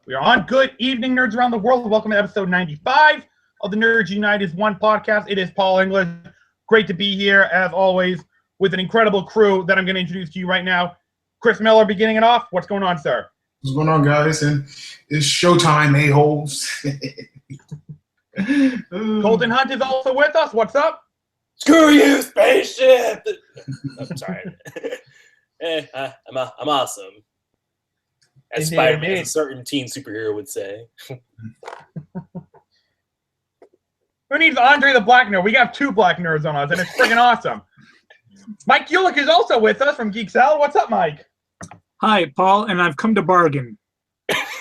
We are on. Good evening, nerds around the world. Welcome to episode 95 of the Nerds Unite is One podcast. It is Paul English. Great to be here, as always, with an incredible crew that I'm going to introduce to you right now. Chris Miller, beginning it off. What's going on, sir? What's going on, guys? And it's showtime, a-holes. Colton Hunt is also with us. What's up? Screw you, spaceship! I'm sorry. I'm awesome. As Spider-Man, as a certain teen superhero would say. Who needs Andre the Black Nerd? We got two black nerds on us, and it's friggin' awesome. Mike Ulick is also with us from Geek Salad. What's up, Mike? Hi, Paul, and I've come to bargain.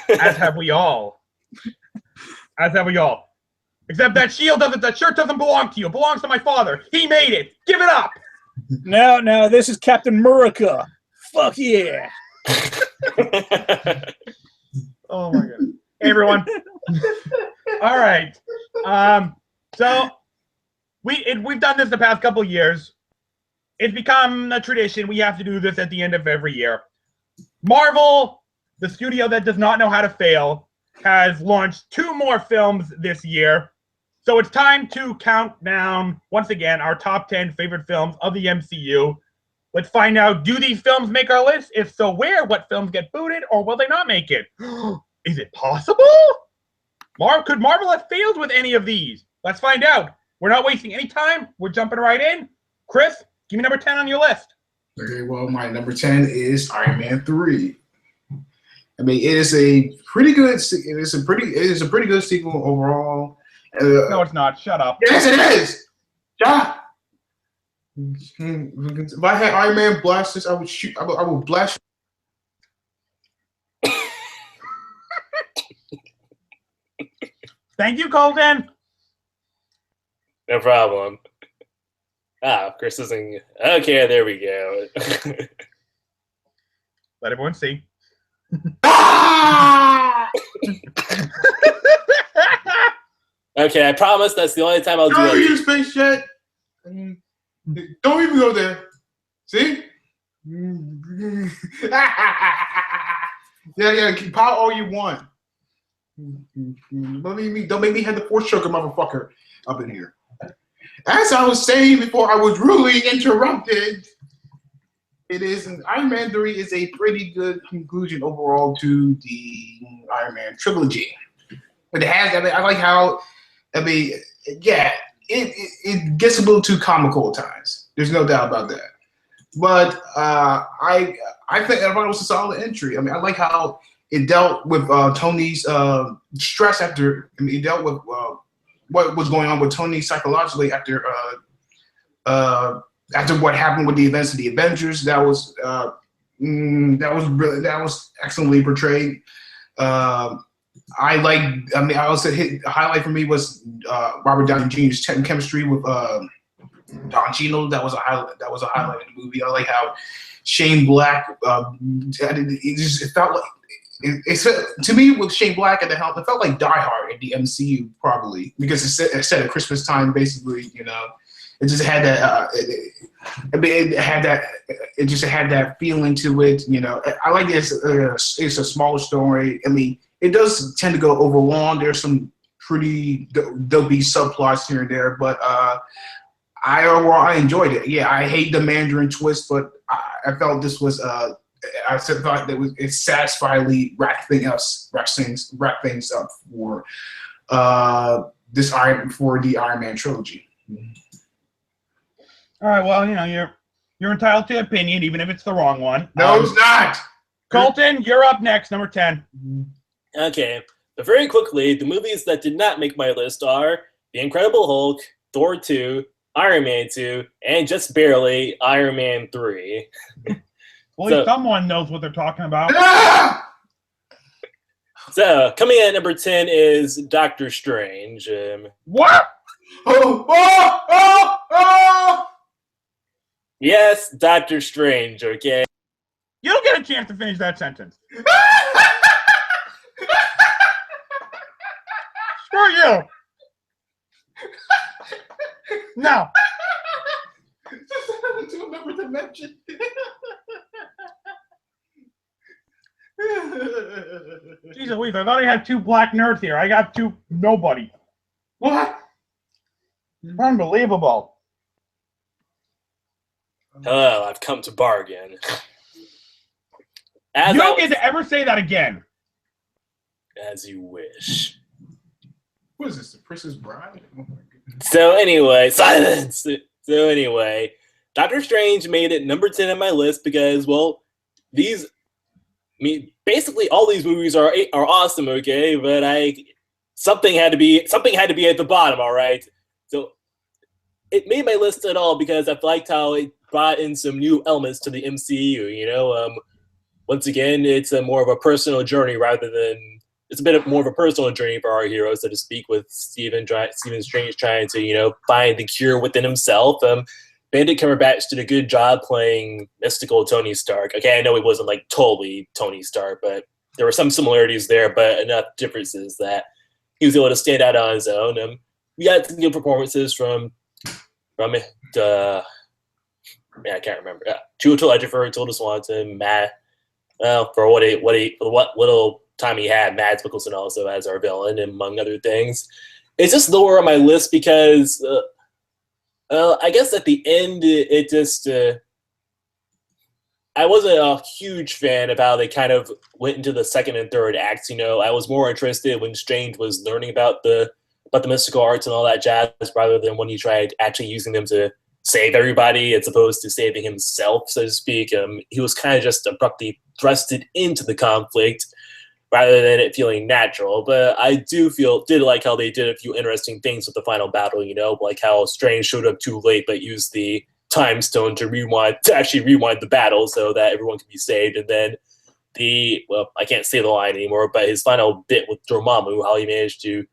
As have we all. As have we all. Except that shirt doesn't belong to you. It belongs to my father. He made it. Give it up. No, this is Captain America. Fuck yeah. Oh my god. Hey everyone. All right. So we've done this the past couple years. It's become a tradition. We have to do this at the end of every year. Marvel, the studio that does not know how to fail, has launched 2 more films this year. So it's time to count down, once again, our top 10 favorite films of the MCU. Let's find out, do these films make our list? If so, where? What films get booted, or will they not make it? Is it possible? Could Marvel have failed with any of these? Let's find out. We're not wasting any time. We're jumping right in. Chris, give me number 10 on your list. Okay, well, my number 10 is Iron Man 3. I mean, it is a pretty good sequel overall. No, it's not. Shut up. Yes, it is. Shut. If I had Iron Man blasters, I would shoot. I would blast. Thank you, Colton. No problem. Chris isn't. Okay, there we go. Let everyone see. Okay, I promise that's the only time I'll do Don't it. use space jet. Don't even go there. See? yeah, power all you want. Don't make me have the force choker, motherfucker, up in here. As I was saying before I was rudely interrupted, Iron Man 3 is a pretty good conclusion overall to the Iron Man trilogy. But I like how, it gets a little too comical at times. There's no doubt about that. But I think it was a solid entry. I mean, I like how it dealt with Tony's stress after. I mean, it dealt with what was going on with Tony psychologically after what happened with the events of the Avengers. That was excellently portrayed. I also the highlight for me was Robert Downey Jr.'s chemistry with Don Cheadle. That was a highlight of the movie. I like how Shane Black. It felt like to me with Shane Black at the helm. It felt like Die Hard at the MCU probably because it set at Christmas time basically. You know, it just had that. It just had that feeling to it. You know, I like it. It's a smaller story. I mean, it does tend to go over long. There's some pretty dopey subplots here and there, but I enjoyed it. Yeah, I hate the Mandarin twist, but I felt this was thought that it satisfyingly wrapped things up for the Iron Man trilogy. All right, well, you know, you're entitled to opinion, even if it's the wrong one. No, it's not. Colton, you're up next, number 10. Okay, but very quickly, the movies that did not make my list are The Incredible Hulk, Thor 2, Iron Man 2, and just barely Iron Man 3. Well, someone knows what they're talking about. So, coming in at number 10 is Doctor Strange. What? Oh! Yes, Doctor Strange, okay? You don't get a chance to finish that sentence. Screw you. No. To remember to mention. Jeez Louise, I thought I had 2 black nerds here. I got 2 nobody. What? Unbelievable. Hello, I've come to bargain. You don't get to ever say that again. As you wish. What is this? The Princess Bride? Oh my goodness. So anyway, silence. So anyway, Doctor Strange made it number 10 on my list because, well, basically all these movies are awesome, okay, but something had to be at the bottom, all right. So it made my list at all because I liked how it brought in some new elements to the MCU. You know, once again, it's more of a personal journey it's a bit more of a personal journey for our hero, so to speak, with Stephen Strange trying to, find the cure within himself. Benedict Cumberbatch did a good job playing mystical Tony Stark. Okay, I know he wasn't like totally Tony Stark, but there were some similarities there, but enough differences that he was able to stand out on his own. We got some good performances from I can't remember. Chiwetel Ejiofor, Tilda Swinton, Matt. Well, for what little time he had, Mads Mikkelsen also as our villain, among other things. It's just lower on my list because, I guess at the end it just. I wasn't a huge fan of how they kind of went into the second and third acts. I was more interested when Strange was learning about the mystical arts and all that jazz, rather than when he tried actually using them to save everybody as opposed to saving himself, so to speak. He was kind of just abruptly thrusted into the conflict rather than it feeling natural. But I did like how they did a few interesting things with the final battle, like how Strange showed up too late but used the time stone to rewind the battle so that everyone could be saved. And then I can't say the line anymore, but his final bit with Dormammu, how he managed to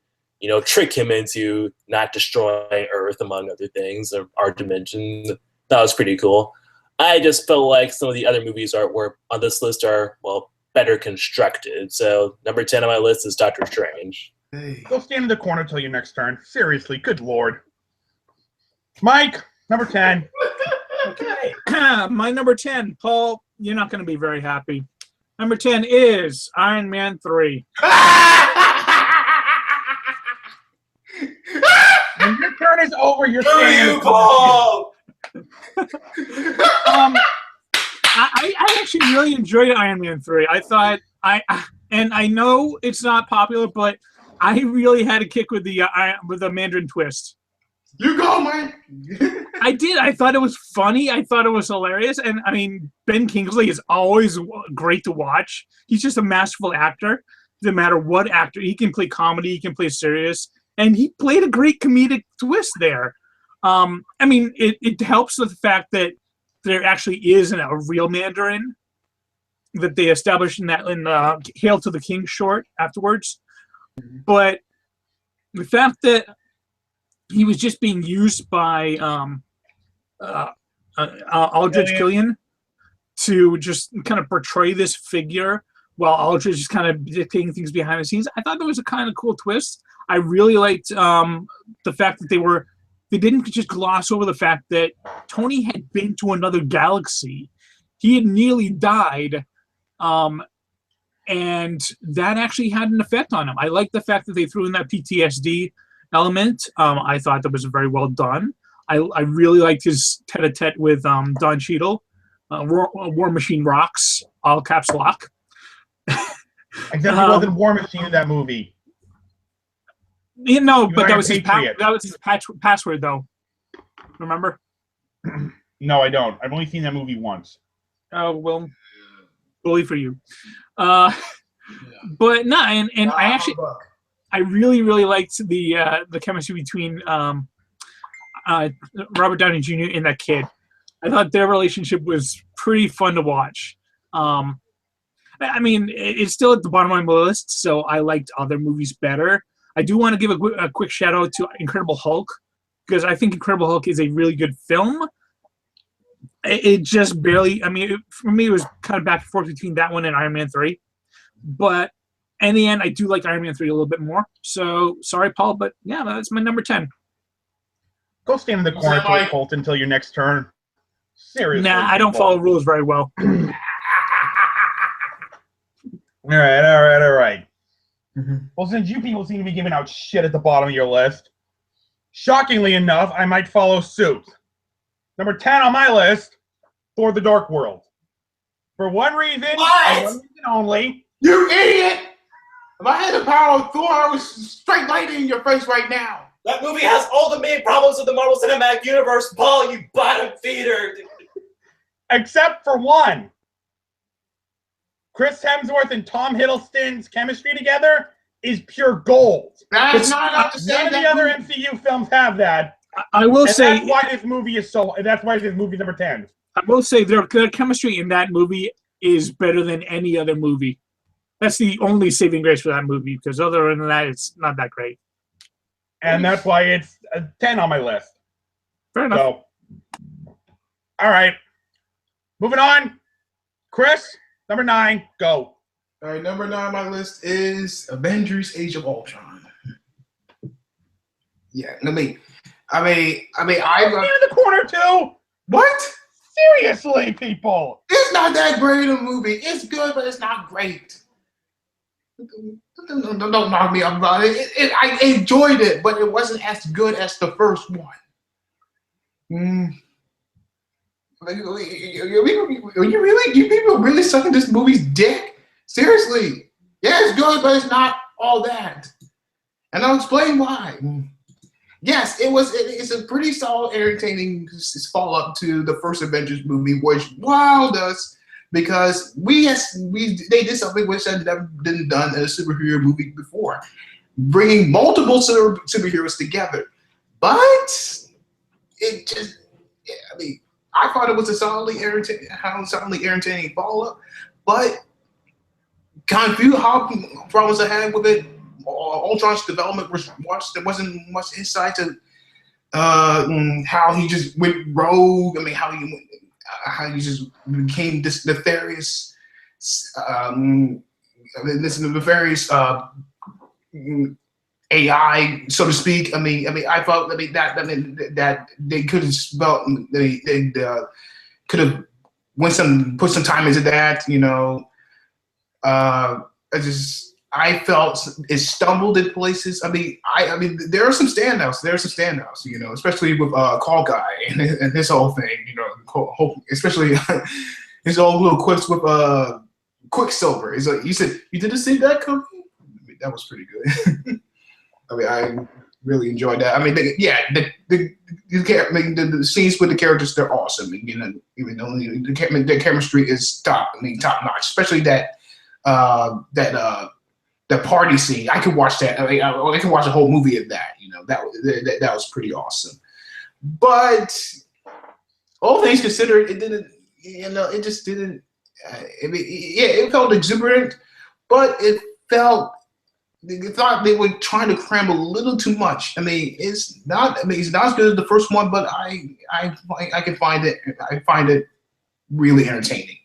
trick him into not destroying Earth, among other things, or our dimension. That was pretty cool. I just felt like some of the other movies were on this list are, well, better constructed. So number 10 on my list is Doctor Strange. Hey. Go stand in the corner till your next turn. Seriously, good lord. Mike, number 10. Okay. My number 10, Paul, you're not going to be very happy. Number 10 is Iron Man 3. When your turn is over, you're Screw standing. you, Paul! I actually really enjoyed Iron Man 3. I thought and I know it's not popular, but I really had a kick with the Mandarin twist. You go, man. I did. I thought it was funny. I thought it was hilarious. And I mean, Ben Kingsley is always great to watch. He's just a masterful actor. No matter what actor, he can play comedy, he can play serious, and he played a great comedic twist there. I mean, it helps with the fact that there actually is a real Mandarin that they established in Hail to the King short afterwards. But the fact that he was just being used by Aldrich Killian to just kind of portray this figure while Aldrich is kind of dictating things behind the scenes, I thought that was a kind of cool twist. I really liked the fact that they didn't just gloss over the fact that Tony had been to another galaxy. He had nearly died, and that actually had an effect on him. I like the fact that they threw in that PTSD element. I thought that was very well done. I really liked his tete-a-tete with Don Cheadle. War Machine rocks, all caps lock. Except he wasn't War Machine in that movie. But that was his password, though. Remember? No, I don't. I've only seen that movie once. Oh, well, bully for you. But no, and I really, really liked the chemistry between Robert Downey Jr. and that kid. I thought their relationship was pretty fun to watch. I mean, it's still at the bottom of my list, so I liked other movies better. I do want to give a quick shout out to Incredible Hulk, because I think Incredible Hulk is a really good film. It just barely, I mean, for me, it was kind of back and forth between that one and Iron Man 3. But in the end, I do like Iron Man 3 a little bit more. So, sorry, Paul, but yeah, that's my number 10. Go stand in the corner till Colt until your next turn. Seriously. Nah, I don't follow rules very well. All right. Mhm. Well, since you people seem to be giving out shit at the bottom of your list, shockingly enough, I might follow suit. Number 10 on my list, Thor: The Dark World. For one reason, and one reason only. You idiot! If I had the power of Thor, I would straight light in your face right now. That movie has all the main problems of the Marvel Cinematic Universe, Paul, you bottom feeder. Except for one. Chris Hemsworth and Tom Hiddleston's chemistry together is pure gold. That's not enough to say None of the that other movie- MCU films have that. I will And say that's why this movie is so. That's why this movie is number 10. I will say their chemistry in that movie is better than any other movie. That's the only saving grace for that movie, because other than that, it's not that great. And that's why it's a 10 on my list. Fair enough. So, all right. Moving on. Chris, number 9, go. All right, number 9 on my list is Avengers: Age of Ultron. Yeah, I I'm in the corner too. what? Seriously, people. It's not that great a movie. It's good, but it's not great. Don't knock me up about it. I enjoyed it, but it wasn't as good as the first one. Are you people really sucking this movie's dick? Seriously. Yeah, it's good, but it's not all that. And I'll explain why. Yes, it's a pretty solid, entertaining follow-up to the first Avengers movie, which wowed us because they did something which had never been done in a superhero movie before, bringing multiple superheroes together. But it just, I thought it was a solidly entertaining follow-up, but kind of few problems I had with it. Ultron's development there wasn't much insight to how he just went rogue. How he just became this nefarious, AI, so to speak. I felt that they could have could have put some time into that. I felt it stumbled in places. There are some standouts. Especially with Call Guy and his whole thing. Especially his old little quips with Quicksilver. It's like, you didn't see that coming? That was pretty good. I really enjoyed that. The scenes with the characters, they're awesome. Even though the chemistry is top notch. Especially that the party scene. I could watch that. I can watch a whole movie of that. That was pretty awesome. But all things considered, it didn't. It just didn't. It felt exuberant, but it felt. They thought they were trying to cram a little too much. It's not as good as the first one, but I can find it. I find it really entertaining.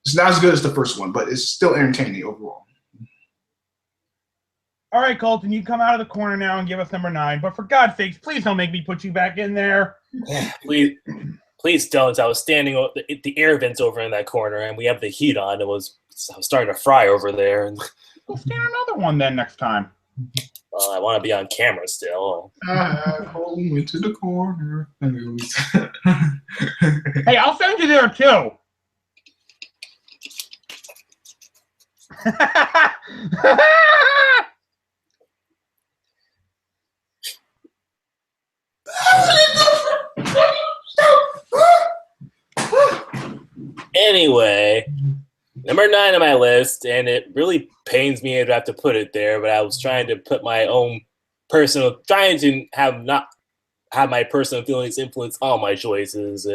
It's not as good as the first one, but it's still entertaining overall. All right, Colton, you come out of the corner now and give us number 9. But for God's sakes, please don't make me put you back in there. Please don't. I was standing the air vents over in that corner, and we have the heat on. I was starting to fry over there. We'll stand another one then next time. Well, I want to be on camera still. Colton went to the corner. Hey, I'll send you there too. Anyway, number 9 on my list, and it really pains me to have to put it there, but I was trying to put my own trying to not have my personal feelings influence all my choices.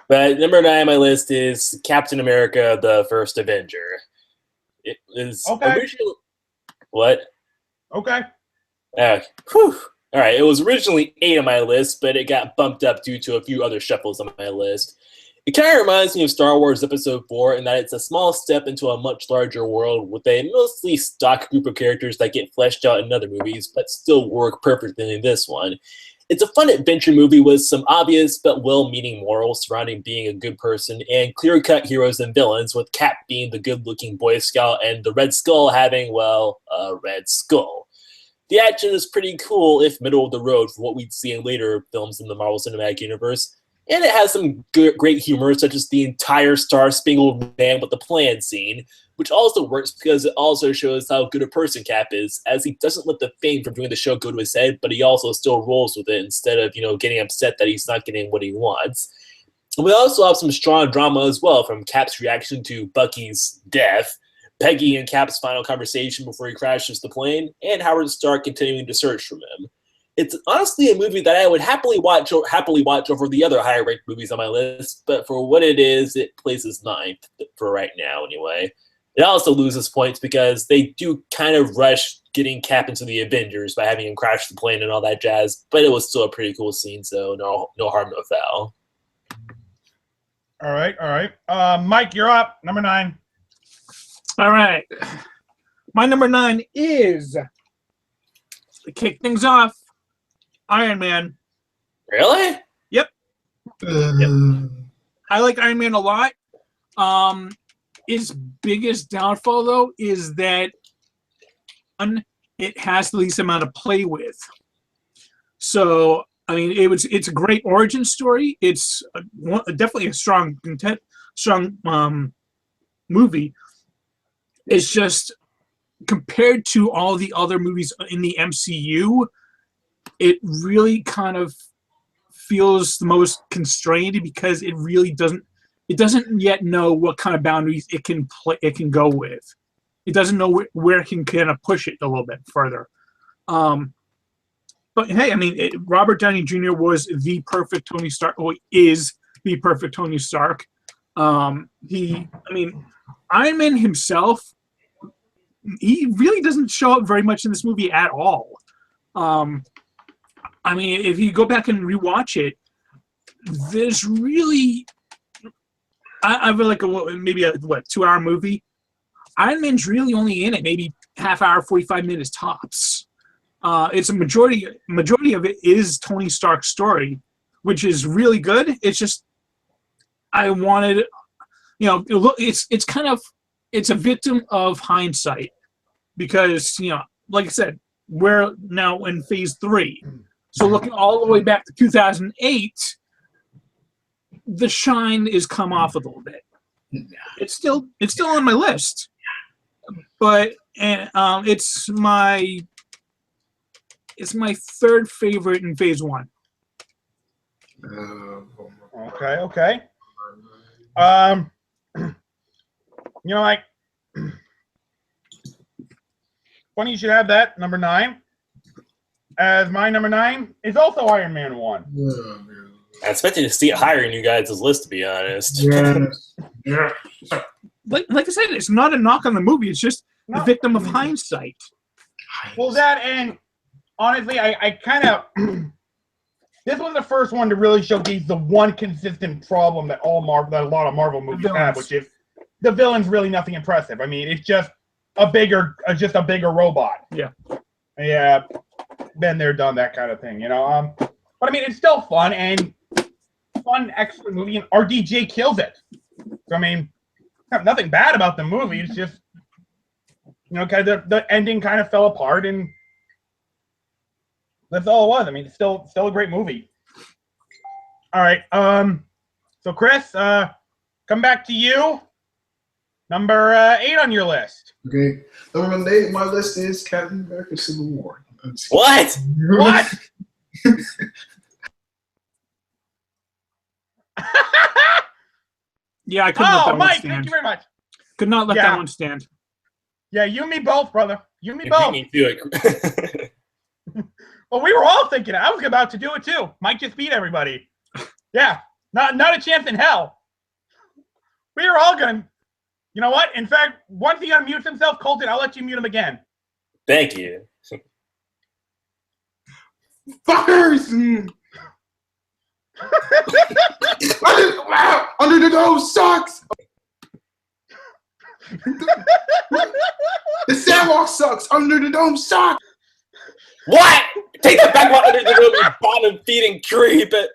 But number 9 on my list is Captain America: The First Avenger. It is originally what? Okay. All right, it was originally 8 on my list, but it got bumped up due to a few other shuffles on my list. It kind of reminds me of Star Wars Episode 4 in that it's a small step into a much larger world with a mostly stock group of characters that get fleshed out in other movies, but still work perfectly in this one. It's a fun adventure movie with some obvious but well-meaning morals surrounding being a good person and clear-cut heroes and villains, with Cap being the good-looking Boy Scout and the Red Skull having, well, a red skull. The action is pretty cool, if middle of the road, for what we'd see in later films in the Marvel Cinematic Universe, and it has some great humor, such as the entire Star-Spangled Man with the plan scene, which also works because it also shows how good a person Cap is, as he doesn't let the fame from doing the show go to his head, but he also still rolls with it instead of, getting upset that he's not getting what he wants. And we also have some strong drama as well, from Cap's reaction to Bucky's death, Peggy and Cap's final conversation before he crashes the plane, and Howard Stark continuing to search for him. It's honestly a movie that I would happily watch over the other higher-ranked movies on my list, but for what it is, it places ninth, for right now anyway. It also loses points because they do kind of rush getting Cap into the Avengers by having him crash the plane and all that jazz, but it was still a pretty cool scene, so no harm, no foul. All right. Mike, you're up. Number 9. All right. My number 9 is, to kick things off, Iron Man. Really? Yep. I like Iron Man a lot. Its biggest downfall, though, is that it has the least amount to play with. So, I mean, it's a great origin story. It's definitely a strong movie. It's just, compared to all the other movies in the MCU, it really kind of feels the most constrained because it really doesn't yet know what kind of boundaries it can go with. It doesn't know where it can kind of push it a little bit further. But hey, I mean, Robert Downey Jr. was the perfect Tony Stark. Well, is the perfect Tony Stark. Iron Man himself, he really doesn't show up very much in this movie at all. I mean, if you go back and rewatch it, there's really, I feel like maybe a 2-hour movie. Iron Man's really only in it maybe half hour, 45 minutes tops. It's a majority of it is Tony Stark's story, which is really good. It's just, I wanted, it's kind of, it's a victim of hindsight because, like I said, we're now in phase 3. So looking all the way back to 2008, the shine is come off a little bit. It's still on my list, but it's my third favorite in phase 1. Okay. Like, funny you should have that, number 9. As my number 9 is also Iron Man 1. I expected to see it higher in you guys' list, to be honest. Yeah. Like I said, it's not a knock on the movie. It's just the victim of hindsight. Well, that, and honestly, I kind of this was the first one to really showcase the one consistent problem that a lot of Marvel movies have, which is the villain's really nothing impressive. I mean, it's just a bigger robot. Yeah. Been there, done that kind of thing, But I mean, it's still fun and excellent movie, and RDJ kills it. So I mean, nothing bad about the movie. It's just, kind of the ending kind of fell apart, and that's all it was. I mean, it's still a great movie. All right. So Chris, come back to you. Number 8 on your list. Okay. Number 8 on my list is Captain America: Civil War. What? Yeah, I couldn't let that Mike, one stand. thank you very much. Could not let that one stand. Yeah, you and me both, brother. You and me both. Me do it. Well, we were all thinking it. I was about to do it too. Mike just beat everybody. Yeah, not a chance in hell. We were all gonna. You know what? In fact, once he unmutes himself, Colton, I'll let you mute him again. Thank you. Fuckers! Under the dome sucks! The sidewalk sucks! Under the dome sucks! What? Take that back under the room, you bottom-feeding creep. Can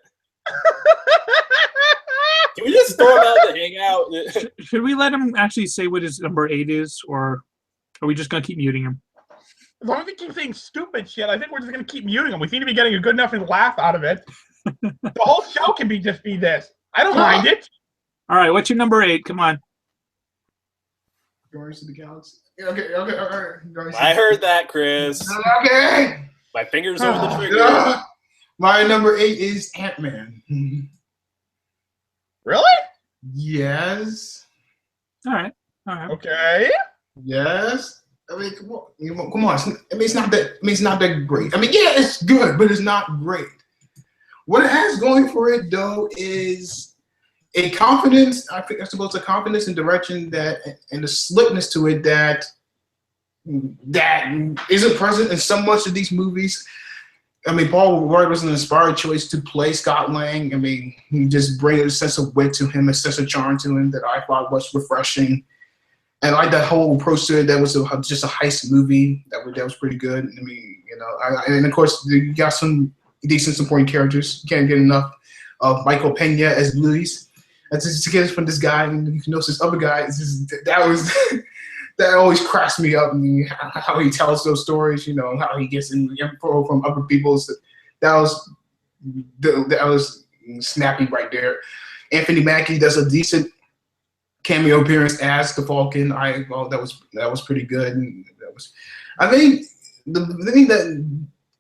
we just throw him out to hang out? Should we let him actually say what his number 8 is, or are we just gonna keep muting him? As long as he keeps saying stupid shit, I think we're just gonna keep muting him. We seem to be getting a good enough laugh out of it. The whole show can just be this. I don't mind it. All right, what's your number 8? Come on. Guardians of the Galaxy. Okay, all right. I heard that, Chris. Okay. My fingers over the trigger. My number 8 is Ant-Man. Really? Yes. All right. Okay. Yes. I mean, come on. I mean, it's not that. It's not that great. I mean, yeah, it's good, but it's not great. What it has going for it, though, is a confidence. I think I suppose a confidence and direction that, and a slickness to it that isn't present in so much of these movies. I mean, Paul Rudd was an inspired choice to play Scott Lang. I mean, he just brings a sense of wit to him, a sense of charm to him that I thought was refreshing. And I like that whole approach to it. That was just a heist movie. That was pretty good. I mean, you know, and of course you got some decent supporting characters. You can't get enough of Michael Pena as Luis. That's just to get from this guy, and you can notice this other guy. That always cracks me up. I mean, how he tells those stories. You know, how he gets info from other people. That was snappy right there. Anthony Mackie does a decent cameo appearance as the Falcon. That was pretty good. And I think the thing that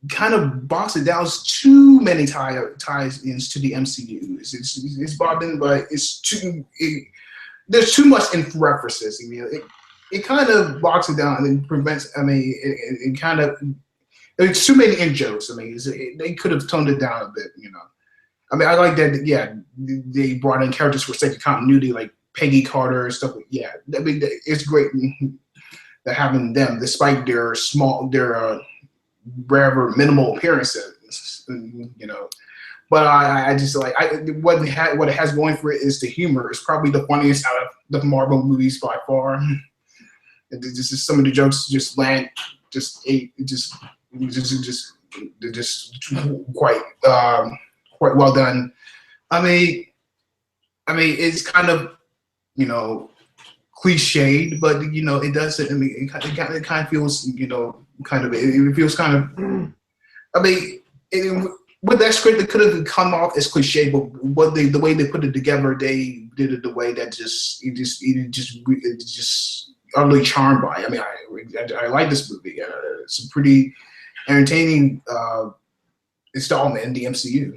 kind of bogs it down is too many ties into the MCU. It's bobbing, but there's too much in references. I mean, it kind of bogs it down and prevents. I mean, it kind of there's too many in jokes. I mean, they could have toned it down a bit. You know, I mean, I like that. Yeah, they brought in characters for sake of continuity, like Peggy Carter and stuff. Yeah, I mean, it's great that having them, despite their rather minimal appearances, you know. But I just like what it has going for it is the humor. It's probably the funniest out of the Marvel movies by far. And just some of the jokes just land, they're just quite well done. I mean, it's kind of, you know, cliched, but you know, it does. I mean, it kind of feels, you know, it feels kind of. I mean, with that script, it could have come off as cliche, but the way they put it together, they did it the way that just utterly charmed by. I mean, I like this movie. It's a pretty entertaining installment in the MCU.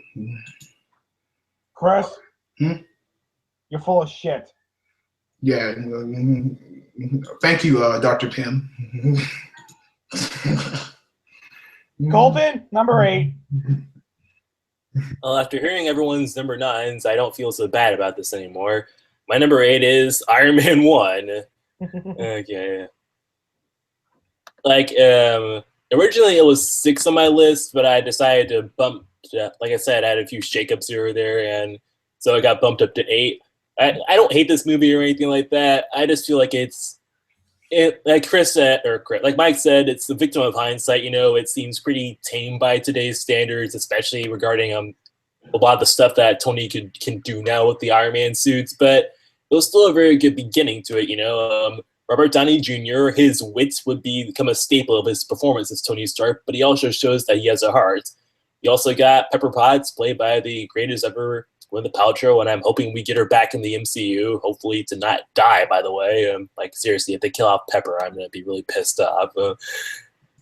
Chris, you're full of shit. Yeah. Thank you, Dr. Pym. Colton, number 8. Well, after hearing everyone's number 9s, I don't feel so bad about this anymore. My number 8 is Iron Man 1. Okay. Like, originally it was 6 on my list, but I decided to bump, like I said, I had a few shakeups here or there, and so it got bumped up to 8. I don't hate this movie or anything like that. I just feel like like Chris said, like Mike said, it's the victim of hindsight. You know, it seems pretty tame by today's standards, especially regarding a lot of the stuff that Tony can do now with the Iron Man suits. But it was still a very good beginning to it. You know, Robert Downey Jr., his wits would become a staple of his performance as Tony Stark, but he also shows that he has a heart. You also got Pepper Potts, played by the greatest ever, Gwyneth Paltrow, and I'm hoping we get her back in the MCU, hopefully to not die, by the way. Like, seriously, if they kill off Pepper, I'm going to be really pissed off.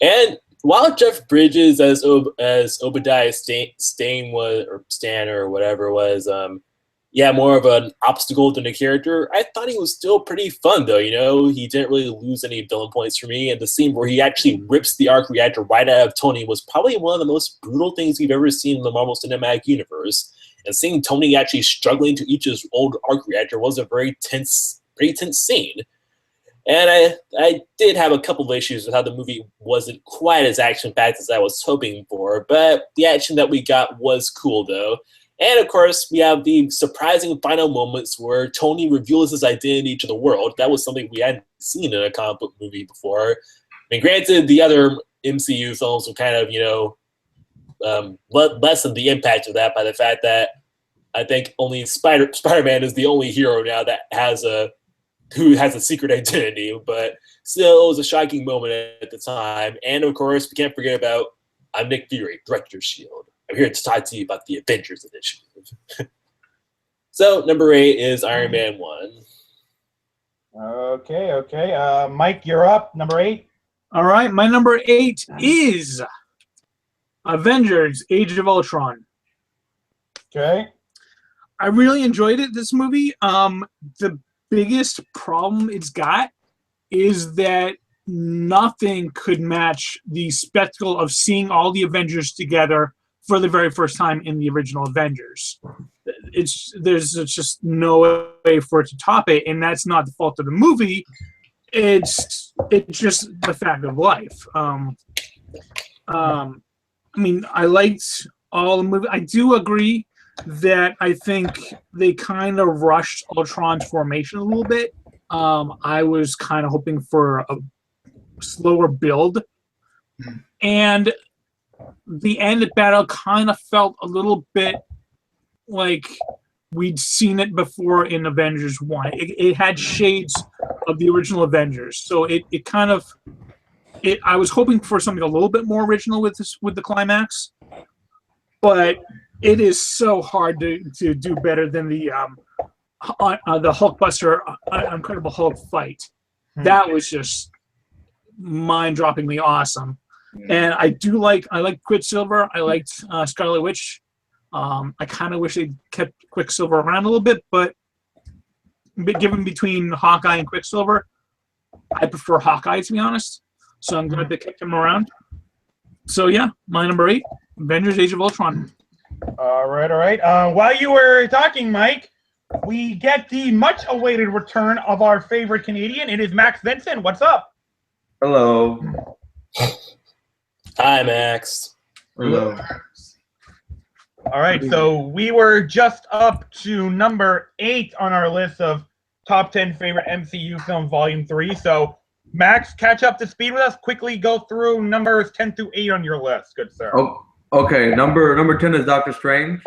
And while Jeff Bridges as Obadiah Stane was, or Stan or whatever was, more of an obstacle than a character, I thought he was still pretty fun, though. You know, he didn't really lose any villain points for me, and the scene where he actually rips the arc reactor right out of Tony was probably one of the most brutal things we've ever seen in the Marvel Cinematic Universe. And seeing Tony actually struggling to eat his old arc reactor was a very tense scene. And I did have a couple of issues with how the movie wasn't quite as action-packed as I was hoping for, but the action that we got was cool, though. And, of course, we have the surprising final moments where Tony reveals his identity to the world. That was something we hadn't seen in a comic book movie before. I mean, granted, the other MCU films were kind of, you know, lessen the impact of that by the fact that I think only Spider-Man is the only hero now that who has a secret identity. But still, it was a shocking moment at the time. And of course, we can't forget about I'm Nick Fury, Director Shield. I'm here to talk to you about the Avengers Initiative. So number 8 is Iron Man 1. Okay. Mike, you're up. Number 8. All right, my number 8 is Avengers: Age of Ultron. Okay. I really enjoyed it. This movie. The biggest problem it's got is that nothing could match the spectacle of seeing all the Avengers together for the very first time in the original Avengers. There's just no way for it to top it, and that's not the fault of the movie. It's just the fact of life. I mean, I liked all the movie. I do agree that I think they kind of rushed Ultron's formation a little bit. I was kind of hoping for a slower build, and the end battle kind of felt a little bit like we'd seen it before in Avengers 1. It had shades of the original Avengers, so it kind of I was hoping for something a little bit more original with the climax, but it is so hard to do better than the Hulkbuster Incredible Hulk fight. That was just mind-droppingly awesome. And I like Quicksilver. I liked Scarlet Witch. I kind of wish they kept Quicksilver around a little bit, but given between Hawkeye and Quicksilver, I prefer Hawkeye, to be honest. So I'm glad they kept him around. So yeah, my number 8, Avengers: Age of Ultron. All right. While you were talking, Mike, we get the much-awaited return of our favorite Canadian. It is Max Vincent. What's up? Hello. Hi, Max. Hello. All right, so we were just up to number 8 on our list of top 10 favorite MCU films, Volume 3. So, Max, catch up to speed with us. Quickly go through numbers 10 through 8 on your list. Good sir. Oh, okay. Number 10 is Doctor Strange.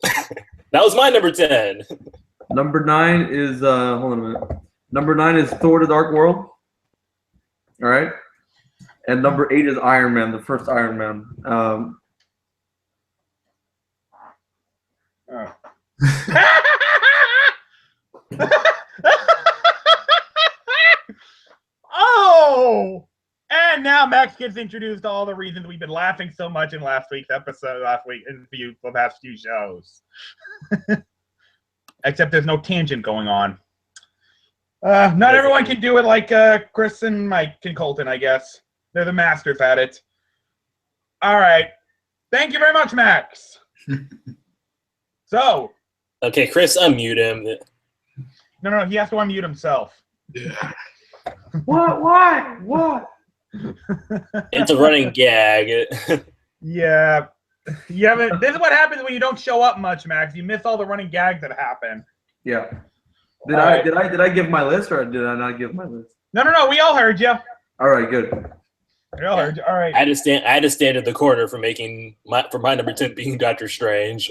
That was my number 10. Number 9 is hold on a minute. Number 9 is Thor: The Dark World. All right. And number 8 is Iron Man, the first Iron Man. Oh! And now Max gets introduced to all the reasons we've been laughing so much in last week's episode, in the past few shows. Except there's no tangent going on. Not everyone can do it like Chris and Mike and Colton, I guess. They're the masters at it. All right. Thank you very much, Max. So. Okay, Chris, unmute him. No, he has to unmute himself. Yeah. What? It's a running gag. Yeah. This is what happens when you don't show up much, Max. You miss all the running gags that happen. Yeah. Did I give my list or did I not give my list? No. We all heard you. All right, good. We all heard you. All right. I had to stand at the corner for my number 10 being Doctor Strange.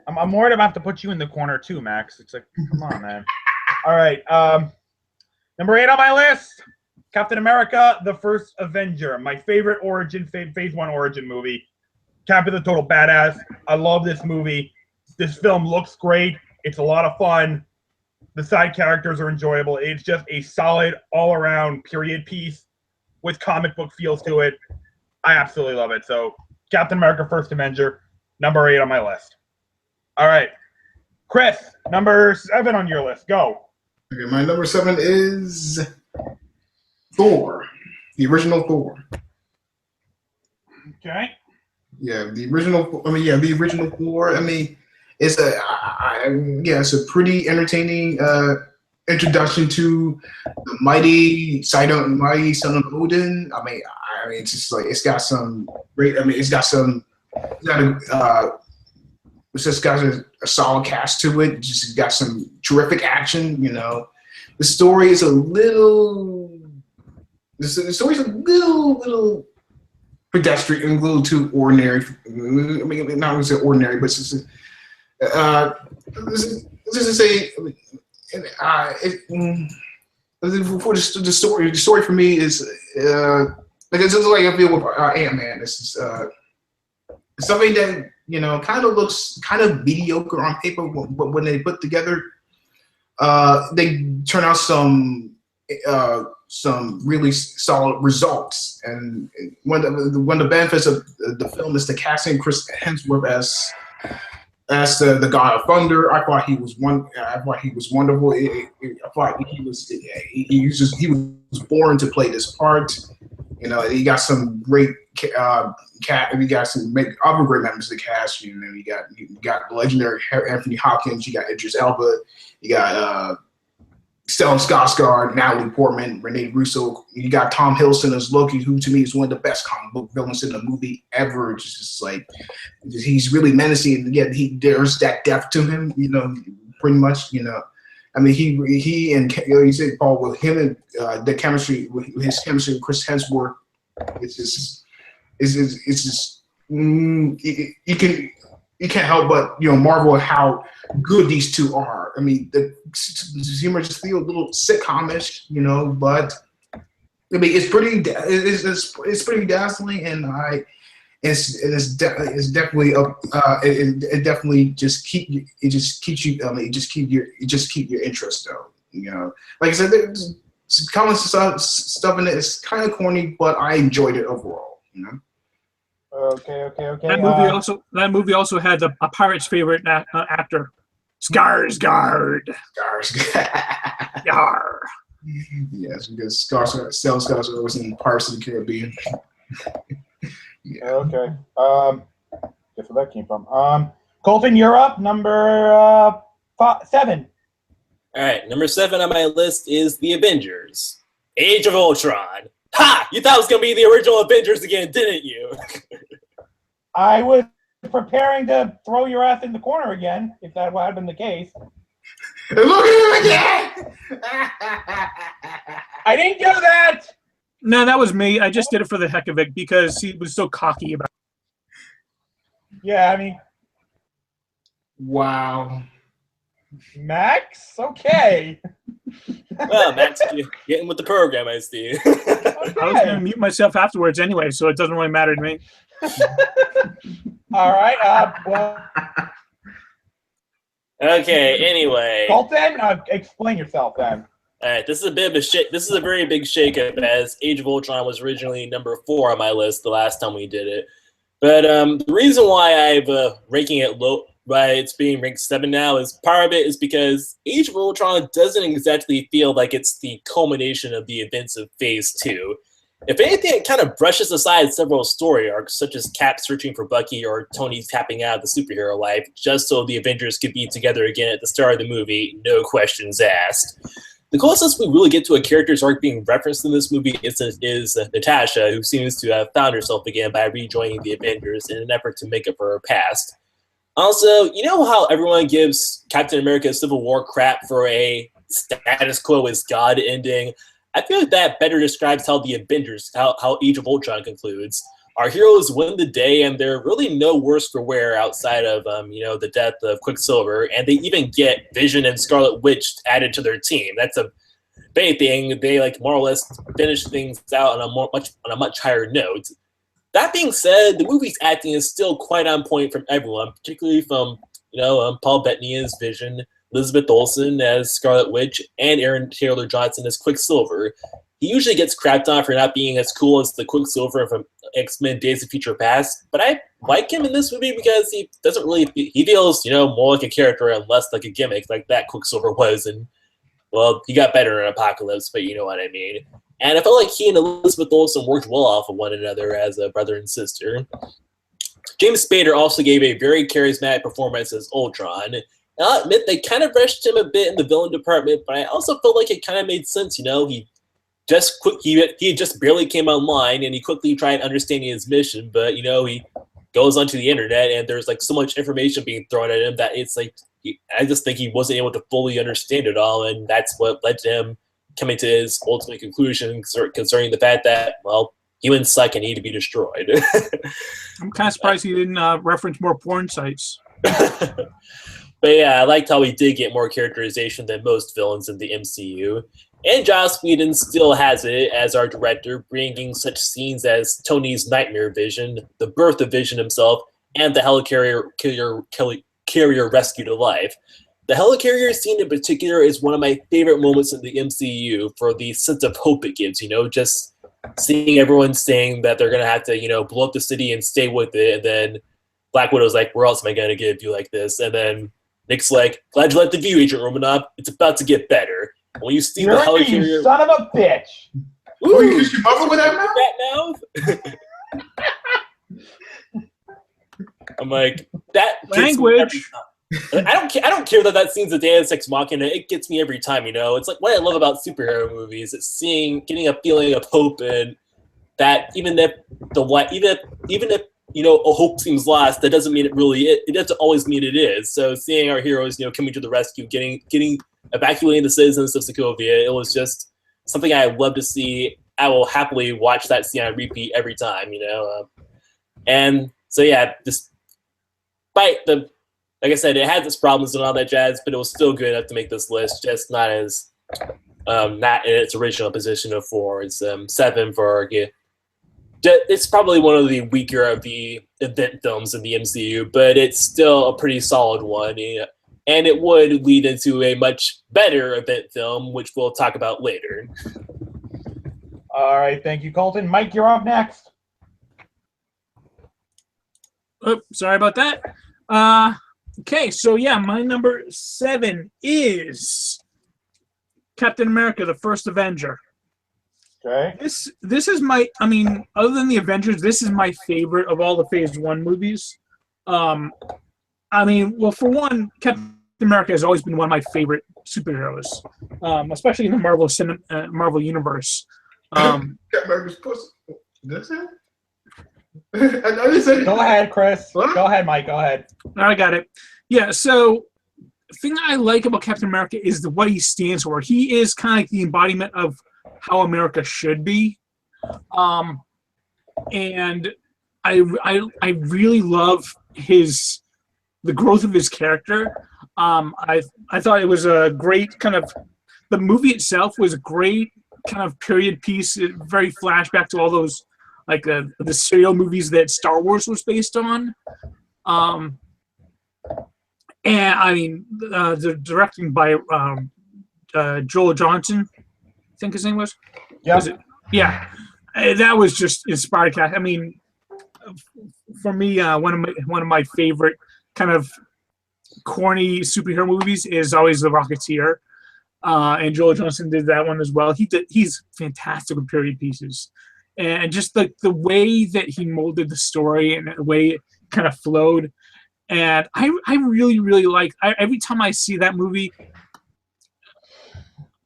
I'm worried about to put you in the corner too, Max. It's like, come on, man. All right. Number 8 on my list, Captain America: The First Avenger. My favorite Phase 1 origin movie. Cap is a total badass. I love this movie. This film looks great. It's a lot of fun. The side characters are enjoyable. It's just a solid all-around period piece with comic book feels to it. I absolutely love it. So, Captain America: First Avenger, number 8 on my list. All right. Chris, number 7 on your list. Go. Okay, my number 7 is Thor, the original Thor. Okay. Yeah, the original Thor. I mean, it's a pretty entertaining introduction to the mighty son of Odin. I mean, it's just like it's got a solid cast to it. Just got some terrific action. You know, the story is a little pedestrian, a little too ordinary. I mean, not going to say ordinary, but this is to say, for the story for me is like it's just like I feel with Ant-Man. This is something that kind of looks kind of mediocre on paper, but when they put together, they turn out some really solid results. And one of the benefits of the film is the casting Chris Hemsworth as the God of Thunder. I thought he was wonderful. I thought he was born to play this part. He got some great we got some other great members of the cast. You got the legendary Anthony Hopkins. You got Idris Elba. You got Stellan Skarsgård, Natalie Portman, Rene Russo. You got Tom Hiddleston as Loki, who to me is one of the best comic book villains in a movie ever. Just like he's really menacing, and yet there's that depth to him. Pretty much. I mean, he and you said Paul, with him and the chemistry, with his chemistry with Chris Hemsworth, it's just you can't help but marvel at how good these two are. I mean, the humor just feels a little sitcomish, but I mean it's pretty dazzling, and it definitely just keep your interest though. Like I said, there's common stuff in it. It's kind of corny, but I enjoyed it overall. Okay. That movie also had a pirate's favorite actor, Skarsgård. Yar. Yes, because Stellan Skarsgård was in Pirates of the Caribbean. Yeah. Okay. Guess where that came from. Colton, you're up. Number 7. All right, number 7 on my list is The Avengers: Age of Ultron. Ha! You thought it was gonna be the original Avengers again, didn't you? I was preparing to throw your ass in the corner again, if that had been the case. Look at him again! I didn't do that! No, that was me. I just did it for the heck of it because he was so cocky about it. Yeah, I mean... Wow. Max? Okay. Well, Max, getting with the program, I see. Okay. I was going to mute myself afterwards anyway, so it doesn't really matter to me. All right. Well... Okay, anyway. Colton, explain yourself then. All right, this is a bit of a This is a very big shakeup, as Age of Ultron was originally number 4 on my list the last time we did it. But the reason why I'm ranking it low, why it's being ranked 7 now, is part of it is because Age of Ultron doesn't exactly feel like it's the culmination of the events of Phase 2. If anything, it kind of brushes aside several story arcs, such as Cap searching for Bucky or Tony tapping out of the superhero life, just so the Avengers could be together again at the start of the movie, no questions asked. The closest we really get to a character's arc being referenced in this movie is Natasha, who seems to have found herself again by rejoining the Avengers in an effort to make up for her past. Also, you know how everyone gives Captain America Civil War crap for a status quo is God ending? I feel like that better describes how the Avengers, how Age of Ultron concludes. Our heroes win the day, and they're really no worse for wear outside of, the death of Quicksilver, and they even get Vision and Scarlet Witch added to their team. That's a big thing. They more or less finish things out on a much higher note. That being said, the movie's acting is still quite on point from everyone, particularly from Paul Bettany as Vision, Elizabeth Olsen as Scarlet Witch, and Aaron Taylor Johnson as Quicksilver. He usually gets crapped on for not being as cool as the Quicksilver from X-Men Days of Future Past, but I like him in this movie because he feels, more like a character and less like a gimmick like that Quicksilver was, and, well, he got better in Apocalypse, but you know what I mean. And I felt like he and Elizabeth Olsen worked well off of one another as a brother and sister. James Spader also gave a very charismatic performance as Ultron. I'll admit they kind of rushed him a bit in the villain department, but I also felt like it kind of made sense. He just barely came online, and he quickly tried understanding his mission. But he goes onto the internet, and there's so much information being thrown at him that it's I just think he wasn't able to fully understand it all, and that's what led to him coming to his ultimate conclusion concerning the fact that, well, humans suck and need to be destroyed. I'm kind of surprised he didn't reference more porn sites. But yeah, I liked how he did get more characterization than most villains in the MCU. And Joss Whedon still has it as our director, bringing such scenes as Tony's nightmare vision, the birth of Vision himself, and the helicarrier rescue to life. The helicarrier scene in particular is one of my favorite moments in the MCU for the sense of hope it gives, just seeing everyone saying that they're going to have to, blow up the city and stay with it. And then Black Widow's like, where else am I going to get a view like this? And then Nick's like, glad you let the view, Agent Romanoff. It's about to get better. When you see the helicarrier, you son of a bitch. Ooh, you kiss your mother with that mouth? I'm like, that language. I don't care that scene's a Deus Ex Machina. It gets me every time. It's like what I love about superhero movies. It's getting a feeling of hope, and that even if a hope seems lost, that doesn't mean it doesn't always mean it is. So seeing our heroes, coming to the rescue, evacuating the citizens of Sokovia, it was just something I love to see. I will happily watch that scene on repeat every time, and so yeah, despite like I said, it had its problems and all that jazz, but it was still good enough to make this list, just not in its original position of 4. It's 7 for it's probably one of the weaker of the event films in the MCU, but it's still a pretty solid one. And it would lead into a much better event film, which we'll talk about later. All right, thank you, Colton. Mike, you're up next. Oh, sorry about that. Okay, so yeah, my number 7 is Captain America: The First Avenger. Okay. This is my, other than the Avengers, this is my favorite of all the Phase 1 movies. Well, for one, Captain America has always been one of my favorite superheroes, especially in the Marvel universe. Captain America's pussy. That's it? I didn't say it. Go ahead, Chris. What? Go ahead, Mike. Go ahead. I got it. Yeah, so the thing I like about Captain America is what he stands for. He is kind of like the embodiment of how America should be, and I really love the growth of his character. I thought it was a great the movie itself was a great kind of period piece, very flashback to all those like the serial movies that Star Wars was based on. And the directing by Joel Johnson, I think his name was. Yeah. Yeah. That was just inspired. For me, one of my favorite kind of corny superhero movies is always The Rocketeer, and Joel Johnson did that one as well. He's fantastic with period pieces, and just the way that he molded the story and the way it kind of flowed. And I really, really like every time I see that movie.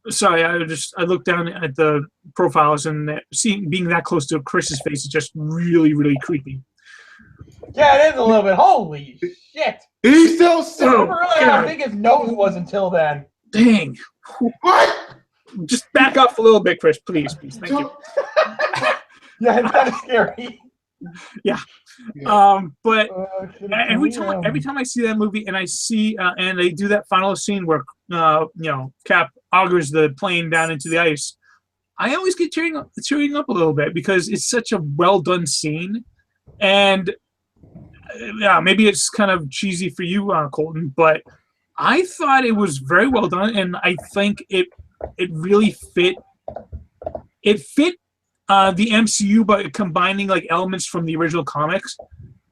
Sorry, I look down at the profiles and being that close to Chris's face is just really, really creepy. Yeah, it is a little bit. Holy shit! He's still I remember really how big his nose was until then. Dang. What? Just back up a little bit, Chris, please. Thank you. Yeah, it's kind of scary. Yeah. But every time I see that movie and I see and they do that final scene where Cap augers the plane down into the ice, I always get tearing up a little bit because it's such a well done scene. And yeah, maybe it's kind of cheesy for you, Colton, but I thought it was very well done, and I think it really fit. It fit the MCU, but combining like elements from the original comics.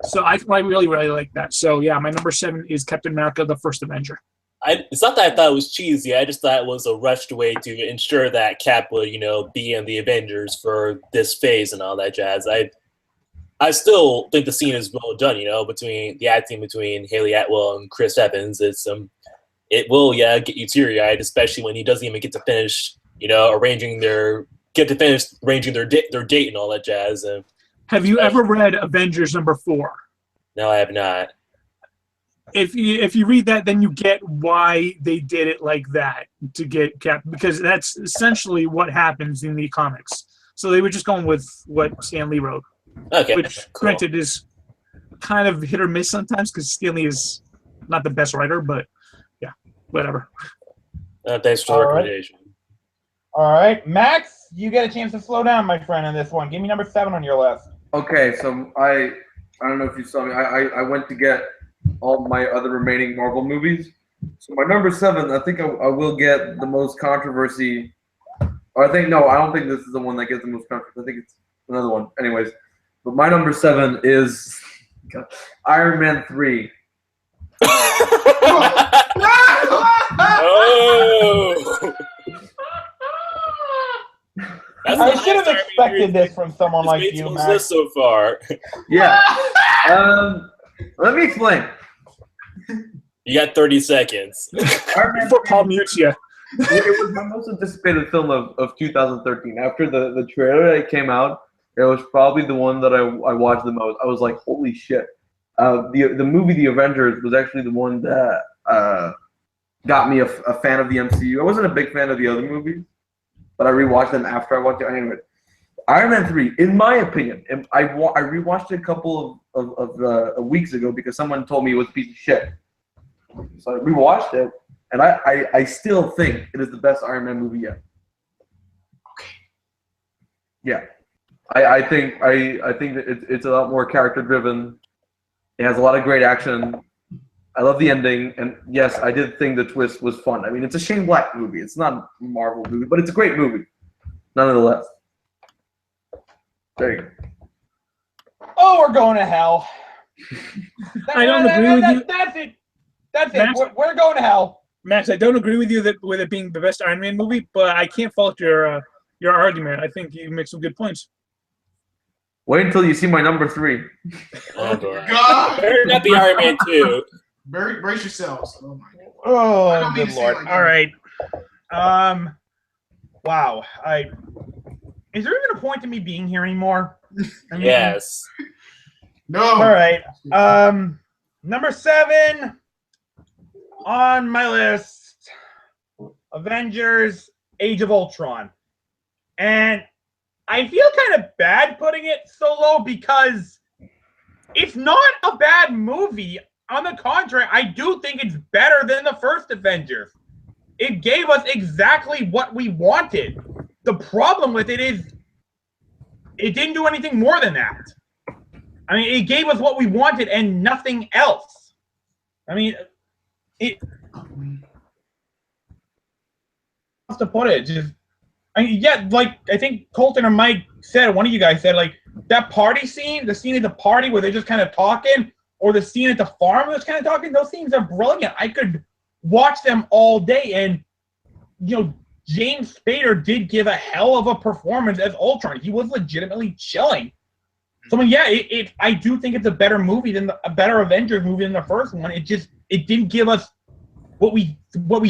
So I really, really like that. So yeah, my number 7 is Captain America: The First Avenger. It's not that I thought it was cheesy. I just thought it was a rushed way to ensure that Cap would, be in the Avengers for this phase and all that jazz. I still think the scene is well done, between the acting between Haley Atwell and Chris Evans. It will get you teary-eyed, especially when he doesn't even get to finish, arranging their date and all that jazz. And have you ever read Avengers number 4? No, I have not. If you read that, then you get why they did it like that to get Cap, because that's essentially what happens in the comics. So they were just going with what Stan Lee wrote, Okay, which, cool. granted, is kind of hit or miss sometimes because Stan Lee is not the best writer, but yeah, whatever. Thanks for the All right. recommendation. All right, Max, you get a chance to slow down, my friend, on this one. Give me number 7 on your list. Okay, so I don't know if you saw me. I went to get all my other remaining Marvel movies. So my number 7, I think I will get the most controversy. Or I don't think this is the one that gets the most controversy. I think it's another one. Anyways, but my number 7 is Iron Man 3. Oh! That's I the should have highest expected this from someone like made you, someone's Max. list so far. Yeah. Let me explain. You got 30 seconds. Iron Man Before 3, Paul mutes you. it was my most anticipated film of 2013. After the trailer that came out, it was probably the one that I watched the most. I was like, holy shit. The movie The Avengers was actually the one that got me a fan of the MCU. I wasn't a big fan of the other movies, but I rewatched them after I watched it. Anyway, Iron Man 3, in my opinion, I rewatched it a couple of weeks ago because someone told me it was a piece of shit. So I rewatched it, and I still think it is the best Iron Man movie yet. Okay. Yeah, I think that it's a lot more character driven. It has a lot of great action. I love the ending, and yes, I did think the twist was fun. I mean, it's a Shane Black movie. It's not a Marvel movie, but it's a great movie, nonetheless. There you go. Oh, we're going to hell. I don't agree with you. That's it. That's it. Max? We're going to hell. Max, I don't agree with you with it being the best Iron Man movie, but I can't fault your argument. I think you make some good points. Wait until you see my number 3. Oh, boy. God. Better not be Iron Man 2. Brace yourselves. Oh my God. I Oh, don't mean good to say lord. it like All that. right. Wow. Is there even a point to me being here anymore? I mean, Yes. No. All right. Number 7 on my list, Avengers: Age of Ultron. And I feel kind of bad putting it so low because it's not a bad movie. On the contrary, I do think it's better than the first Avengers. It gave us exactly what we wanted. The problem with it is it didn't do anything more than that. I mean, it gave us what we wanted and nothing else. I mean, how to put it? Yeah, like I think Colton or Mike said, one of you guys said, like that party scene, the scene at the party where they're just kind of talking, or the scene at the farm that's kind of talking. Those scenes are brilliant. I could watch them all day, and James Spader did give a hell of a performance as Ultron. He was legitimately chilling. So, I mean, yeah, I do think it's a better movie than a better Avengers movie than the first one. It didn't give us what we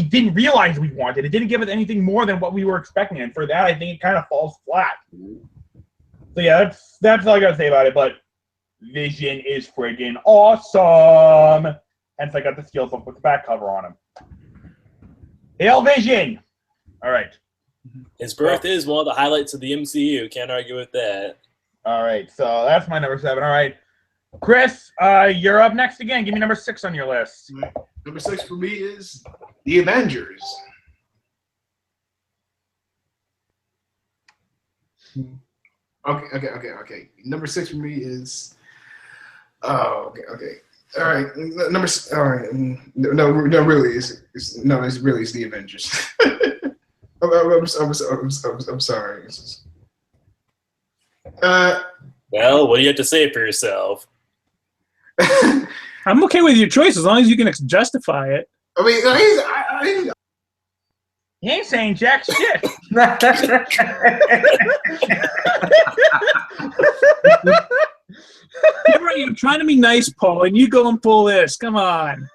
didn't realize we wanted. It didn't give us anything more than what we were expecting, and for that, I think it kind of falls flat. So yeah, that's all I gotta say about it. But Vision is friggin' awesome. Hence, I got the Steel Book with the back cover on him. Hail Vision! All right. His birth is one of the highlights of the MCU. Can't argue with that. All right, so that's my number 7. All right, Chris, you're up next again. Give me number 6 on your list. Number 6 for me is The Avengers. Okay. Number 6 for me is. Oh, okay. All right. All right. No, really, it's The Avengers. I'm sorry. Well, what do you have to say for yourself? I'm okay with your choice as long as you can justify it. I mean, He ain't saying jack shit. You're trying to be nice, Paul, and you go and pull this. Come on.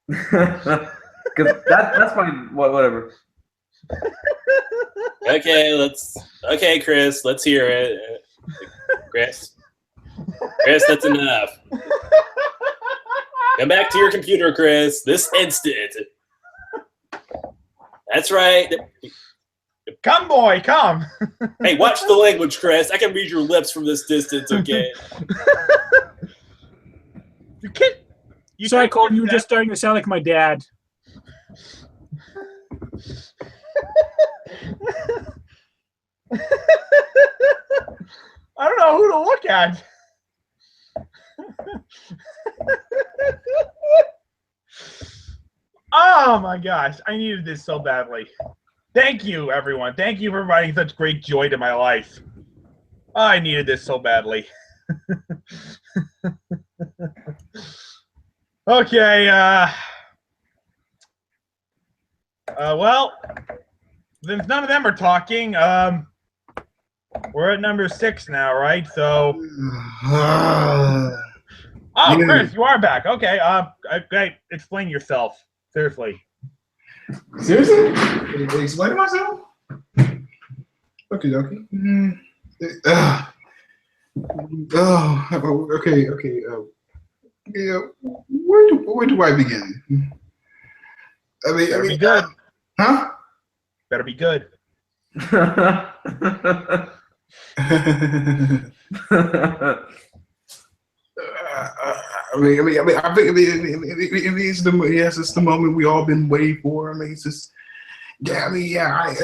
Because that's fine. Whatever. Okay, Chris, let's hear it. Chris, that's enough. Come back to your computer, Chris, this instant. That's right. Come, boy, come. Hey, watch the language, Chris. I can read your lips from this distance, okay? You can't. Sorry, can't Colton, you were that- just starting to sound like my dad. I don't know who to look at. Oh my gosh, I needed this so badly. Thank you, everyone. Thank you for providing such great joy to my life. I needed this so badly. Okay, well, since none of them are talking, we're at number 6 now, right? So, oh, Yeah. Chris, you are back. Okay, okay, explain yourself. Seriously. Seriously? Explain myself? Okay. Okay. Yeah. Where do I begin? Better be good. Huh? Better be good. I think it's the moment we all been waiting for. I mean, it's just, yeah. I mean, yeah,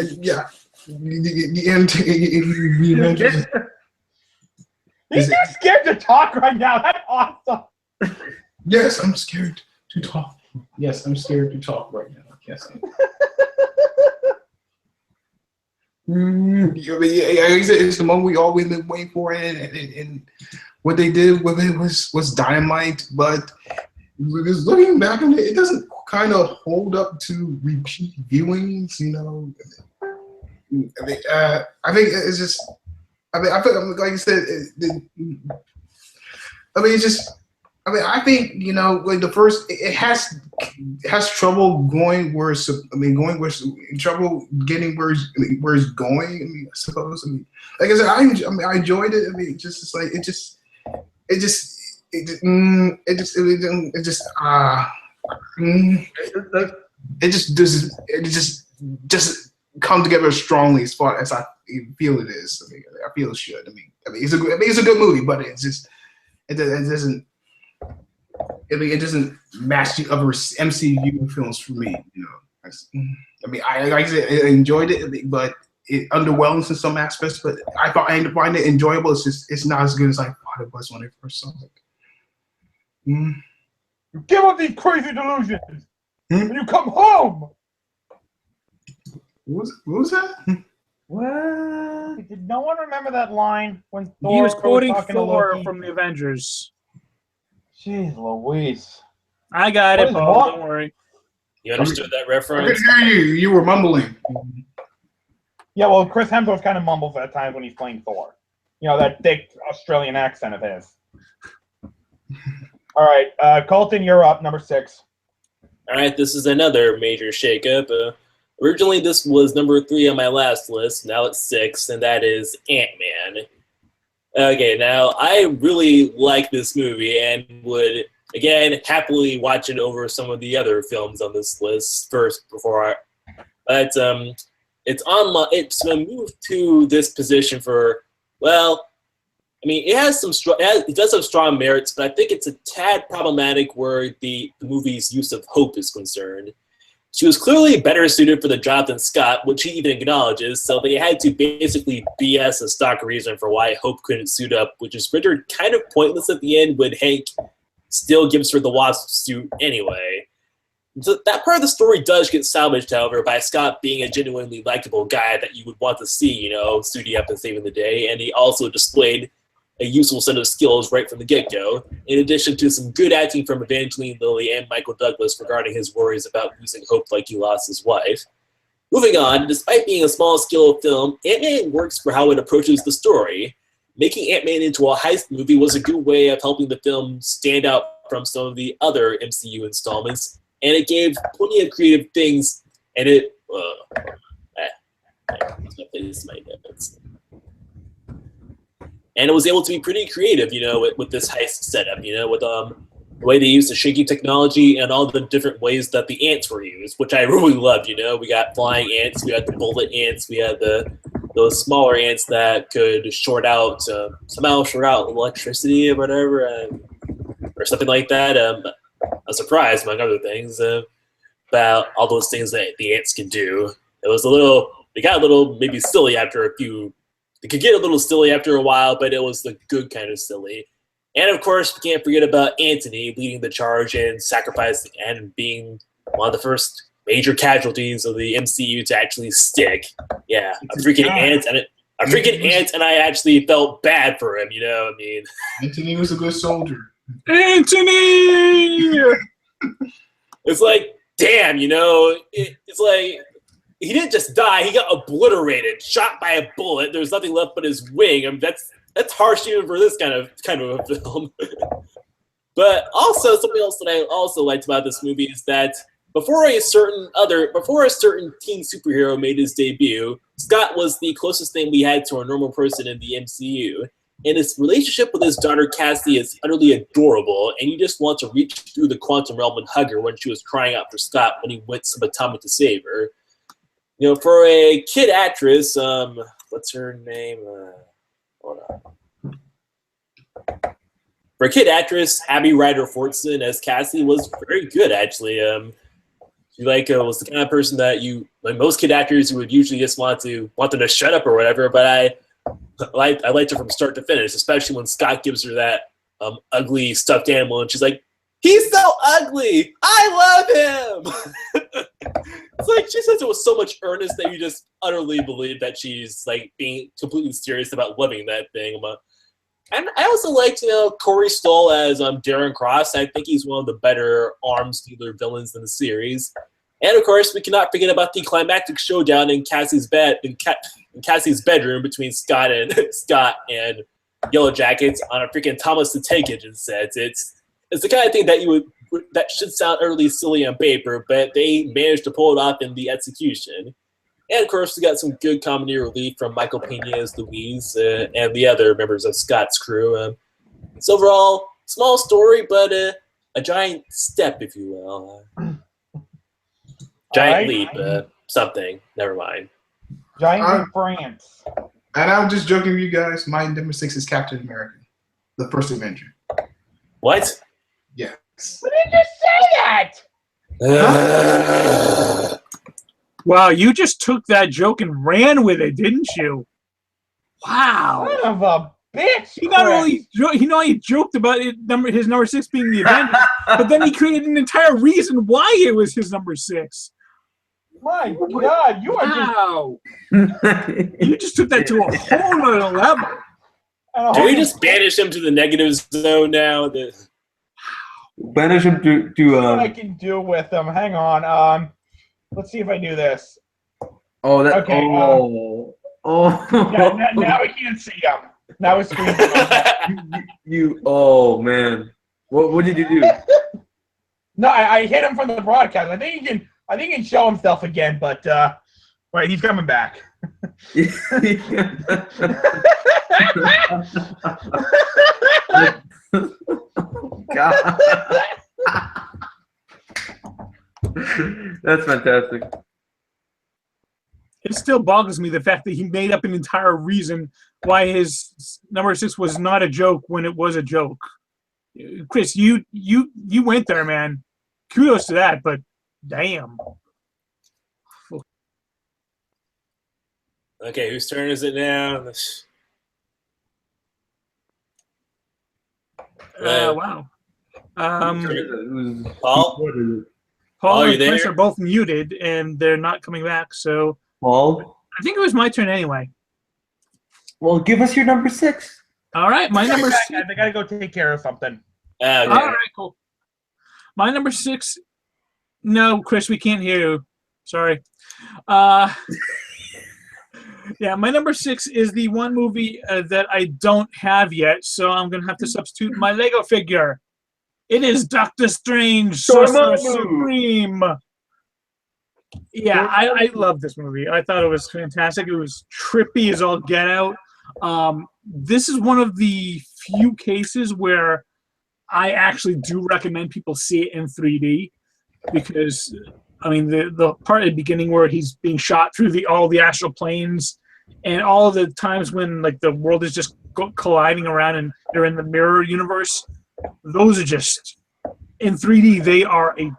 He's too scared to talk right now. That's awesome. Yes, I'm scared to talk. Yes, I'm scared to talk right now. Yes. It's the moment we always been waiting for, and what they did with it was dynamite. But just looking back on it, it doesn't kind of hold up to repeat viewings. You know, I think it's just. I feel like you said. It's just. I think like the first, it has trouble going where it's. Going where it's, trouble getting where it's going. I suppose. Like I said, I enjoyed it. It just just come together strongly as far as I feel it is. I feel it should. It's a good movie, but it doesn't. It doesn't match the other MCU films for me. I like I said, I enjoyed it, but it underwhelms in some aspects. But I find it enjoyable. It's not as good as I thought it was when I first saw it. Give up these crazy delusions, and you come home. What was that? What? Did no one remember that line when Thor He was quoting talking to Thor Loki? from the Avengers. Jeez Louise. I got What it, is Paul. wrong? Don't worry. You understood that I reference? could hear you. You were mumbling. Yeah, well, Chris Hemsworth kind of mumbles at times when he's playing Thor. That thick Australian accent of his. All right, Colton, you're up, number 6. All right, this is another major shakeup. Originally, this was number 3 on my last list. Now it's 6, and that is Ant-Man. Okay, now I really like this movie and would, again, happily watch it over some of the other films on this list first but it's moved to this position for, well, it does have strong merits, but I think it's a tad problematic where the movie's use of Hope is concerned. She was clearly better suited for the job than Scott, which he even acknowledges, so they had to basically BS a stock reason for why Hope couldn't suit up, which is rendered kind of pointless at the end when Hank still gives her the Wasp suit anyway. So that part of the story does get salvaged, however, by Scott being a genuinely likable guy that you would want to see, suiting up and saving the day, and he also displayed a useful set of skills right from the get-go, in addition to some good acting from Evangeline Lilly and Michael Douglas regarding his worries about losing Hope like he lost his wife. Moving on, despite being a small-scale film, Ant-Man works for how it approaches the story. Making Ant-Man into a heist movie was a good way of helping the film stand out from some of the other MCU installments, and it gave plenty of creative things, and it... And it was able to be pretty creative, with this heist setup, with the way they used the shaky technology and all the different ways that the ants were used, which I really loved. You know, we got flying ants, we had the bullet ants, we had those smaller ants that could somehow short out electricity or whatever, or something like that. A surprise, among other things, about all those things that the ants can do. It got a little maybe silly after a few. It could get a little silly after a while, but it was the good kind of silly. And of course, we can't forget about Anthony leading the charge and sacrificing and being one of the first major casualties of the MCU to actually stick. Yeah, a freaking ant, and I actually felt bad for him. You know, I mean, Anthony was a good soldier. Anthony! It's like, damn, you know, it's like he didn't just die; he got obliterated, shot by a bullet. There's nothing left but his wing. I mean, that's harsh even for this kind of a film. But also, something else that I also liked about this movie is that before a certain teen superhero made his debut, Scott was the closest thing we had to a normal person in the MCU. And his relationship with his daughter Cassie is utterly adorable, and you just want to reach through the quantum realm and hug her when she was crying out for Scott when he went subatomic to save her. You know, for a kid actress, what's her name? Hold on. For a kid actress, Abby Ryder Fortson as Cassie was very good, actually. She was the kind of person that most kid actors, you would usually just want them to shut up or whatever. But I liked her from start to finish, especially when Scott gives her that ugly stuffed animal, and she's like, "He's so ugly. I love him." It's like she says it with so much earnest that you just utterly believe that she's like being completely serious about loving that thing. And I also liked, Corey Stoll as Darren Cross. I think he's one of the better arms dealer villains in the series. And of course, we cannot forget about the climactic showdown in Cassie's bedroom between Scott and Yellow Jackets on a freaking Thomas the Tank Engine set. It's the kind of thing that should sound utterly silly on paper, but they managed to pull it off in the execution. And of course, we got some good comedy relief from Michael Pena as Louise and the other members of Scott's crew. It's overall small story, but a giant step, if you will. Giant leap, something. Never mind. Giant leap France. And I'm just joking with you guys. My number 6 is Captain America, the first Avenger. What? Yes. When did you say that? Wow, you just took that joke and ran with it, didn't you? Wow. Son of a bitch. He not only joked about his number 6 being the Avenger, but then he created an entire reason why it was his number 6. My God, you are just... Wow. You just took that to a whole nother level. Do we just banish him to the negative zone now? Banish him to what I can do with them. Hang on. Let's see if I do this. Oh, that. Okay, oh. Yeah, now we can't see him. Now it's screen. you. Oh man. What did you do? No, I hit him from the broadcast. I think he can show himself again, but right, he's coming back. God. That's fantastic. It still boggles me the fact that he made up an entire reason why his number 6 was not a joke when it was a joke. Chris, you went there, man. Kudos to that, but damn. Okay, whose turn is it now? Wow. Paul? Paul you and Chris there? are both muted, and they're not coming back, so Paul? I think it was my turn anyway. Well, give us your number 6. All right, my number 6. I gotta go take care of something. Okay. All right, cool. My number 6. No, Chris, we can't hear you. Sorry. Yeah, my number 6 is the one movie that I don't have yet, so I'm gonna have to substitute my Lego figure. It is Doctor Strange, Sorcerer Supreme. Yeah, I love this movie. I thought it was fantastic. It was trippy as all get out. This is one of the few cases where I actually do recommend people see it in 3D because, I mean, the part at the beginning where he's being shot through all the astral planes, and all of the times when like the world is just colliding around and they're in the mirror universe, those are just in 3D.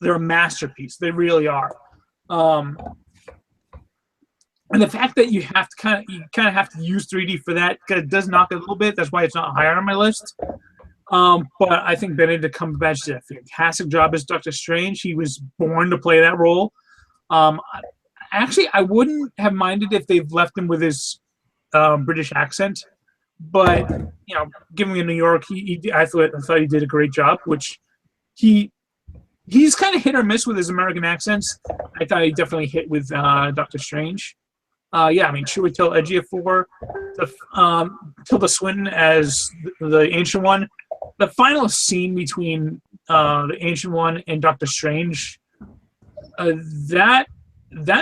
They're a masterpiece. They really are. And the fact that you kind of have to use 3D for that, because it does knock it a little bit. That's why it's not higher on my list. But I think Benedict Cumberbatch did a fantastic job as Doctor Strange. He was born to play that role. Actually, I wouldn't have minded if they've left him with his British accent, but given in New York, I thought he did a great job. Which he's kind of hit or miss with his American accents. I thought he definitely hit with Doctor Strange. Yeah, I mean, Chiwetel Ejiofor, Tilda Swinton as the Ancient One. The final scene between the Ancient One and Doctor Strange, that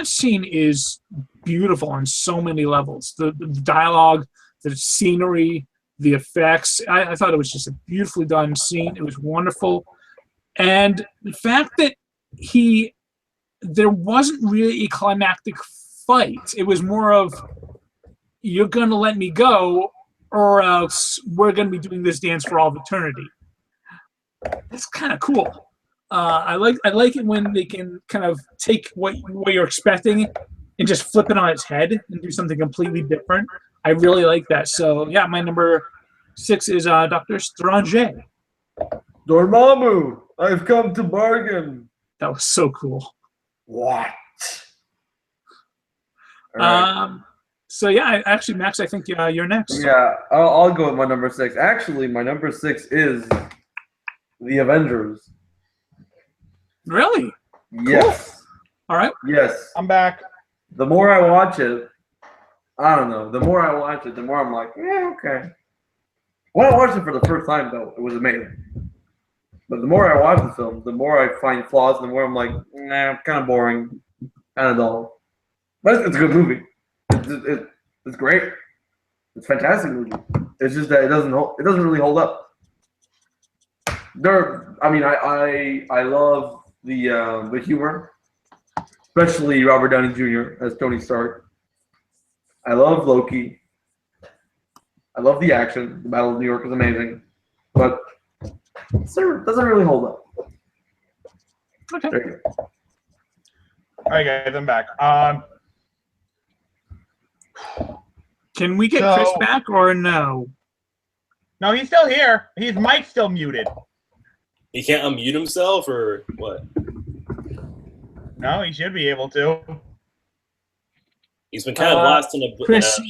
scene is beautiful on so many levels. The dialogue, the scenery, the effects. I thought it was just a beautifully done scene. It was wonderful. And the fact that there wasn't really a climactic fight. It was more of, you're going to let me go, or else we're going to be doing this dance for all of eternity. That's kind of cool. I like it when they can kind of take what you're expecting and just flip it on its head and do something completely different. I really like that. So yeah, my number 6 is Dr. Strange. Dormammu, I've come to bargain. That was so cool. What? Right. So yeah, actually, Max, I think you're next. Yeah, I'll go with my number 6. Actually, my number 6 is The Avengers. Really? Yes. Cool. All right. Yes. I'm back. The more I watch it, I don't know. The more I watch it, the more I'm like, yeah, okay. When I watched it for the first time, though, it was amazing. But the more I watch the film, the more I find flaws, and the more I'm like, nah, kind of boring, kind of dull. But it's a good movie. It's great. It's a fantastic movie. It's just that it doesn't really hold up. I love the humor, especially Robert Downey Jr. as Tony Stark. I love Loki. I love the action. The Battle of New York is amazing, but it doesn't really hold up. Okay. There you go. All right, guys, I'm back. Can we get Chris back or no? No, he's still here. His mic's still muted. He can't unmute himself, or what? No, he should be able to. He's been kind of lost in a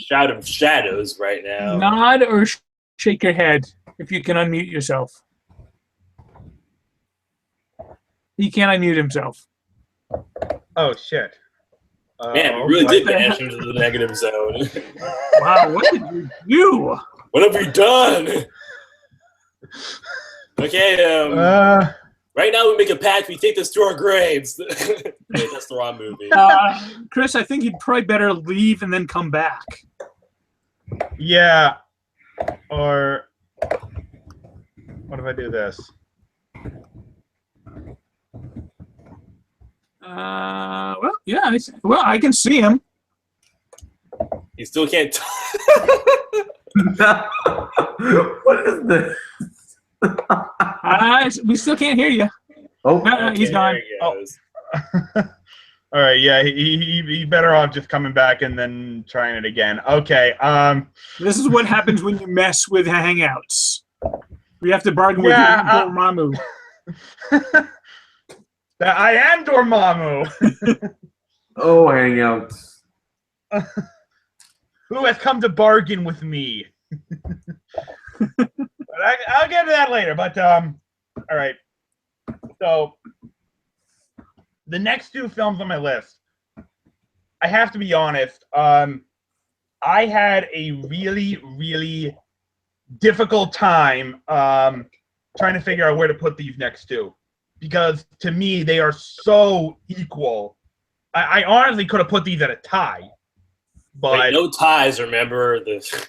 shroud of shadows right now. Nod or shake your head if you can unmute yourself. He can't unmute himself. Oh, shit. Man, we really did bash him to the negative zone. Wow, what did you do? What have we done? Okay, right now we make a pact, we take this to our graves. Wait, that's the wrong movie. Chris, I think you'd probably better leave and then come back. Yeah. Or what if I do this? Well, yeah. I can see him. You still can't. What is this? We still can't hear you. Oh, No, he's gone. All All right, yeah, he better off just coming back and then trying it again. Okay. This is what happens when you mess with Hangouts. We have to bargain with Dormammu. I am Dormammu. Oh, Hangouts. Who has come to bargain with me? But I'll get to that later. But all right. So the next 2 films on my list, I have to be honest. I had a really, really difficult time trying to figure out where to put these next 2, because to me they are so equal. I honestly could have put these at a tie, but Wait, no ties. Remember this.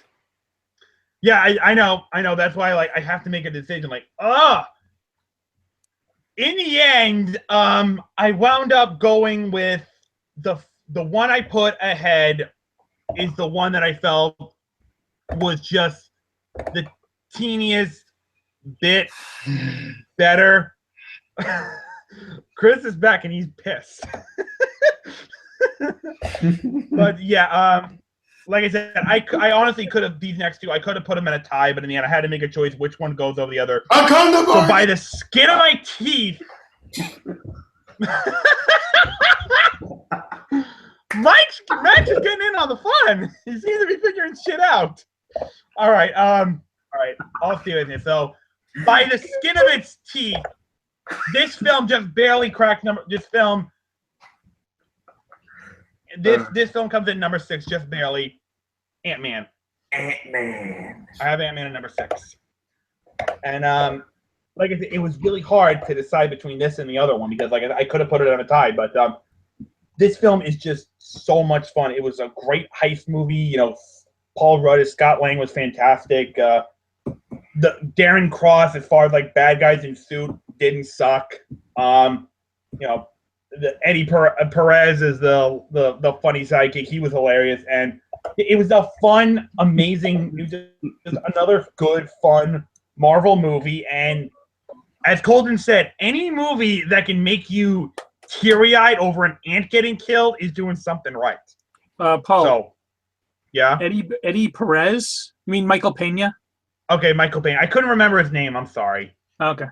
Yeah, I know. That's why like I have to make a decision. Like, in the end, I wound up going with the one I put ahead is the one that I felt was just the teeniest bit better. Chris is back and he's pissed. But yeah, like I said, I honestly could have these next two. I could have put them in a tie, but in the end, I had to make a choice which one goes over the other. So by the skin of my teeth, Max is getting in on the fun. He seems to be figuring shit out. All right, I'll stay with you. So by the skin of its teeth, this film just barely cracked number. This film comes in number 6, just barely. Ant-Man. I have Ant-Man at number 6. And like I said, it was really hard to decide between this and the other one because like I could have put it on a tie, but this film is just so much fun. It was a great heist movie. You know, Paul Rudd as Scott Lang was fantastic. The Darren Cross, as far as like bad guys in suit, didn't suck. You know, the Eddie Perez is the funny sidekick. He was hilarious, and it was a fun, amazing, just another good, fun Marvel movie. And as Colton said, any movie that can make you teary-eyed over an ant getting killed is doing something right. Paul. So, yeah. Eddie Perez. You mean Michael Pena? Okay, Michael Pena. I couldn't remember his name. I'm sorry. Okay.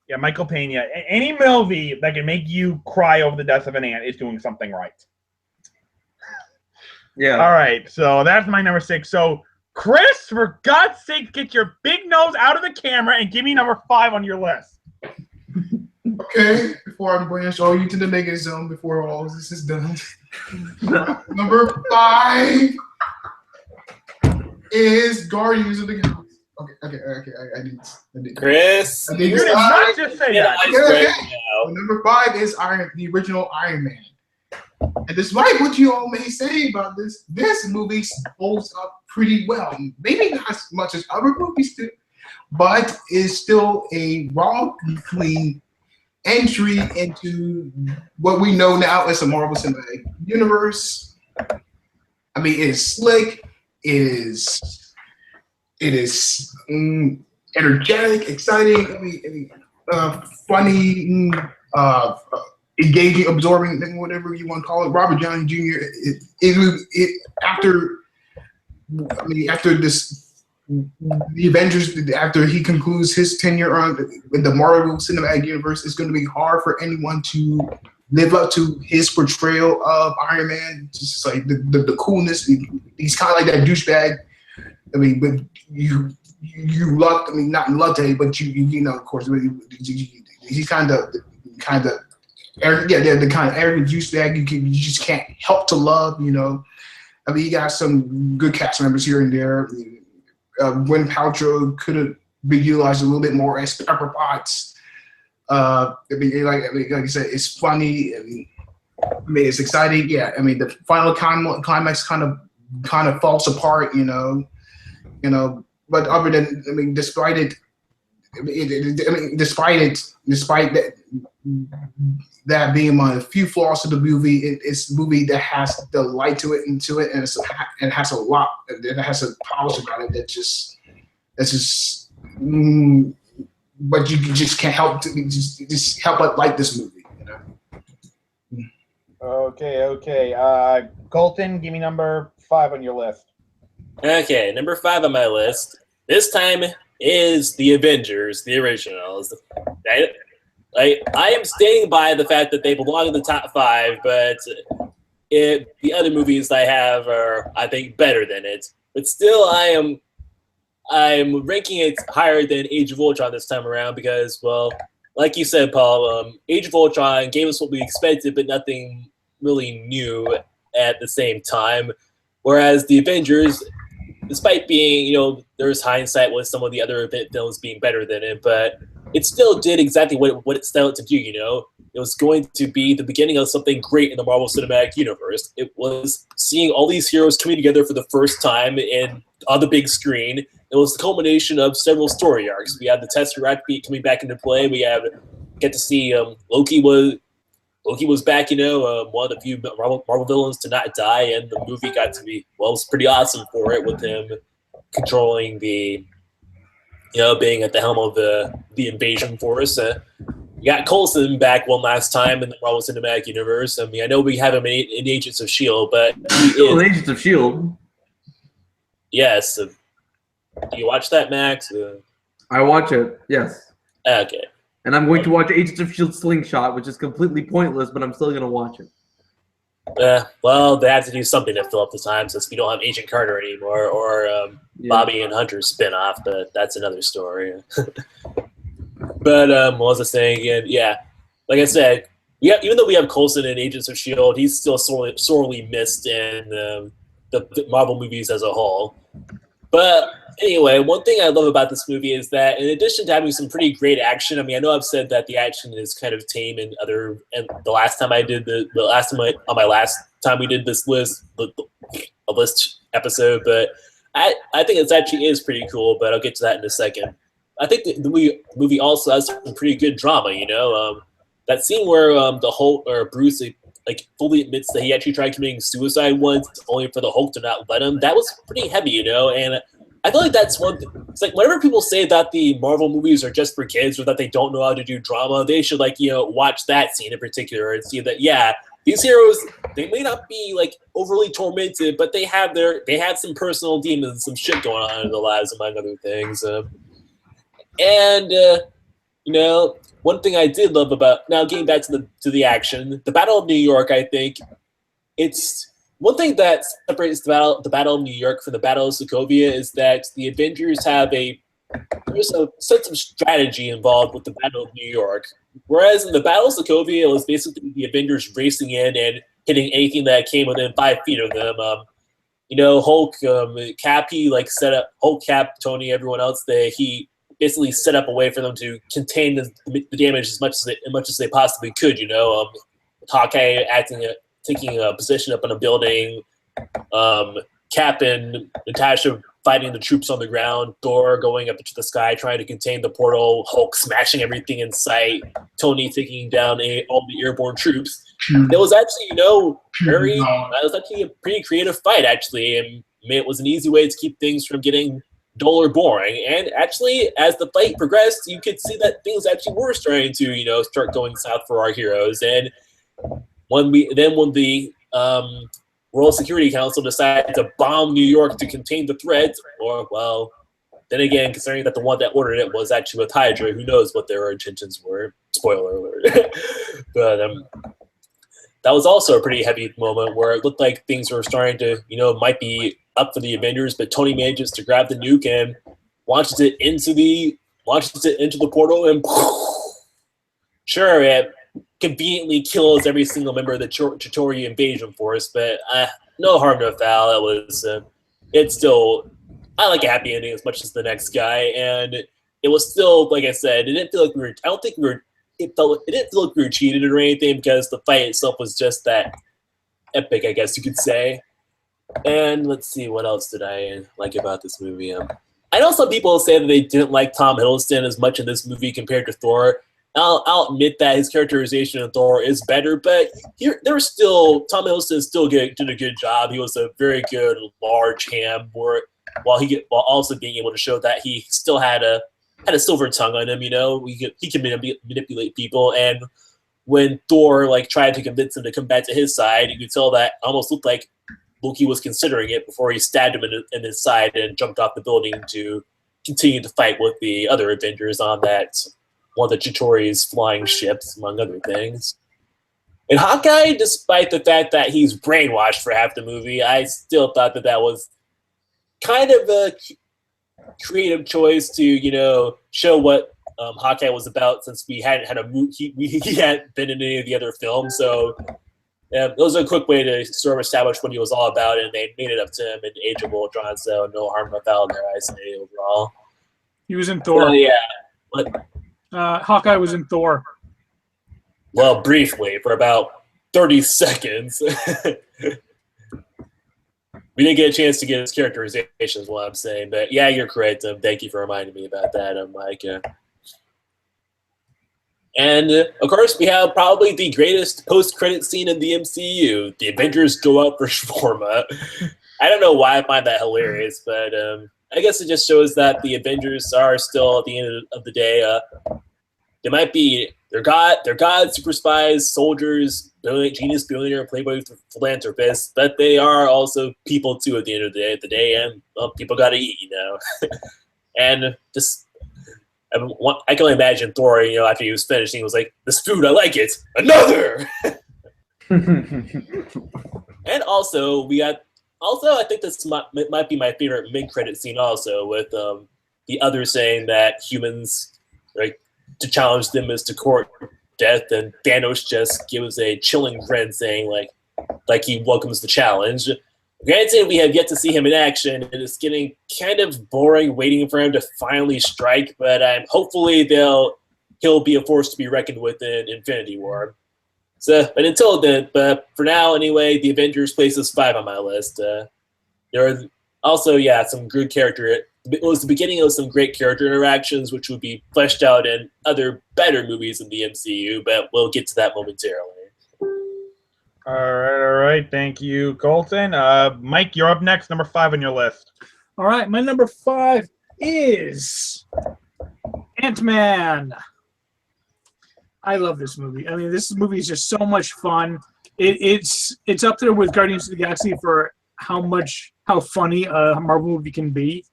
Yeah, Michael Pena. Any movie that can make you cry over the death of an ant is doing something right. Yeah. All right, so that's my number 6. So, Chris, for God's sake, get your big nose out of the camera and give me number 5 on your list. Okay, before I branch all you to the negative zone before all this is done. Number 5 is Guardians of the Galaxy. Okay. I did. Chris, I You did did not just say that. Number 5 is the original Iron Man. And despite what you all may say about this movie holds up pretty well. Maybe not as much as other movies do, but is still a raw, clean entry into what we know now as the Marvel Cinematic Universe. I mean, it is slick. It is energetic, exciting. Funny. Engaging, absorbing, whatever you want to call it. Robert Downey Jr. After the Avengers, after he concludes his tenure in the Marvel Cinematic Universe, it's going to be hard for anyone to live up to his portrayal of Iron Man. Just like the coolness. He's kind of like that douchebag. I mean, but you love. I mean, not love to hate, but you know, of course, he's kind of. The kind of arrogant douchebag you just can't help to love, you know. I mean, you got some good cast members here and there. Gwyneth Paltrow could have been utilized a little bit more as Pepper Potts. Like I said, it's funny. I mean, it's exciting. Yeah, I mean, the final climax kind of falls apart, you know. But other than, I mean, despite that being one of the few flaws of the movie, it's a movie that has the light to it, and it has a lot. It has a polish about it that's just. But you just can't help to just help but like this movie, you know. Okay. Colton, give me number 5 on your list. Okay, number 5 on my list. This time is the Avengers, the originals. I am staying by the fact that they belong in the top 5, but the other movies I have are, I think, better than it. But still, I'm ranking it higher than Age of Ultron this time around because, well, like you said, Paul, Age of Ultron gave us what we expected, but nothing really new at the same time. Whereas the Avengers, despite being, you know, there's hindsight with some of the other films being better than it, but it still did exactly what it set out to do, you know? It was going to be the beginning of something great in the Marvel Cinematic Universe. It was seeing all these heroes coming together for the first time in on the big screen. It was the culmination of several story arcs. We had the Tesseract coming back into play. We get to see Loki was back, one of the few Marvel villains to not die, and the movie got to be, it was pretty awesome for it, with him controlling being at the helm of the invasion force. We got Coulson back one last time in the Marvel Cinematic Universe. I mean, I know we have him in Agents of S.H.I.E.L.D., but Still in Agents of S.H.I.E.L.D. Yes. Do you watch that, Max? I watch it, yes. Okay. And I'm going to watch Agents of S.H.I.E.L.D. Slingshot, which is completely pointless, but I'm still going to watch it. Well, they have to do something to fill up the time since we don't have Agent Carter anymore, or Bobby and Hunter's spinoff, but that's another story. But what was I saying again? Yeah, like I said, even though we have Coulson in Agents of S.H.I.E.L.D., he's still sorely missed in the Marvel movies as a whole. But anyway, one thing I love about this movie is that in addition to having some pretty great action, I mean, I know I've said that the action is kind of tame and the last time I did on my last time we did this list episode, but I think it actually is pretty cool, but I'll get to that in a second. I think the movie also has some pretty good drama, that scene where the Hulk or Bruce fully admits that he actually tried committing suicide once, only for the Hulk to not let him. That was pretty heavy, and I feel like that's one thing. It's like whenever people say that the Marvel movies are just for kids or that they don't know how to do drama, they should watch that scene in particular and see that these heroes, they may not be overly tormented, but they have some personal demons, some shit going on in their lives, among other things. One thing I did love about, now getting back to the action, the Battle of New York, I think it's one thing that separates the Battle of New York from the Battle of Sokovia is that the Avengers there's a sense of strategy involved with the Battle of New York. Whereas in the Battle of Sokovia, it was basically the Avengers racing in and hitting anything that came within 5 feet of them. Hulk, Cap, set up Hulk, Cap, Tony, everyone else. He basically set up a way for them to contain the damage as much as they possibly could. Hawkeye taking a position up in a building, Cap and Natasha fighting the troops on the ground, Thor going up into the sky trying to contain the portal, Hulk smashing everything in sight, Tony taking down all the airborne troops. It was actually, that was actually a pretty creative fight, actually, and it was an easy way to keep things from getting dull or boring. And actually, as the fight progressed, you could see that things actually were starting to, start going south for our heroes. And when the World Security Council decided to bomb New York to contain the threat, then again, considering that the one that ordered it was actually with Hydra, who knows what their intentions were. Spoiler alert. But that was also a pretty heavy moment where it looked like things were starting to, might be up for the Avengers, but Tony manages to grab the nuke and launches it into the portal, and sure, it conveniently kills every single member of the Chitauri invasion force, but no harm, no foul. It's still, I like a happy ending as much as the next guy, and it was still, like I said, it didn't feel like it didn't feel like we were cheated or anything, because the fight itself was just that epic, I guess you could say. And let's see, what else did I like about this movie? I know some people say that they didn't like Tom Hiddleston as much in this movie compared to Thor. I'll admit that his characterization of Thor is better, but Tom Hiddleston still did a good job. He was a very good large ham, while also being able to show that he still had a silver tongue on him. He can manipulate people, and when Thor tried to convince him to come back to his side, you could tell that almost looked like Loki was considering it before he stabbed him in his side and jumped off the building to continue to fight with the other Avengers on that one of the Chitauri's flying ships, among other things. And Hawkeye, despite the fact that he's brainwashed for half the movie, I still thought that was kind of a creative choice to, show what Hawkeye was about, since we hadn't had a movie, he hadn't been in any of the other films. So it was a quick way to sort of establish what he was all about, and they made it up to him in Age of Ultron. So no harm, no foul there, I say, overall. He was in Thor. Yeah. What? Hawkeye was in Thor. Well, briefly, for about 30 seconds. we didn't get a chance to get his characterization, is what I'm saying. But yeah, you're correct. Thank you for reminding me about that, Mike. And of course, we have probably the greatest post-credit scene in the MCU. The Avengers go out for shawarma. I don't know why I find that hilarious, but I guess it just shows that the Avengers are still, at the end of the day, they might be they're gods, super spies, soldiers, genius, billionaire, playboy, philanthropists, but they are also people too. At the end of the day, and people got to eat, and just. I can only imagine Thor, after he was finished, he was like, "This food, I like it. Another." And also, I think this might be my favorite mid-credit scene. Also, with the others saying that humans, to challenge them is to court death, and Thanos just gives a chilling grin, saying like he welcomes the challenge. Granted, we have yet to see him in action, and it's getting kind of boring waiting for him to finally strike, but hopefully he'll be a force to be reckoned with in Infinity War. But until then, but for now anyway, the Avengers places 5 on my list. There are also, some good character. It was the beginning of some great character interactions, which would be fleshed out in other better movies in the MCU, but we'll get to that momentarily. All right. Thank you, Colton. Mike, you're up next. Number 5 on your list. All right, my number 5 is Ant-Man. I love this movie. I mean, this movie is just so much fun. It's up there with Guardians of the Galaxy for how funny a Marvel movie can be.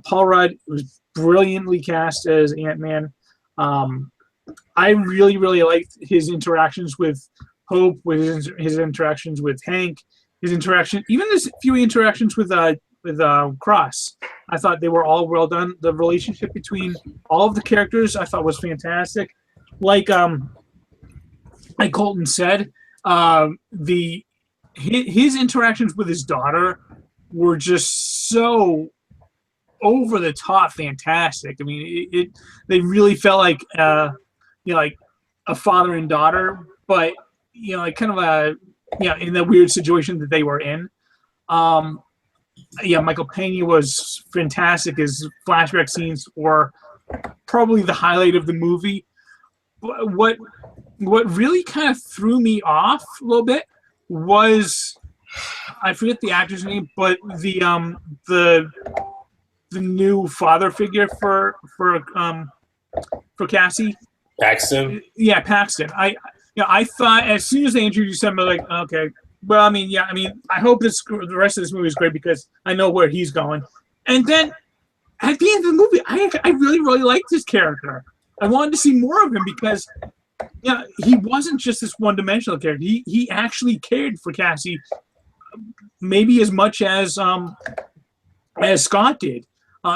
Paul Rudd was brilliantly cast as Ant-Man. I really, really liked his interactions with Hope, with his interactions with Hank, even his few interactions with Cross. I thought they were all well done. The relationship between all of the characters I thought was fantastic. Like Colton said, his interactions with his daughter were just so over the top fantastic. I mean, they really felt like like a father and daughter, but kind of in the weird situation that they were in. Michael Pena was fantastic. His flashback scenes were probably the highlight of the movie. What really kind of threw me off a little bit was, I forget the actor's name, but the new father figure for Cassie. Paxton. Yeah, Paxton. I thought as soon as they introduced him, I'm like, okay. Well, I hope the rest of this movie is great because I know where he's going. And then at the end of the movie, I really, really liked his character. I wanted to see more of him because, he wasn't just this one-dimensional character. He actually cared for Cassie, maybe as much as Scott did.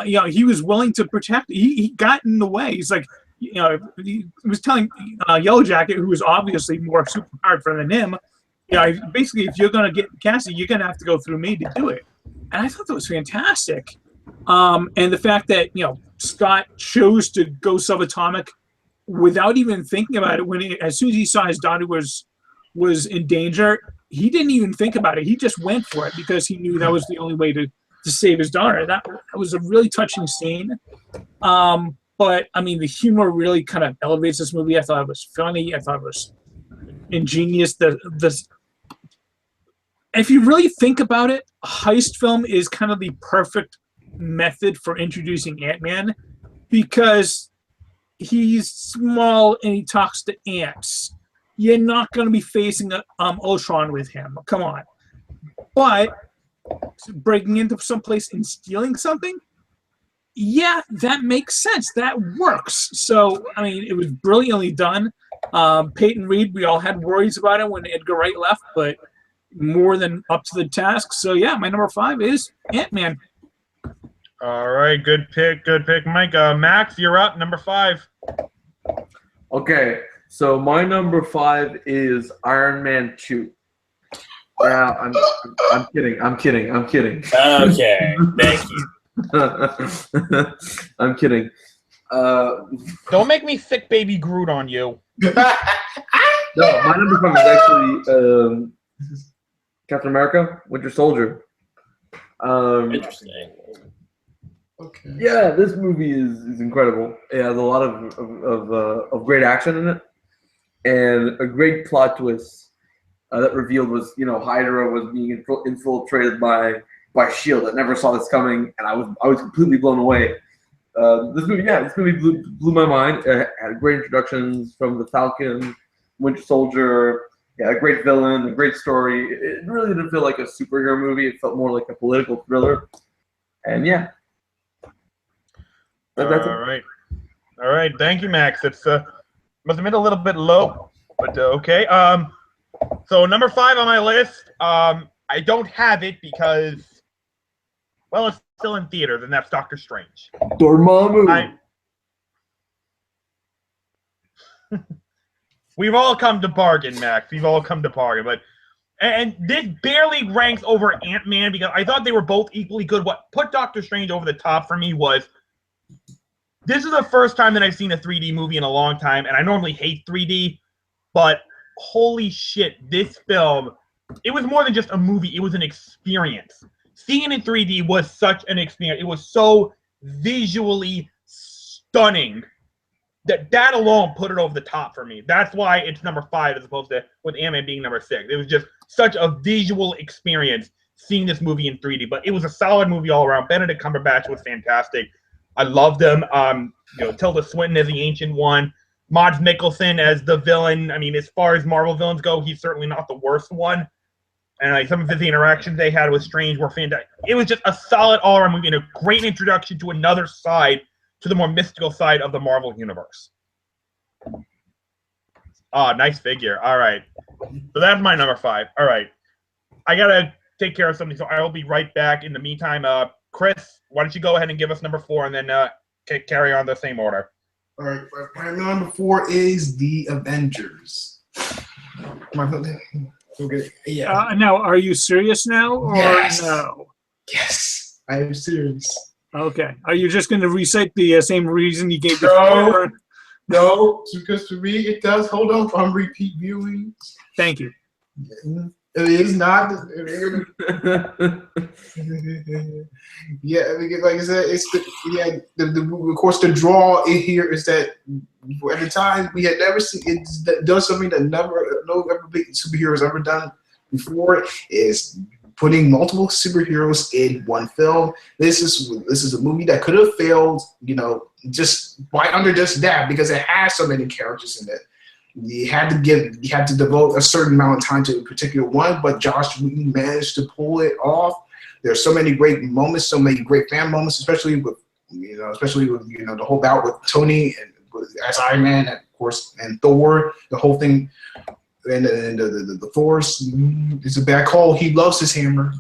He was willing to protect. He got in the way. He's like, he was telling Yellow Jacket, who was obviously more super powerful than him, basically, if you're going to get Cassie, you're going to have to go through me to do it. And I thought that was fantastic. And the fact that, Scott chose to go subatomic without even thinking about it, as soon as he saw his daughter was in danger, he didn't even think about it. He just went for it because he knew that was the only way to save his daughter. That was a really touching scene. But the humor really kind of elevates this movie. I thought it was funny. I thought it was ingenious. If you really think about it, a heist film is kind of the perfect method for introducing Ant-Man because he's small and he talks to ants. You're not going to be facing Ultron with him. Come on. But breaking into some place and stealing something, yeah, that makes sense. That works. So, it was brilliantly done. Peyton Reed, we all had worries about it when Edgar Wright left, but more than up to the task. So, yeah, my number 5 is Ant-Man. All right, good pick, Mike. Max, you're up, number 5. Okay, so my number 5 is Iron Man 2. Yeah, I'm kidding. Okay, thank you. I'm kidding. Don't make me sick baby Groot on you. No, my number 5 is actually Captain America, Winter Soldier. Interesting. Okay. Yeah, this movie is incredible. It has a lot of great action in it, and a great plot twist that revealed was Hydra was being infiltrated by Shield. I never saw this coming, and I was completely blown away. This movie blew my mind. It had great introductions from the Falcon, Winter Soldier. Yeah, a great villain, a great story. It really didn't feel like a superhero movie. It felt more like a political thriller. And yeah. All right. All right. Thank you, Max. It's must have been a little bit low, but okay. So number 5 on my list. I don't have it because, well, it's still in theaters, and that's Doctor Strange. Dormammu. We've all come to bargain, Max. We've all come to bargain, but and this barely ranks over Ant-Man because I thought they were both equally good. What put Doctor Strange over the top for me was this is the first time that I've seen a 3D movie in a long time, and I normally hate 3D, but holy shit, this film, it was more than just a movie, it was an experience. Seeing it in 3D was such an experience. It was so visually stunning that alone put it over the top for me. That's why it's number 5 as opposed to with Ant-Man being number 6. It was just such a visual experience seeing this movie in 3D, but it was a solid movie all around. Benedict Cumberbatch was fantastic. I loved him. Tilda Swinton as the Ancient One. Mads Mikkelsen as the villain. I mean, as far as Marvel villains go, he's certainly not the worst one. And like some of the interactions they had with Strange were fantastic. It was just a solid all-around movie and a great introduction to another side, to the more mystical side of the Marvel universe. Nice figure. All right. So that's my number 5. All right. I got to take care of something, so I will be right back. In the meantime, Chris, why don't you go ahead and give us number 4 and then carry on the same order. All right. My number 4 is The Avengers. Okay. Yeah. Now, are you serious now, or Yes. no? Yes. I am serious. Okay. Are you just going to recite the same reason you gave No. before? No, because for me it does hold up on repeat viewing. Thank you. It is not. Yeah, like I said, it's of course the draw in here is that at the time we had never seen it does something that no big superheroes ever done before, is putting multiple superheroes in one film. This is a movie that could have failed, just by under just that, because it has so many characters in it. You had to devote a certain amount of time to a particular one, but Josh Whedon managed to pull it off. There's so many great moments, so many great fan moments, especially with the whole bout with Tony and as Iron Man, and of course, and Thor, the whole thing. And the Force is a bad call. He loves his hammer,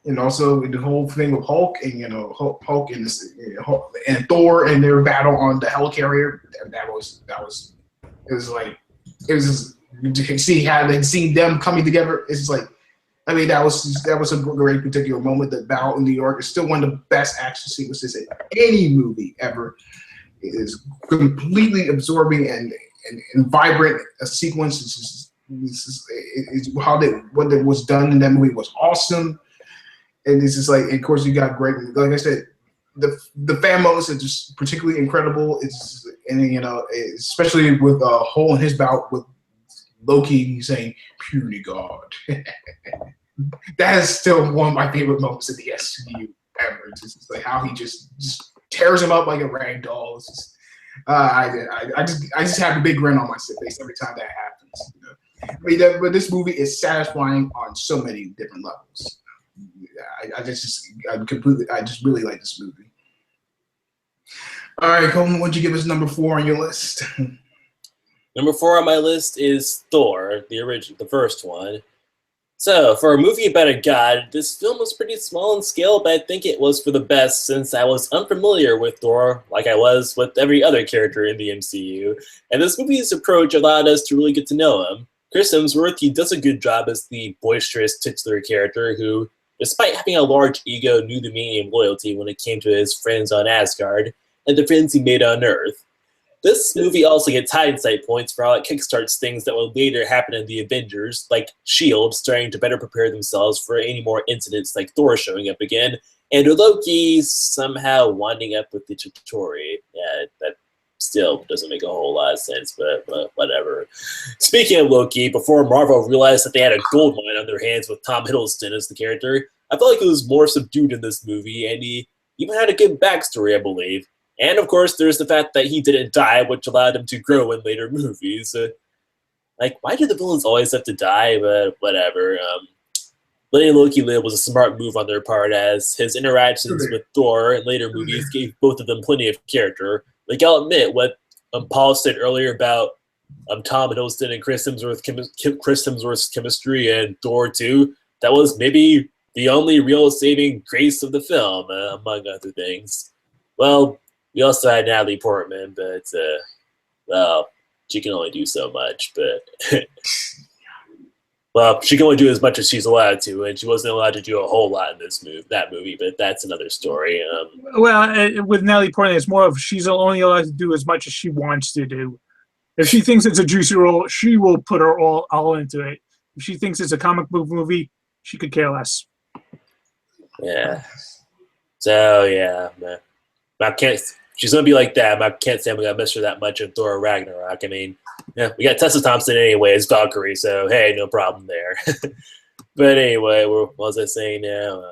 and also the whole thing with Hulk and Hulk and Thor and their battle on the helicarrier. It was just seeing them coming together. It's just like, I mean, that was a great particular moment. The battle in New York is still one of the best action sequences in any movie ever. It is completely absorbing and vibrant a sequence. What was done in that movie was awesome, and it's just like, of course, you got great. Like I said, the fan moments are just particularly incredible. Especially with Hole in his bout with Loki saying "Puny God." That is still one of my favorite moments in the SCU ever. It's just like how he just tears him up like a rag doll. It's just, I just have a big grin on my face every time that happens. But this movie is satisfying on so many different levels. I just really like this movie. All right, Coleman, what'd you give us number 4 on your list? Number 4 on my list is Thor, the first one. So, for a movie about a god, this film was pretty small in scale, but I think it was for the best since I was unfamiliar with Thor like I was with every other character in the MCU. And this movie's approach allowed us to really get to know him. Chris Hemsworth, he does a good job as the boisterous titular character who, despite having a large ego, knew the meaning of loyalty when it came to his friends on Asgard and the friends he made on Earth. This movie also gets hindsight points for how it kickstarts things that will later happen in the Avengers, like S.H.I.E.L.D. starting to better prepare themselves for any more incidents like Thor showing up again, and Loki somehow winding up with the Chitauri. Yeah, that still doesn't make a whole lot of sense, but whatever. Speaking of Loki, before Marvel realized that they had a gold mine on their hands with Tom Hiddleston as the character, I felt like he was more subdued in this movie, and he even had a good backstory, I believe. And of course, there's the fact that he didn't die, which allowed him to grow in later movies. Like, why do the villains always have to die? But whatever. Letting Loki live was a smart move on their part, as his interactions with Thor in later movies gave both of them plenty of character. Like, I'll admit what Paul said earlier about Tom Hiddleston and Chris Hemsworth's chemistry and Thor 2. That was maybe the only real saving grace of the film, among other things. Well, we also had Natalie Portman, but, well, she can only do so much, but... Well, she can only do as much as she's allowed to, and she wasn't allowed to do a whole lot in that movie, but that's another story. Well, with Natalie Portman, it's more of she's only allowed to do as much as she wants to do. If she thinks it's a juicy role, she will put her all into it. If she thinks it's a comic book movie, she could care less. Yeah. So, yeah. I can't... She's going to be like that. I can't say I'm going to miss her that much in Thor Ragnarok. I mean, yeah, we got Tessa Thompson anyway as Valkyrie, so hey, no problem there. But anyway, what was I saying now?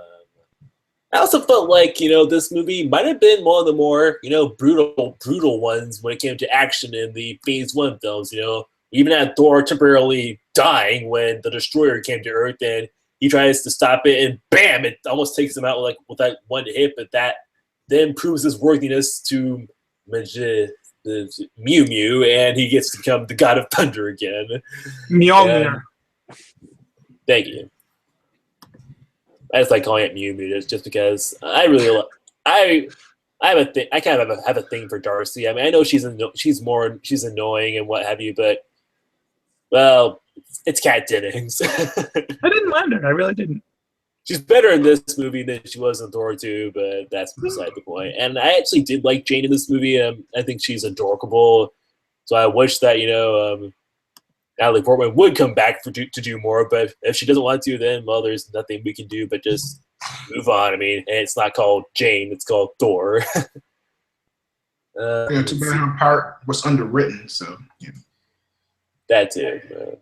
I also felt like, this movie might have been one of the more, brutal ones when it came to action in the Phase 1 films. We even had Thor temporarily dying when the Destroyer came to Earth, and he tries to stop it, and bam, it almost takes him out with that one hit, but that then proves his worthiness to Mew Mew, and he gets to become the God of Thunder again. Mjolnir. Thank you. I just like calling it Mew Mew just because I really I have a thing. I kind of have a thing for Darcy. I mean, I know she's annoying and what have you, but well, it's Kat Dennings. I didn't mind her. I really didn't. She's better in this movie than she was in Thor 2, but that's beside the point. And I actually did like Jane in this movie. I think she's adorable. So I wish that, Natalie Portman would come back to do more. But if she doesn't want to, then, well, there's nothing we can do but just move on. I mean, and it's not called Jane. It's called Thor. Too bad her part was underwritten, so, yeah. That too.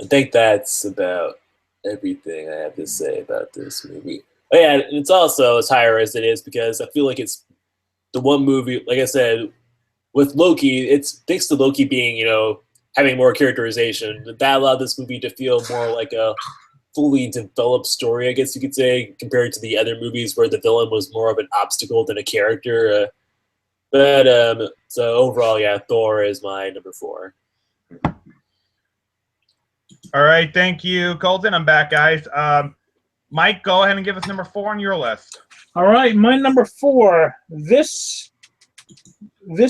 I think that's about everything I have to say about this movie. Oh yeah, and it's also as higher as it is because I feel like it's the one movie, like I said, with Loki, it's thanks to Loki being, having more characterization, that allowed this movie to feel more like a fully developed story, I guess you could say, compared to the other movies where the villain was more of an obstacle than a character. So overall, yeah, Thor is my number 4. All right, thank you, Colton. I'm back, guys. Mike, go ahead and give us number 4 on your list. All right, my number 4. This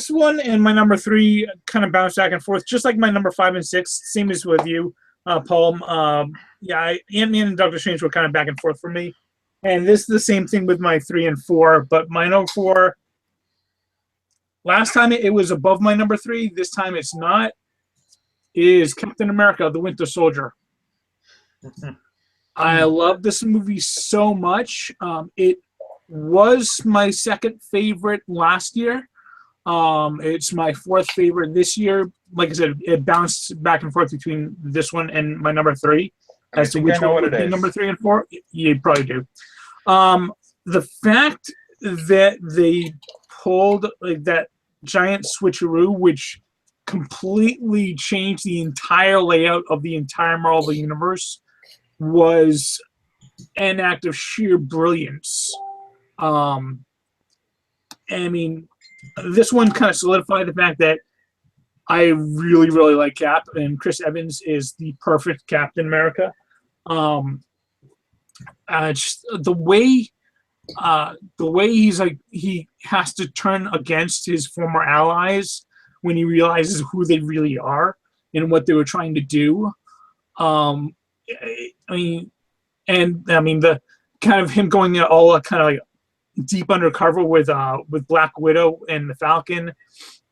one and my number 3 kind of bounce back and forth, just like my number 5 and 6. Same as with you, Paul. Yeah, Ant-Man and Doctor Strange were kind of back and forth for me, and this is the same thing with my 3 and 4. But my number 4, last time it was above my number 3. This time it's not. Is Captain America: The Winter Soldier. I love this movie so much. It was my second favorite last year. It's my 4th favorite this year. Like I said, it bounced back and forth between this one and my number 3. As to which one would be number 3 and 4, you probably do. The fact that they pulled like that giant switcheroo, which completely changed the entire layout of the entire Marvel universe, was an act of sheer brilliance. I mean, this one kind of solidified the fact that I really, really like Cap, and Chris Evans is the perfect Captain America. Just the way he's like, he has to turn against his former allies when he realizes who they really are and what they were trying to do. The kind of him going all kind of like deep undercover with Black Widow and the Falcon,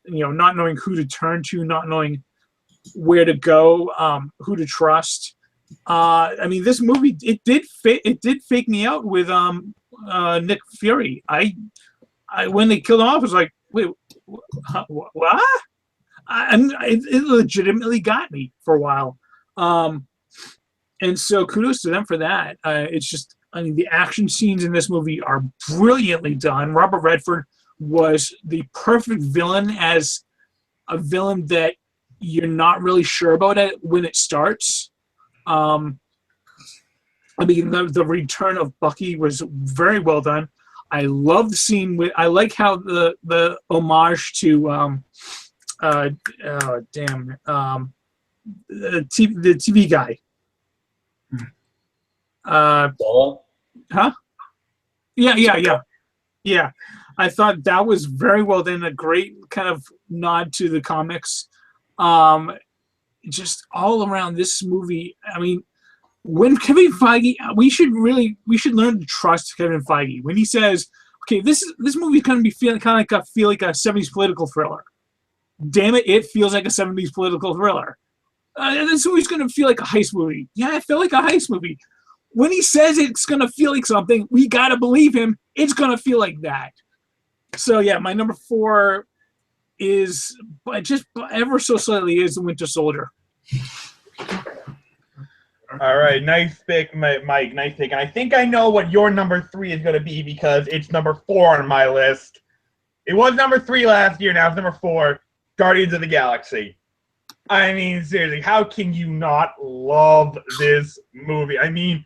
not knowing who to turn to, not knowing where to go, who to trust. I mean, this movie it did fake me out with Nick Fury. I when they killed him off, I was like, wait, what? It legitimately got me for a while. And so kudos to them for that. It's just, I mean, the action scenes in this movie are brilliantly done. Robert Redford was the perfect villain, as a villain that you're not really sure about it when it starts. I mean, the return of Bucky was very well done. I love the scene I like how the homage to the TV guy. Huh? Yeah. I thought that was very well done. A great kind of nod to the comics. Just all around this movie. I mean, when Kevin Feige, we should learn to trust Kevin Feige when he says, "Okay, this movie is going to be feel like a 70s political thriller." Damn it, it feels like a 70s political thriller. This movie's going to feel like a heist movie. Yeah, it felt like a heist movie. When he says it's going to feel like something, we got to believe him. It's going to feel like that. So, yeah, my number 4 is, just ever so slightly, is The Winter Soldier. All right, nice pick, Mike. Nice pick. And I think I know what your number 3 is going to be because it's number 4 on my list. It was number 3 last year. Now it's number 4, Guardians of the Galaxy. I mean, seriously, how can you not love this movie? I mean,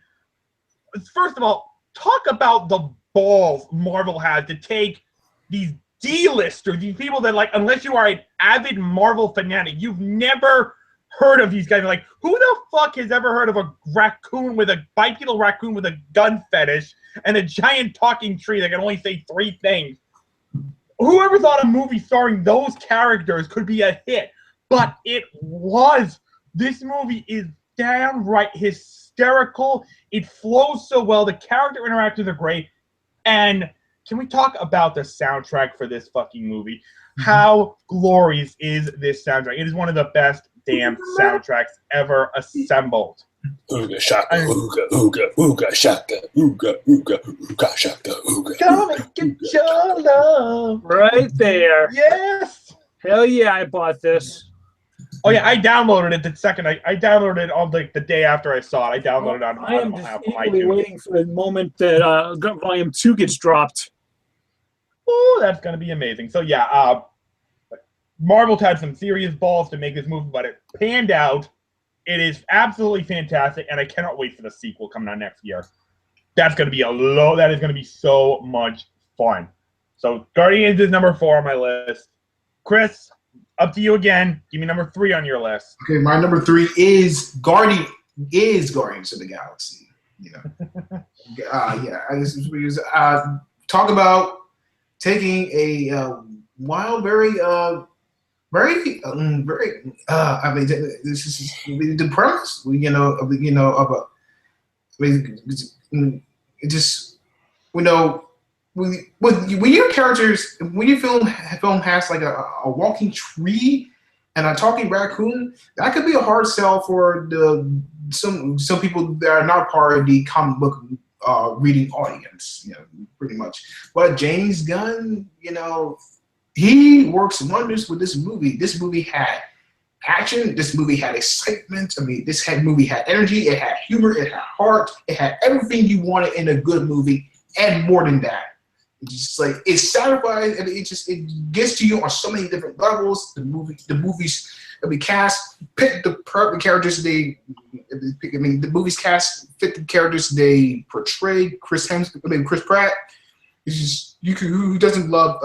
first of all, talk about the balls Marvel had to take these D-listers, these people that, like, unless you are an avid Marvel fanatic, you've never heard of these guys. Like, who the fuck has ever heard of a bipedal raccoon with a gun fetish and a giant talking tree that can only say 3 things? Whoever thought a movie starring those characters could be a hit? But it was. This movie is downright hysterical. It flows so well. The character interactions are great. And can we talk about the soundtrack for this fucking movie? How glorious is this soundtrack? It is one of the best damn soundtracks ever assembled. Ooga shaka, ooga, ooga, ooga shaka, ooga, ooga, ooga shaka, ooga. Come and get your love. Right there. Yes. Hell yeah, I bought this. Oh yeah, I downloaded it the second I downloaded it on the day after I saw it. I downloaded it on I am just eagerly iTunes. waiting for the moment that Volume 2 gets dropped. Oh, that's gonna be amazing. So yeah, Marvel's had some serious balls to make this movie, but it panned out. It is absolutely fantastic, and I cannot wait for the sequel coming out next year. That's gonna be that is gonna be so much fun. So Guardians is number 4 on my list. Chris, up to you again. Give me number 3 on your list. Okay, my number 3 is Guardians of the Galaxy. Talk about taking a wild, very I mean, this is the premise, when your characters, when your film has like a walking tree and a talking raccoon, that could be a hard sell for some people that are not part of the comic book reading audience, pretty much. But James Gunn, he works wonders with this movie. This movie had action. This movie had excitement. I mean, movie had energy. It had humor. It had heart. It had everything you wanted in a good movie and more than that. It's just like, it satisfies, and it gets to you on so many different levels. The movies cast pick the perfect characters the movies cast fit the characters they portray. Chris Pratt. It's just, who doesn't love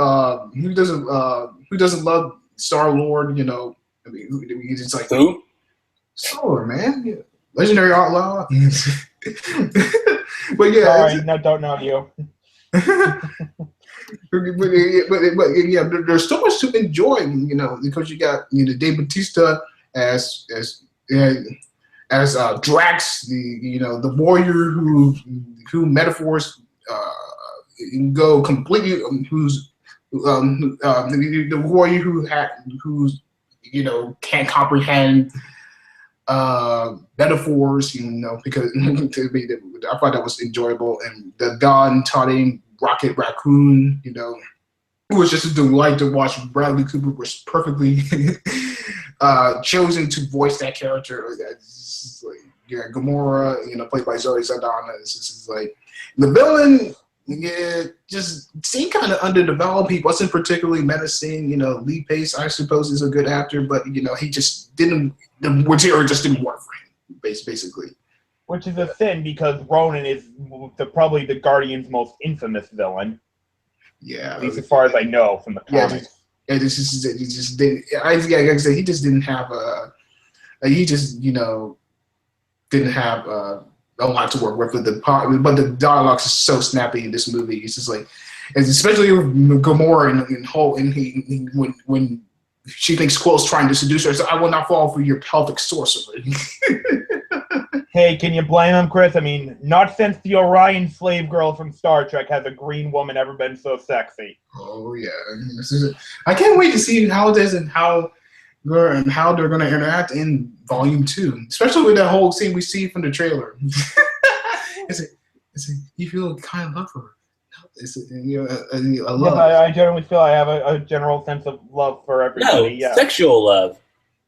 Star-Lord, it's just like, who? Star-Lord, man. Yeah. Legendary outlaw. But yeah, sorry, no, don't know you. but yeah, there's so much to enjoy, because you got Dave Bautista as Drax, the warrior who metaphors go completely, who's the warrior who's can't comprehend metaphors, because I thought that was enjoyable. And the Don Toddy Rocket Raccoon, it was just a delight to watch. Bradley Cooper was perfectly chosen to voice that character. It's like, Gamora, played by Zoe Saldana. It's just like the villain. Yeah, just seemed kind of underdeveloped. He wasn't particularly menacing. Lee Pace, I suppose, is a good actor, but he just didn't. The material just didn't work for him, basically. Which is a sin because Ronan is probably the Guardian's most infamous villain. Yeah, at least as far as I know from the comics. He just didn't. Like I said, he just didn't have a. He just didn't have a lot to work with. But the dialogue is so snappy in this movie. It's just like, and especially with Gamora and when she thinks Quill's trying to seduce her, so I will not fall for your pelvic sorcery. Hey, can you blame him, Chris? I mean, not since the Orion slave girl from Star Trek has a green woman ever been so sexy. Oh yeah, I can't wait to see how it is and how they're going to interact in Volume 2, especially with that whole scene we see from the trailer. You feel kind of love for her. A love. Yes, I generally feel I have a general sense of love for everybody. No, sexual love.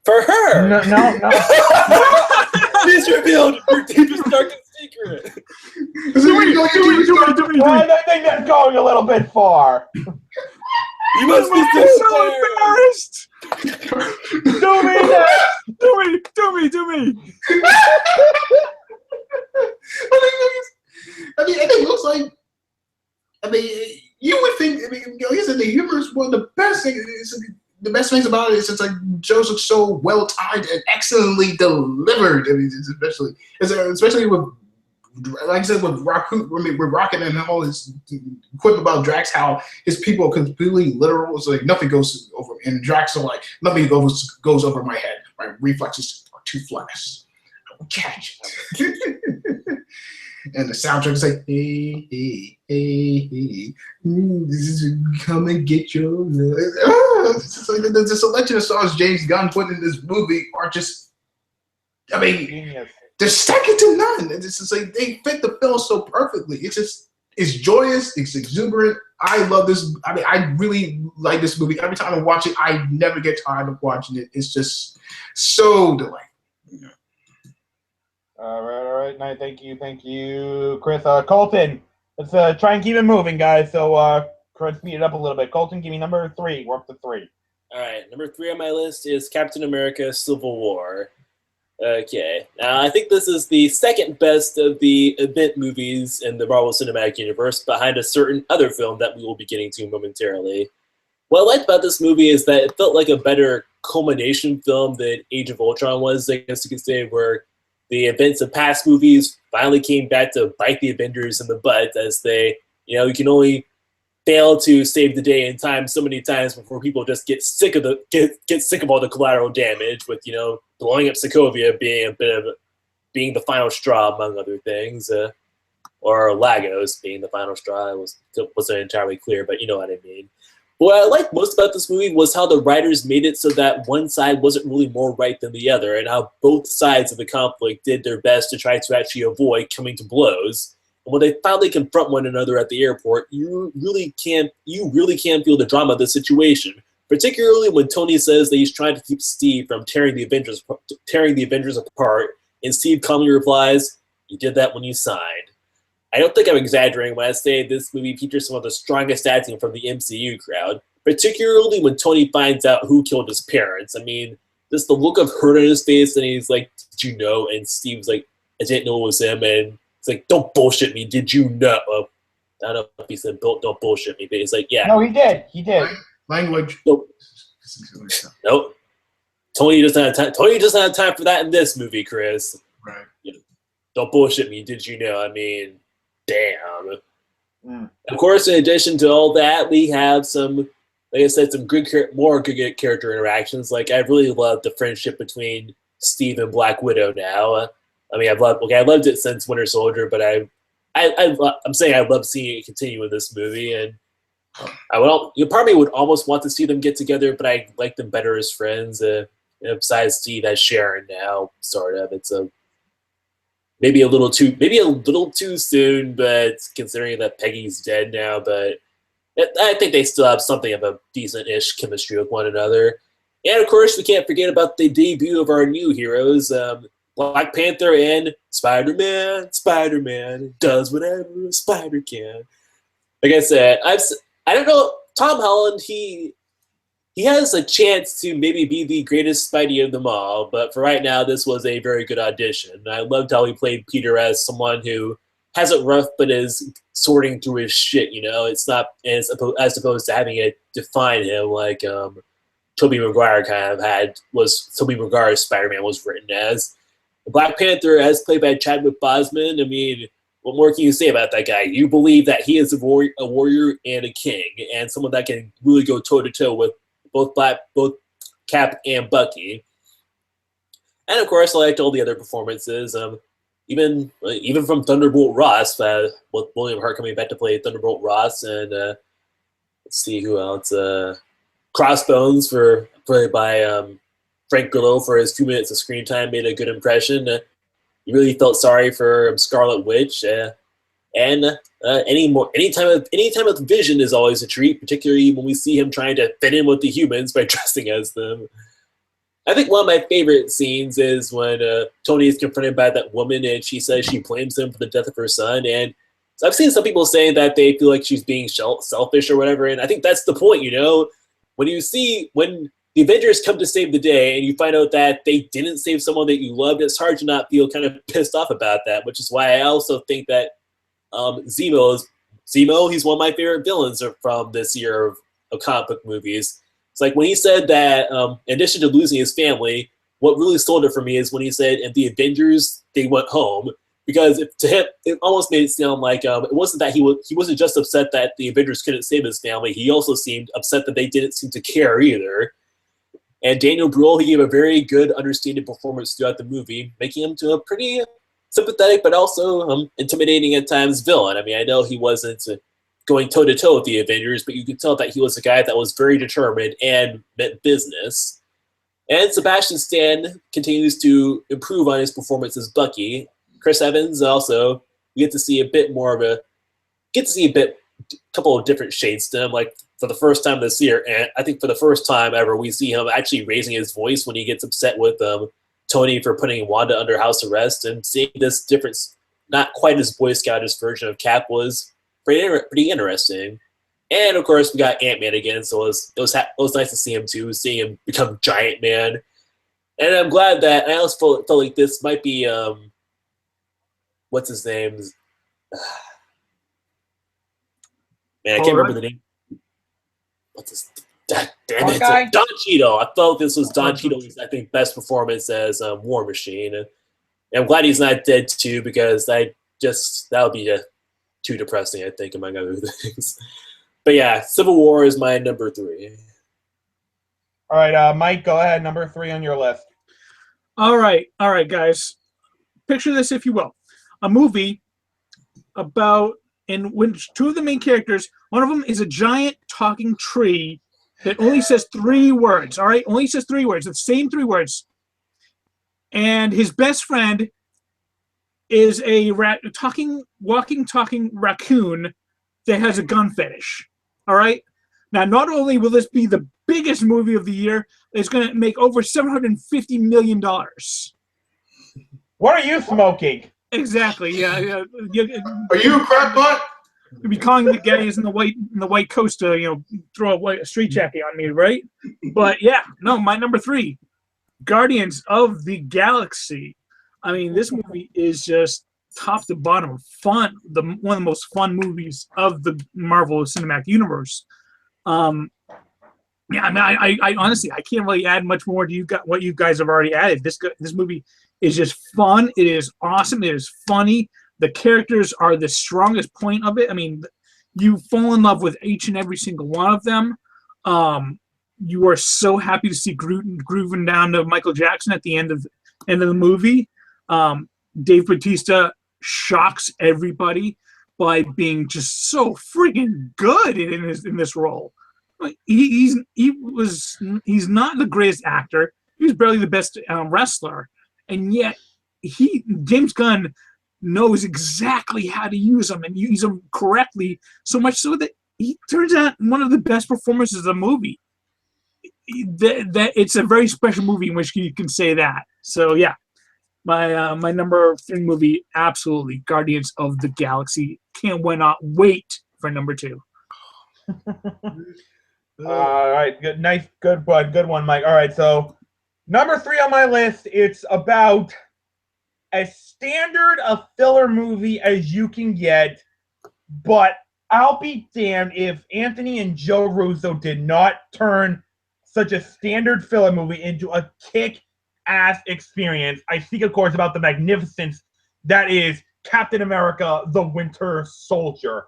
For her! No. This revealed her deepest, darkest secret. I think that's going a little bit far. You must be so embarrassed. Do me next. Do me. It looks like. You would think. Like I said, the humor is one of the best things. The best things about it is it's like Joe's looks so well timed and excellently delivered. Especially with, like I said, with Rocket and all his quip about Drax, how his people are completely literal. It's like nothing goes over, and Drax are like nothing goes over my head. My reflexes are too fast. I will catch it. And the soundtrack is like, hey, come and get your love. It's just like the selection of songs James Gunn put in this movie are just, Genius. they're second to none. It's just like they fit the film so perfectly. It's joyous, it's exuberant. I love this. I really like this movie. Every time I watch it, I never get tired of watching it. It's just so delightful. All right. Nice. Thank you, Chris. Colton, let's try and keep it moving, guys. So, Chris, speed it up a little bit. Colton, give me number 3. We're up to 3. All right, number 3 on my list is Captain America: Civil War. Okay, now I think this is the second best of the event movies in the Marvel Cinematic Universe, behind a certain other film that we will be getting to momentarily. What I liked about this movie is that it felt like a better culmination film than Age of Ultron was, I guess you could say, where the events of past movies finally came back to bite the Avengers in the butt, as they, you can only fail to save the day in time so many times before people just get sick of all the collateral damage, with blowing up Sokovia being the final straw, among other things, or Lagos being the final straw. It wasn't entirely clear, but you know what I mean. What I liked most about this movie was how the writers made it so that one side wasn't really more right than the other, and how both sides of the conflict did their best to try to actually avoid coming to blows. And when they finally confront one another at the airport, you really can feel the drama of the situation. Particularly when Tony says that he's trying to keep Steve from tearing the Avengers apart, and Steve calmly replies, "You did that when you signed." I don't think I'm exaggerating when I say this movie features some of the strongest acting from the MCU crowd, particularly when Tony finds out who killed his parents. I mean, just the look of hurt on his face, and he's like, "Did you know?" And Steve's like, "I didn't know it was him." And it's like, "Don't bullshit me. Did you know?" Well, I don't know if he said, "Don't bullshit me," but he's like, "Yeah." No, he did. Language. Nope. Tony doesn't have time for that in this movie, Chris. Right. Don't bullshit me. Did you know? I mean, damn. Of course, in addition to all that, we have some, like I said, some more good character interactions. Like, I really love the friendship between Steve and Black Widow now. I mean, I've loved it since Winter Soldier, but I'm saying I love seeing it continue in this movie. And You probably would almost want to see them get together, but I like them better as friends. Besides Steve as Sharon now, sort of. It's maybe a little too soon, but considering that Peggy's dead now, but I think they still have something of a decent-ish chemistry with one another. And of course, we can't forget about the debut of our new heroes, Black Panther and Spider-Man. Spider-Man does whatever a spider can. Like I said, I don't know, Tom Holland, he has a chance to maybe be the greatest Spidey of them all, but for right now, this was a very good audition. I loved how he played Peter as someone who has it rough, but is sorting through his shit, you know? It's not, as opposed to having it define him like Tobey Maguire Tobey Maguire's Spider-Man was written as. Black Panther, as played by Chadwick Boseman, I mean, what more can you say about that guy? You believe that he is a warrior and a king, and someone that can really go toe-to-toe with both Cap and Bucky. And of course, I liked all the other performances. Even from Thunderbolt Ross, with William Hurt coming back to play Thunderbolt Ross, and let's see who else. Crossbones, played by Frank Grillo, for his 2 minutes of screen time, made a good impression. You really felt sorry for Scarlet Witch, and anytime of Vision is always a treat, particularly when we see him trying to fit in with the humans by dressing as them. I think one of my favorite scenes is when Tony is confronted by that woman and she says she blames him for the death of her son. And so I've seen some people saying that they feel like she's being selfish or whatever, and I think that's the point, you know? When the Avengers come to save the day and you find out that they didn't save someone that you loved, it's hard to not feel kind of pissed off about that, which is why I also think that Zemo, he's one of my favorite villains from this year of comic book movies. It's like when he said that, in addition to losing his family, what really sold it for me is when he said, "And the Avengers, they went home," because to him, it almost made it sound like it wasn't that he wasn't just upset that the Avengers couldn't save his family. He also seemed upset that they didn't seem to care either. And Daniel Bruhl, he gave a very good, understated performance throughout the movie, making him to a pretty sympathetic but also intimidating at times villain. I mean, I know he wasn't going toe-to-toe with the Avengers, but you could tell that he was a guy that was very determined and meant business. And Sebastian Stan continues to improve on his performance as Bucky. Chris Evans also, we get to see a couple of different shades to him, like for the first time this year, and I think for the first time ever, we see him actually raising his voice when he gets upset with Tony for putting Wanda under house arrest, and seeing this difference, not quite as Boy Scoutish version of Cap, was pretty interesting. And of course, we got Ant-Man again, so it was nice to see him too, seeing him become Giant Man. And I'm glad that I also felt like this might be what's his name? Man, I can't remember the name. What's this? Damn it! Don Cheadle. I felt this was Don Cheadle's, I think, best performance as War Machine. And I'm glad he's not dead too, because that would be too depressing, I think, among other things. But yeah, Civil War is my number 3. All right, Mike, go ahead. Number 3 on your list. All right, guys. Picture this, if you will. A movie about, in which 2 of the main characters, one of them is a giant talking tree that only says 3 words, all right? Only says 3 words, the same 3 words. And his best friend is a walking, talking raccoon that has a gun fetish, all right? Now, not only will this be the biggest movie of the year, it's going to make over $750 million. What are you smoking? Exactly, yeah. Are you a crackpot? You'd be calling the guys in the white coast to, throw a street jacket on me, right? But yeah, no, my number 3, Guardians of the Galaxy. I mean, this movie is just top to bottom fun. One of the most fun movies of the Marvel Cinematic Universe. Yeah, I mean, I honestly, I can't really add much more to what you guys have already added. This movie is just fun. It is awesome. It is funny. The characters are the strongest point of it. I mean, you fall in love with each and every single one of them. You are so happy to see Groot grooving down to Michael Jackson at the end of the movie. Dave Bautista shocks everybody. by being just so freaking good in this role. Like he's not the greatest actor. He was barely the best wrestler, and yet James Gunn knows exactly how to use him and use him correctly. So much so that he turns out one of the best performances of the movie. That it's a very special movie in which you can say that. So yeah, my number 3 movie, absolutely Guardians of the Galaxy. Can't wait for number 2. All right, good, nice, good one, Mike. All right, so number 3 on my list, it's about as standard a filler movie as you can get, but I'll be damned if Anthony and Joe Russo did not turn such a standard filler movie into a kick-ass experience. I speak, of course, about the magnificence that is Captain America: The Winter Soldier.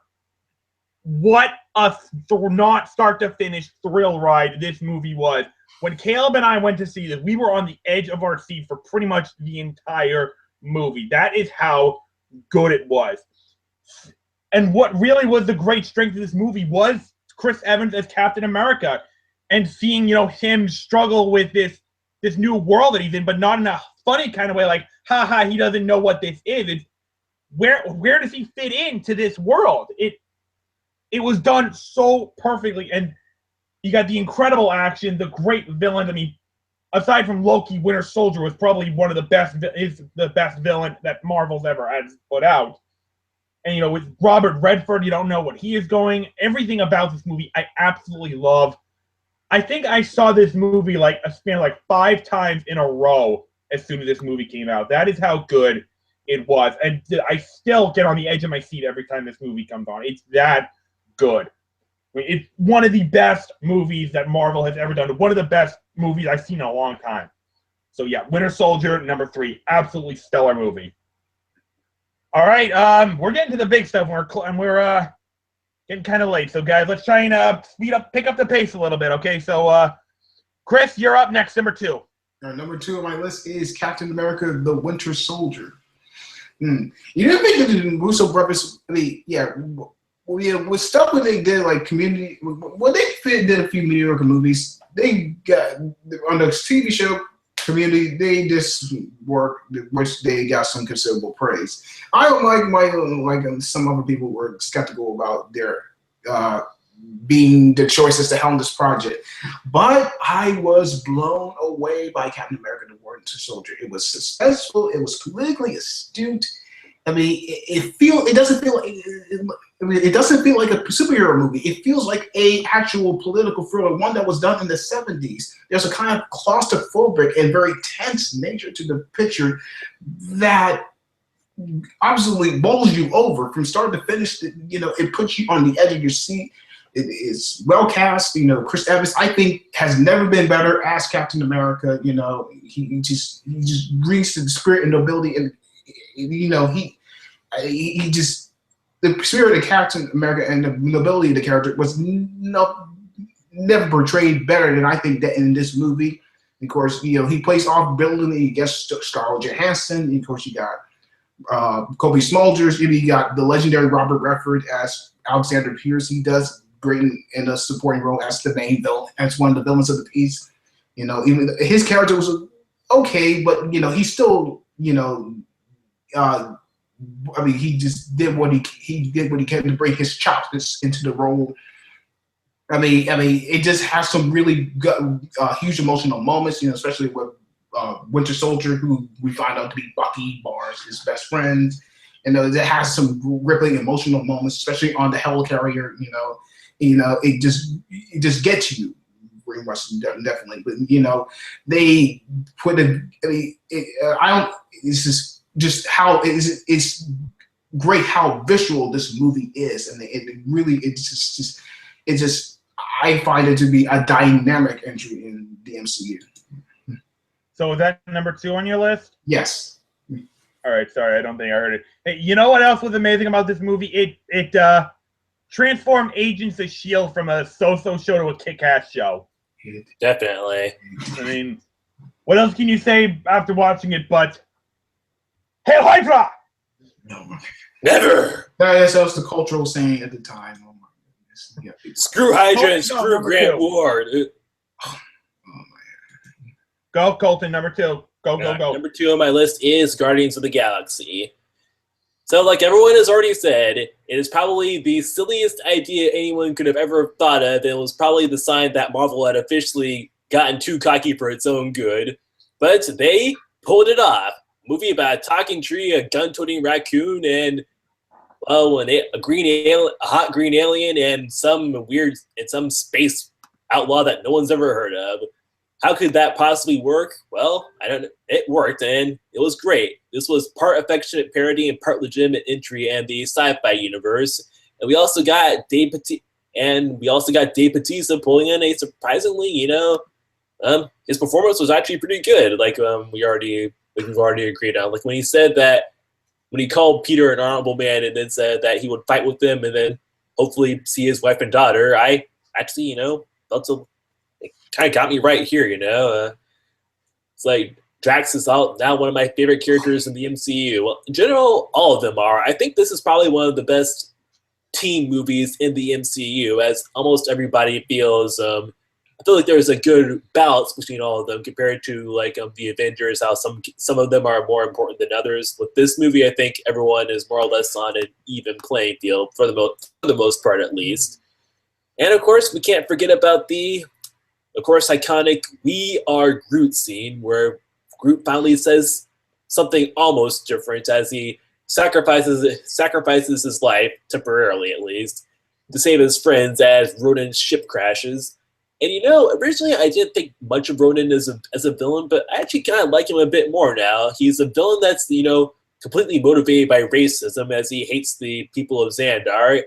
What a not start to finish thrill ride this movie was. When Caleb and I went to see this, we were on the edge of our seat for pretty much the entire movie. That is how good it was. And what really was the great strength of this movie was Chris Evans as Captain America, and seeing, him struggle with this new world that he's in, but not in a funny kind of way, like, haha, he doesn't know what this is. It's where does he fit into this world? It was done so perfectly, and you got the incredible action, the great villain. I mean, aside from Loki, Winter Soldier was probably one of the best villain that Marvel's ever has put out. And with Robert Redford, you don't know what he is going. Everything about this movie I absolutely love. I think I saw this movie a span of 5 times in a row as soon as this movie came out. That is how good it was, and I still get on the edge of my seat every time this movie comes on. It's that good. I mean, it's one of the best movies that Marvel has ever done. One of the best movies I've seen in a long time. So yeah, Winter Soldier, number 3, absolutely stellar movie. All right, we're getting to the big stuff. We're getting kind of late. So guys, let's try and pick up the pace a little bit. Okay, so Chris, you're up next. Number 2. Number 2 on my list is Captain America: The Winter Soldier. You didn't think that the Russo brothers? With stuff when they did Community, when they did a few mediocre movies, they got on the TV show Community. They just worked, which they got some considerable praise. I don't like some other people were skeptical about their being the choices to helm this project, but I was blown away by Captain America: The Winter Soldier. It was suspenseful. It was politically astute. I mean, it doesn't feel like a superhero movie. It feels like a actual political thriller, one that was done in the 70s. There's a kind of claustrophobic and very tense nature to the picture that absolutely bowls you over from start to finish. It puts you on the edge of your seat. It is well cast. Chris Evans, I think, has never been better as Captain America. He just brings the spirit and nobility, and he just, the spirit of Captain America and the nobility of the character was never portrayed better than I think that in this movie. Of course, he plays off brilliantly against Scarlett Johansson. And of course, you got Kobe Smulders. You got the legendary Robert Redford as Alexander Pierce. He does great in a supporting role as the main villain, as one of the villains of the piece. Even his character was okay, but he still, he just did what he can to bring his chops into the role. It just has some really good, huge emotional moments, especially with Winter Soldier, who we find out to be Bucky Barnes, his best friend. It has some rippling emotional moments, especially on the helicarrier. It just gets you pretty much, definitely. But they put it's how it's great how visual this movie is, and it just I find it to be a dynamic entry in the MCU. So is that number 2 on your list? Yes. All right, sorry, I don't think I heard it. Hey, you know what else was amazing about this movie? It transformed Agents of S.H.I.E.L.D. from a so-so show to a kick-ass show. Definitely. I mean, what else can you say after watching it but, Hail Hydra! No. Never! That was the cultural saying at the time. Oh my goodness. Yeah. Screw Hydra Colton, and go, screw number Grant 2. Ward. Oh my. Go, Colton, number 2. Go. Number 2 on my list is Guardians of the Galaxy. So, like everyone has already said, it is probably the silliest idea anyone could have ever thought of. It was probably the sign that Marvel had officially gotten too cocky for its own good. But they pulled it off. A movie about a talking tree, a gun-toting raccoon, and a hot green alien, and some space outlaw that no one's ever heard of. How could that possibly work? Well, I don't know. It worked, and it was great. This was part affectionate parody and part legitimate entry in the sci-fi universe. And we also got Dave Bautista pulling in a surprisingly, his performance was actually pretty good. Like we've already agreed on. Like when he said that, when he called Peter an honorable man, and then said that he would fight with them, and then hopefully see his wife and daughter. I actually, felt so. It kind of got me right here, It's like Drax is now one of my favorite characters in the MCU. Well, in general, all of them are. I think this is probably one of the best team movies in the MCU, as almost everybody feels. I feel like there's a good balance between all of them compared to like the Avengers, how some of them are more important than others. With this movie, I think everyone is more or less on an even playing field for the most part, at least. And of course, we can't forget about the iconic "We Are Groot" scene, where Groot finally says something almost different as he sacrifices his life, temporarily at least, to save his friends as Ronan's ship crashes. And originally I didn't think much of Ronan as a villain, but I actually kind of like him a bit more now. He's a villain that's completely motivated by racism, as he hates the people of Xandar.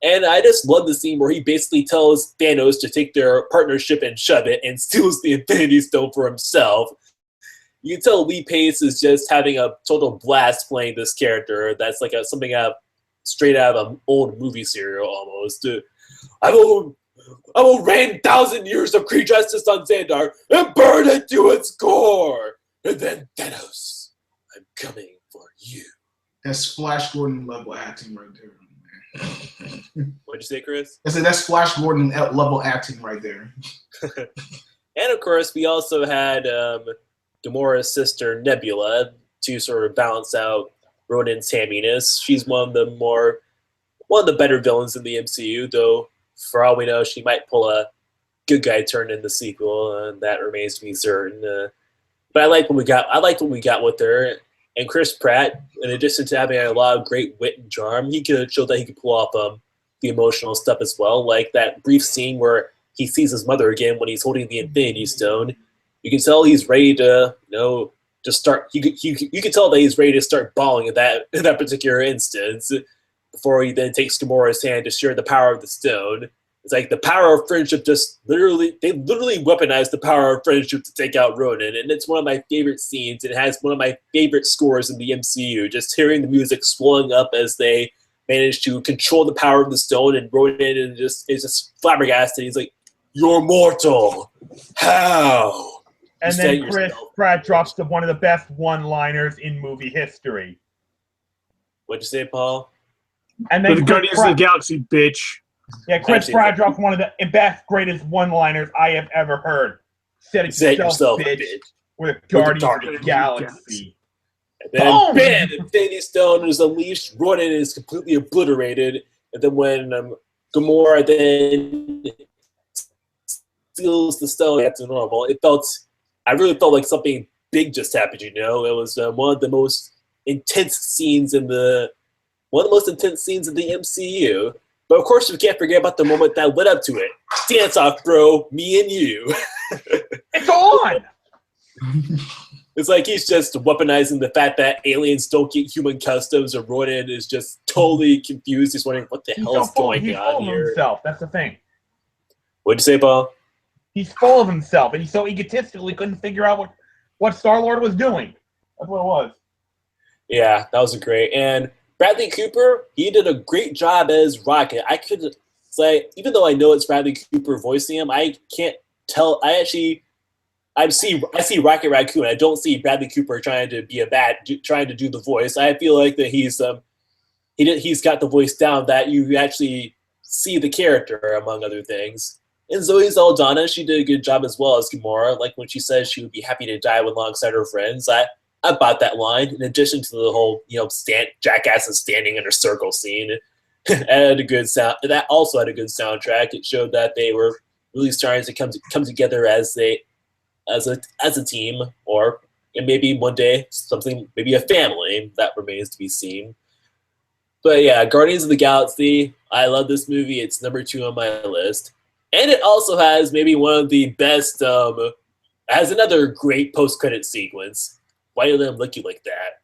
And I just love the scene where he basically tells Thanos to take their partnership and shove it, and steals the Infinity Stone for himself. You can tell Lee Pace is just having a total blast playing this character. That's like something straight out of an old movie serial almost. I will rain 1,000 years of Kree justice on Xandar and burn it to its core. And then Thanos, I'm coming for you. That's Flash Gordon level acting right there. What'd you say, Chris? I said that's Flash Gordon level acting right there. And of course, we also had Gamora's sister Nebula to sort of balance out Ronan's hamminess. She's one of the better villains in the MCU, though. For all we know, she might pull a good guy turn in the sequel, and that remains to be certain. But I liked what we got with her. And Chris Pratt, in addition to having a lot of great wit and charm, he could show that he could pull off the emotional stuff as well. Like that brief scene where he sees his mother again when he's holding the Infinity Stone. You can tell he's ready to, to start. You can tell that he's ready to start bawling in that particular instance, before he then takes Gamora's hand to share the power of the stone. It's like the power of friendship they literally weaponized the power of friendship to take out Ronan, and it's one of my favorite scenes. It has one of my favorite scores in the MCU, just hearing the music swelling up as they manage to control the power of the stone, and Ronan is just flabbergasted. He's like, "You're mortal. How?" And then Chris Pratt drops one of the best one-liners in movie history. What'd you say, Paul? And then the Guardians of the Galaxy, bitch. Yeah, Chris Pratt dropped one of the best, greatest one-liners I have ever heard. Said it yourself, bitch. With Guardians of the Galaxy. And then, bam! Infinity Stone is unleashed. Ronan is completely obliterated. And then when Gamora then steals the stone back to normal, I really felt like something big just happened. It was one of the most intense scenes in the MCU. But of course, we can't forget about the moment that led up to it. Dance off, bro. Me and you. It's on! It's like he's just weaponizing the fact that aliens don't get human customs, or Ronan is just totally confused. He's wondering what the hell is going on here. Himself. That's the thing. What'd you say, Paul? He's full of himself, and he's so egotistical he couldn't figure out what Star-Lord was doing. That's what it was. Yeah, that was great. And Bradley Cooper, he did a great job as Rocket. I could say, even though I know it's Bradley Cooper voicing him, I can't tell. I see Rocket Raccoon. I don't see Bradley Cooper trying to do the voice. I feel like that he's he's got the voice down that you actually see the character, among other things. And Zoe Saldana, she did a good job as well as Gamora. Like when she says she would be happy to die alongside her friends, I bought that line. In addition to the whole, jackasses standing in a circle scene, it had a good sound. That also had a good soundtrack. It showed that they were really starting to come together as a team, or maybe one day maybe a family. That remains to be seen. But yeah, Guardians of the Galaxy, I love this movie. It's number 2 on my list. And it also has maybe one of the best, has another great post-credit sequence. Why do you let him look you like that?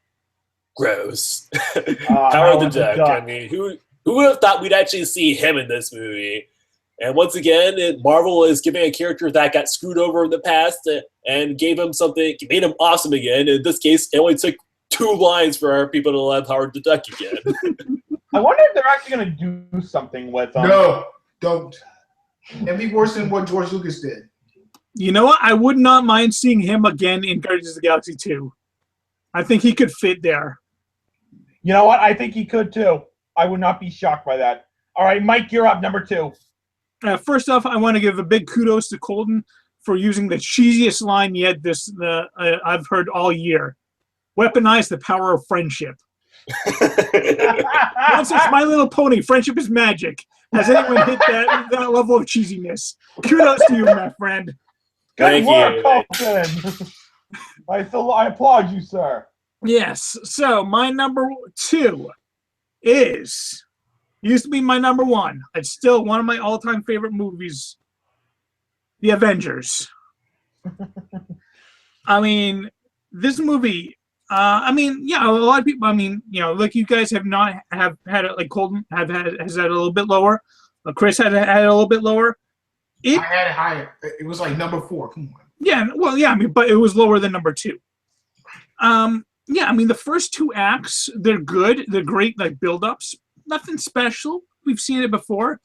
Gross. Howard the Duck. I mean, who would have thought we'd actually see him in this movie? And once again, Marvel is giving a character that got screwed over in the past and gave him something, made him awesome again. In this case, it only took 2 lines for our people to love Howard the Duck again. I wonder if they're actually going to do something with him. No, don't. It'd be worse than what George Lucas did. You know what? I would not mind seeing him again in Guardians of the Galaxy 2. I think he could fit there. You know what? I think he could too. I would not be shocked by that. All right, Mike, you're up, number 2. First off, I want to give a big kudos to Colton for using the cheesiest line yet I've heard all year. Weaponize the power of friendship. Once it's My Little Pony, friendship is magic. Has anyone hit that level of cheesiness? Kudos to you, my friend. Good work, Colton. I applaud you, sir. Yes. So my number 2 used to be my number 1. It's still one of my all-time favorite movies, The Avengers. I mean, this movie. A lot of people. Like you guys have had it. Like Colton has had it a little bit lower. Chris had it a little bit lower. I had it higher. It was like number 4. Come on. Yeah. Well, yeah. But it was lower than number 2. The first 2 acts, they're good. They're great, like build-ups. Nothing special. We've seen it before.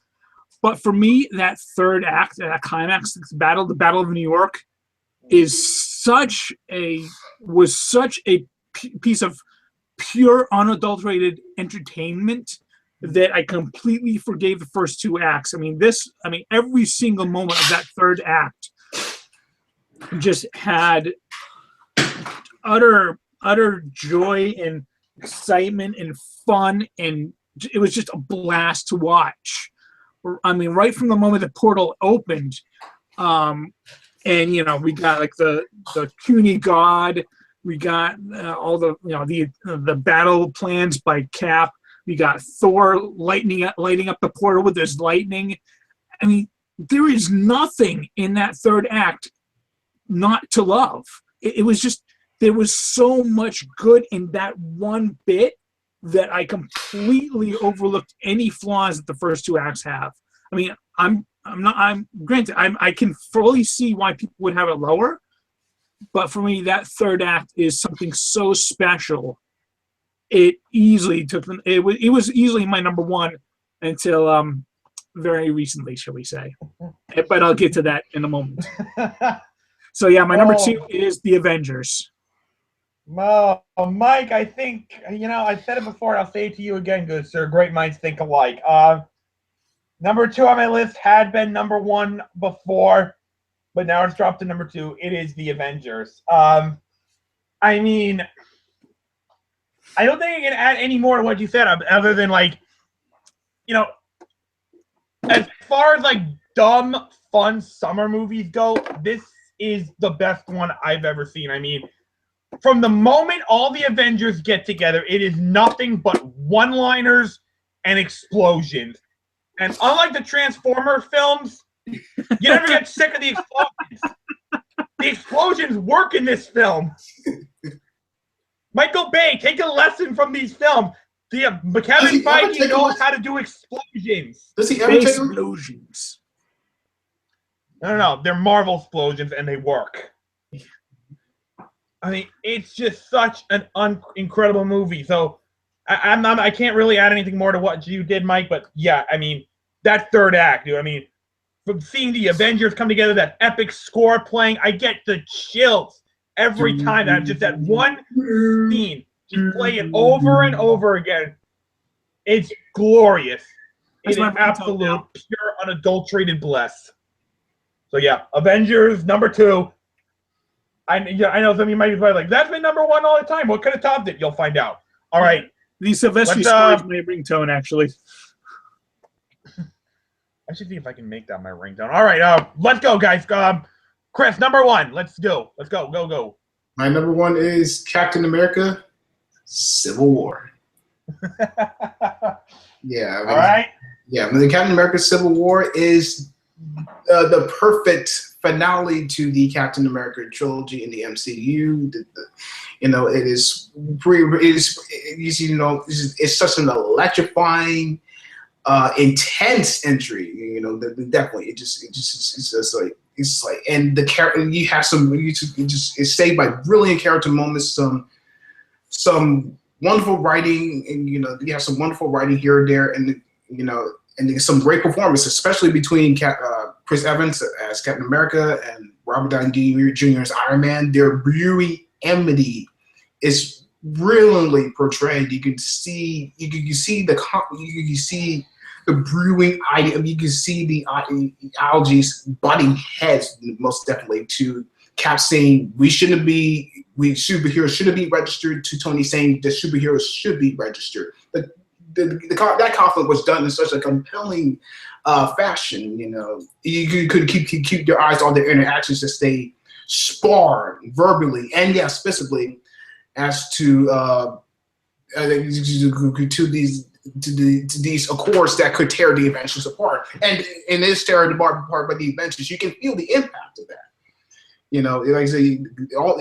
But for me, that third act, that climax, the Battle of New York, was such a piece of pure, unadulterated entertainment that I completely forgave the first 2 acts. Every single moment of that third act just had utter joy and excitement and fun, and it was just a blast to watch. Right from the moment the portal opened, we got like the puny god, we got all the battle plans by Cap. We got Thor lighting up the portal with his lightning. There is nothing in that third act not to love. It was just, there was so much good in that one bit that I completely overlooked any flaws that the first 2 acts have. Granted, I can fully see why people would have it lower, but for me, that third act is something so special. It easily took them. It was easily my number 1 until very recently, shall we say? But I'll get to that in a moment. So yeah, my number 2 is The Avengers. Well, Mike, I think, I said it before, and I'll say it to you again, good sir. Great minds think alike. Number 2 on my list had been number 1 before, but now it's dropped to number 2. It is The Avengers. I don't think I can add any more to what you said, other than as far as dumb, fun summer movies go, this is the best one I've ever seen. From the moment all the Avengers get together, it is nothing but one-liners and explosions. And unlike the Transformer films, you never get sick of the explosions. The explosions work in this film. Michael Bay, take a lesson from these films. Kevin Feige knows how to do explosions. Does he ever take explosions? No. They're Marvel explosions, and they work. It's just such an incredible movie. So I can't really add anything more to what you did, Mike. But yeah, that third act, dude. From seeing the Avengers come together, that epic score playing, I get the chills every time. That one scene, just play it over and over again. It's glorious. That's It my is ringtone absolute, now. pure, unadulterated bliss. So yeah, Avengers #2. I know some of you might be like, that's been #1 all the time. What could have topped it? You'll find out. All right. The Sylvester Let's, story is my ringtone, actually. I should see if I can make that my ringtone. All right, let's go, guys. Chris, #1. Let's go. Let's go. Go. My #1 is Captain America: Civil War. Yeah. I mean, All right. Yeah, I mean, the Captain America: Civil War is the perfect finale to the Captain America trilogy in the MCU. It is it's such an electrifying, intense entry. Definitely, it's just like, and the character, you have some, it's saved by brilliant character moments, some wonderful writing, and you have some wonderful writing here and there, and and some great performances, especially between Chris Evans as Captain America and Robert Downey Jr. as Iron Man. Their beauty enmity is brilliantly portrayed. You can see the brewing idea. You can see the ideologies butting heads, most definitely, to Cap saying superheroes shouldn't be registered, to Tony saying that superheroes should be registered. That conflict was done in such a compelling fashion. You could keep your eyes on their interactions as they spar verbally and yes, physically, as to these accords that could tear the Avengers apart. And in this tearing apart by the Avengers, you can feel the impact of that. Like I say,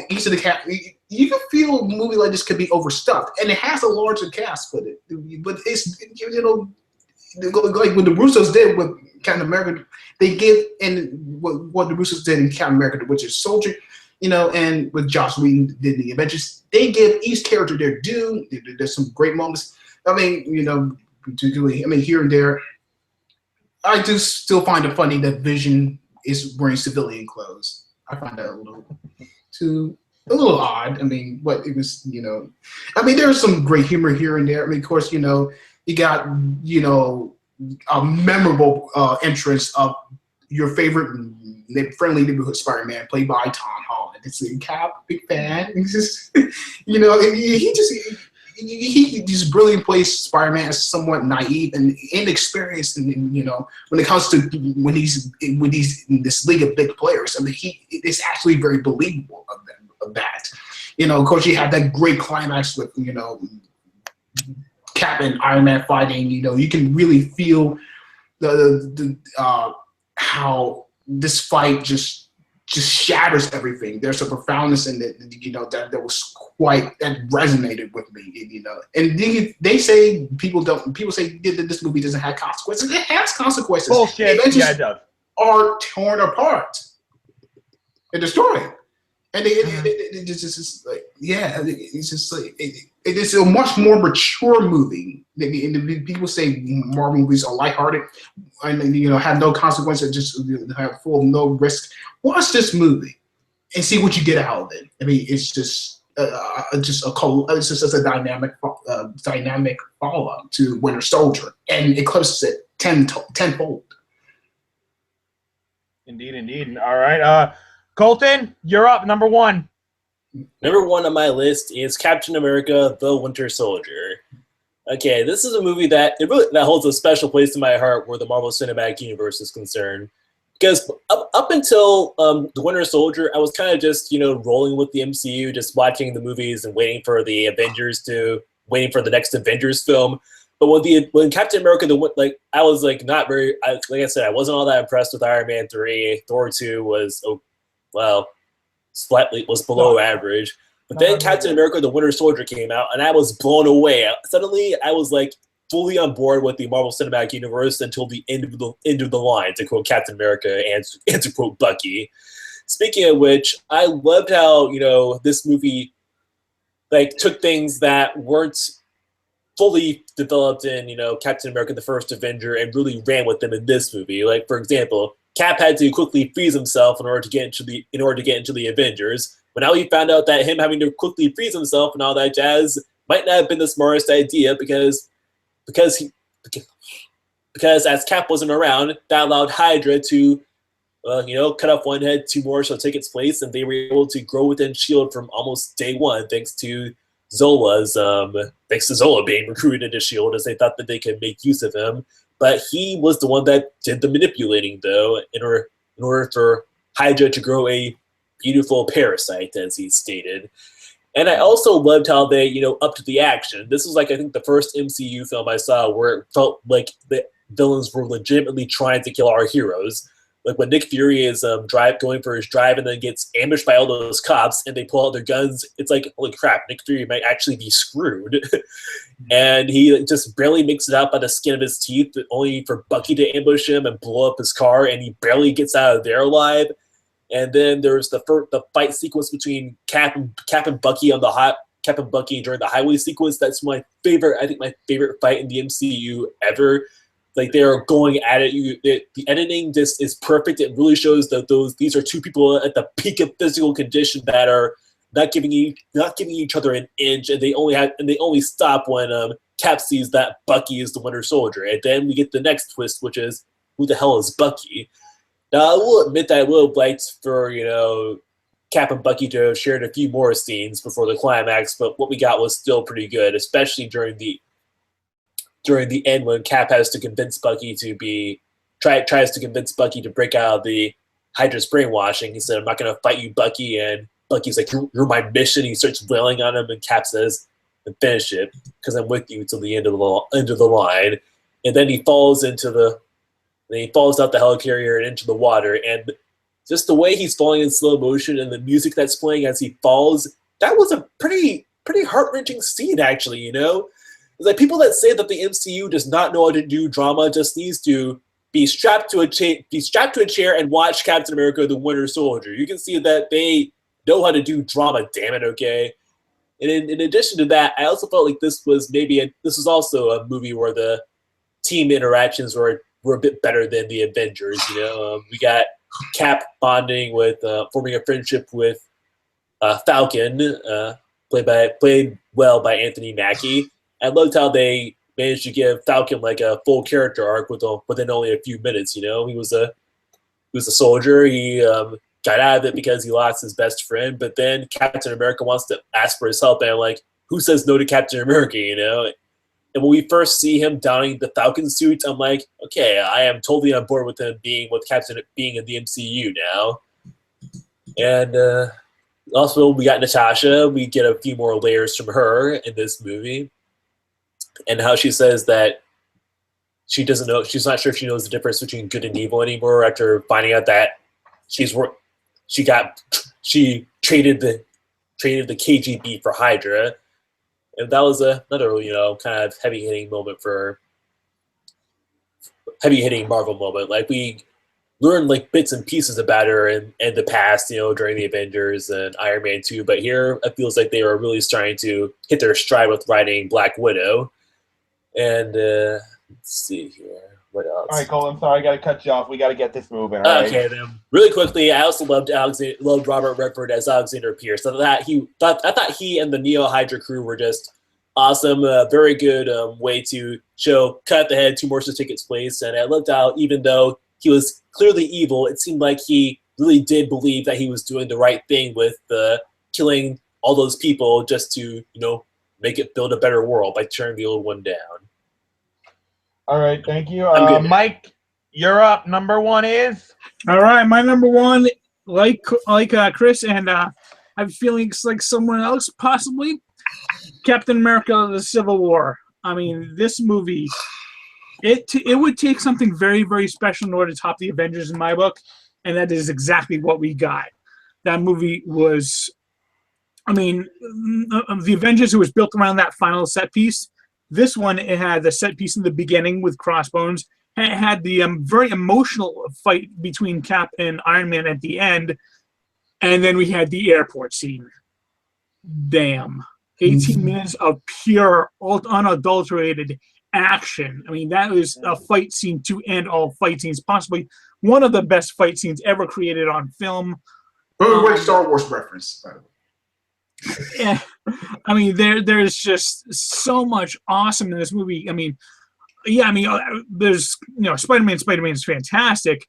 each of the you can feel a movie like this could be overstuffed, and it has a larger cast with it. But it's like what the Russos did with Captain America, they give, and what the Russos did in Captain America, which is Soldier, and with Joss Whedon did the Avengers, they give each character their due. There's some great moments. I mean, particularly, here and there. I do still find it funny that Vision is wearing civilian clothes. I find that a little odd. I mean, but it was, there's some great humor here and there. Of course, you got, a memorable entrance of your favorite friendly neighborhood Spider-Man, played by Tom Holland. It's a Cap, big fan. He's just, he just brilliantly plays Spider-Man as somewhat naive and inexperienced, and when it comes to when he's in this league of big players, it's actually very believable of that. Of course, you have that great climax with Cap and Iron Man fighting. You can really feel the how this fight just shatters everything. There's a profoundness in it, that was that resonated with me, And they say people say that this movie doesn't have consequences. It has consequences. Bullshit. Yeah, it does. Are torn apart and destroyed. And it's just like, yeah, it's just like it's a much more mature movie. People say Marvel movies are lighthearted and have no consequences, just have full of no risk. Watch this movie and see what you get out of it. It's just a dynamic follow-up to Winter Soldier, and it closes it tenfold. Indeed. All right, Colton, you're up. #1. #1 on my list is Captain America: The Winter Soldier. Okay, this is a movie that holds a special place in my heart where the Marvel Cinematic Universe is concerned. Because up until The Winter Soldier, I was kind of just rolling with the MCU, just watching the movies and waiting for the next Avengers film. But when Captain America, I was not very, like I said, I wasn't all that impressed with Iron Man 3. Thor 2 was slightly below average. But then Captain America: The Winter Soldier came out, and I was blown away. Suddenly, I was fully on board with the Marvel Cinematic Universe until the end of the line, to quote Captain America and to quote Bucky. Speaking of which, I loved how this movie took things that weren't fully developed in Captain America: The First Avenger and really ran with them in this movie. For example, Cap had to quickly freeze himself in order to get into the Avengers. But now we found out that him having to quickly freeze himself and all that jazz might not have been the smartest idea, because because as Cap wasn't around, that allowed Hydra to cut off one head, two more shall take its place, and they were able to grow within Shield from almost day one, thanks to Zola being recruited into Shield, as they thought that they could make use of him. But he was the one that did the manipulating, though, in order for Hydra to grow a beautiful parasite, as he stated. And I also loved how they, upped the action. This was I think the first MCU film I saw where it felt like the villains were legitimately trying to kill our heroes. Like when Nick Fury is going for his drive and then gets ambushed by all those cops and they pull out their guns, it's like, holy crap, Nick Fury might actually be screwed. And he just barely makes it out by the skin of his teeth, only for Bucky to ambush him and blow up his car, and he barely gets out of there alive. And then there's the fight sequence between Cap and Bucky during the highway sequence. That's my favorite fight in the MCU ever. Like they're going at it. The editing just is perfect. It really shows that these are two people at the peak of physical condition that are not giving each other an inch, and they only stop when Cap sees that Bucky is the Winter Soldier. And then we get the next twist, which is, who the hell is Bucky? Now I will admit that I would have liked for Cap and Bucky to have shared a few more scenes before the climax, but what we got was still pretty good, especially during the end when Cap has to convince Bucky tries to convince Bucky to break out of the Hydra's brainwashing. He said, "I'm not going to fight you, Bucky," and Bucky's like, "You're my mission." He starts wailing on him, and Cap says, "Then finish it, because I'm with you till the end of the line." And then he falls out the helicarrier and into the water, and just the way he's falling in slow motion and the music that's playing as he falls, that was a pretty heart-wrenching scene, actually. It's like people that say that the MCU does not know how to do drama just needs to be strapped to a chair and watch Captain America: The Winter Soldier. You can see that they know how to do drama. Damn it, okay. And in addition to that, I also felt like this was also a movie where the team interactions were a bit better than the Avengers. We got Cap forming a friendship with Falcon, played well by Anthony Mackie. I loved how they managed to give Falcon like a full character arc within only a few minutes. He was a soldier. He got out of it because he lost his best friend. But then Captain America wants to ask for his help, and I'm like, who says no to Captain America? And when we first see him donning the Falcon suit, I'm like, okay, I am totally on board with him being in the MCU now. And also, we got Natasha. We get a few more layers from her in this movie. And how she says that she's not sure if she knows the difference between good and evil anymore after finding out that she traded the KGB for Hydra. And that was another, kind of heavy-hitting Marvel moment. Like, we learned, bits and pieces about her in the past, during the Avengers and Iron Man 2. But here, it feels like they were really starting to hit their stride with writing Black Widow. And let's see here. What else? All right, Cole, I'm sorry. I got to cut you off. We got to get this moving. Okay, then. Really quickly, I also loved Robert Redford as Alexander Pierce. I thought he and the Neo Hydra crew were just awesome. Very good way to cut the head, two more to take its place. And I loved how, even though he was clearly evil, it seemed like he really did believe that he was doing the right thing with killing all those people just to, make it build a better world by tearing the old one down. All right, thank you. Mike, you're up. Number one is? All right, my number one, like Chris, and I have feelings like someone else, possibly, Captain America: The Civil War. I mean, this movie, it would take something very, very special in order to top the Avengers in my book, and that is exactly what we got. That movie was, the Avengers, it was built around that final set piece. This one, it had the set piece in the beginning with Crossbones. It had the very emotional fight between Cap and Iron Man at the end. And then we had the airport scene. Damn. 18 minutes of pure, unadulterated action. I mean, that was a fight scene to end all fight scenes. Possibly one of the best fight scenes ever created on film. Wait, Star Wars reference, by the way. Yeah, I mean, there's just so much awesome in this movie. I mean, yeah, I mean, there's Spider-Man. Spider-Man is fantastic.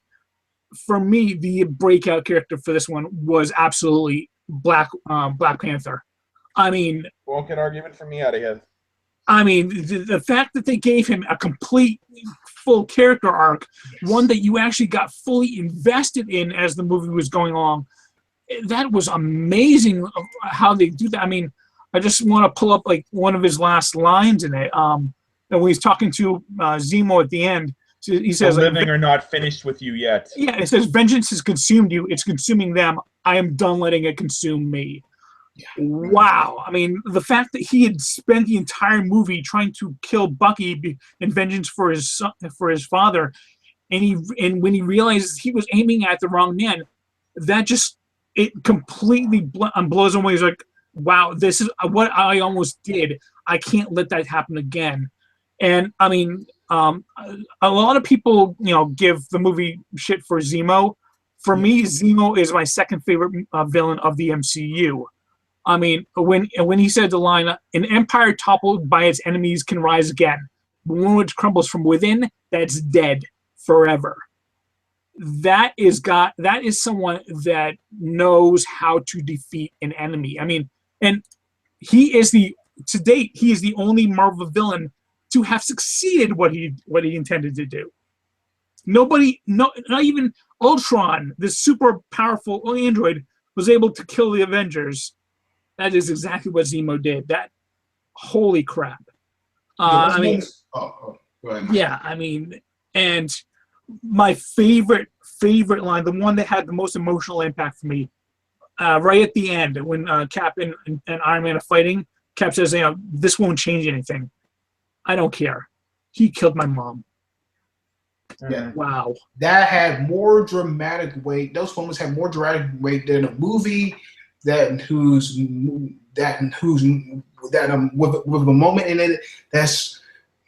For me, the breakout character for this one was absolutely Black Panther. I mean, Won't get argument from me out of here. The fact that they gave him a complete, full character arc, one that you actually got fully invested in as the movie was going along, that was amazing how they do that. I mean, I just want to pull up like one of his last lines in it. And when he's talking to Zemo at the end, he says, "The living are not finished with you yet." Yeah, it says, "Vengeance has consumed you. It's consuming them. I am done letting it consume me." Yeah. Wow. I mean, the fact that he had spent the entire movie trying to kill Bucky in vengeance for his son, for his father, and when he realizes he was aiming at the wrong man, that just it completely blows him away. He's like, "Wow, this is what I almost did. I can't let that happen again." And I mean, a lot of people, give the movie shit for Zemo. For me, Zemo is my second favorite villain of the MCU. I mean, when he said the line, "An empire toppled by its enemies can rise again. But one which crumbles from within, that's dead forever." That is someone that knows how to defeat an enemy. I mean, and to date, he is the only Marvel villain to have succeeded what he intended to do. Nobody, not even Ultron, this super powerful android, was able to kill the Avengers. That is exactly what Zemo did. That, holy crap. Go ahead. Yeah, I mean, and my favorite line, the one that had the most emotional impact for me, right at the end when Cap and Iron Man are fighting, Cap says, "This won't change anything. I don't care. He killed my mom." Yeah. Wow. That had more dramatic weight. Those moments had more dramatic weight than a movie with a moment in it that's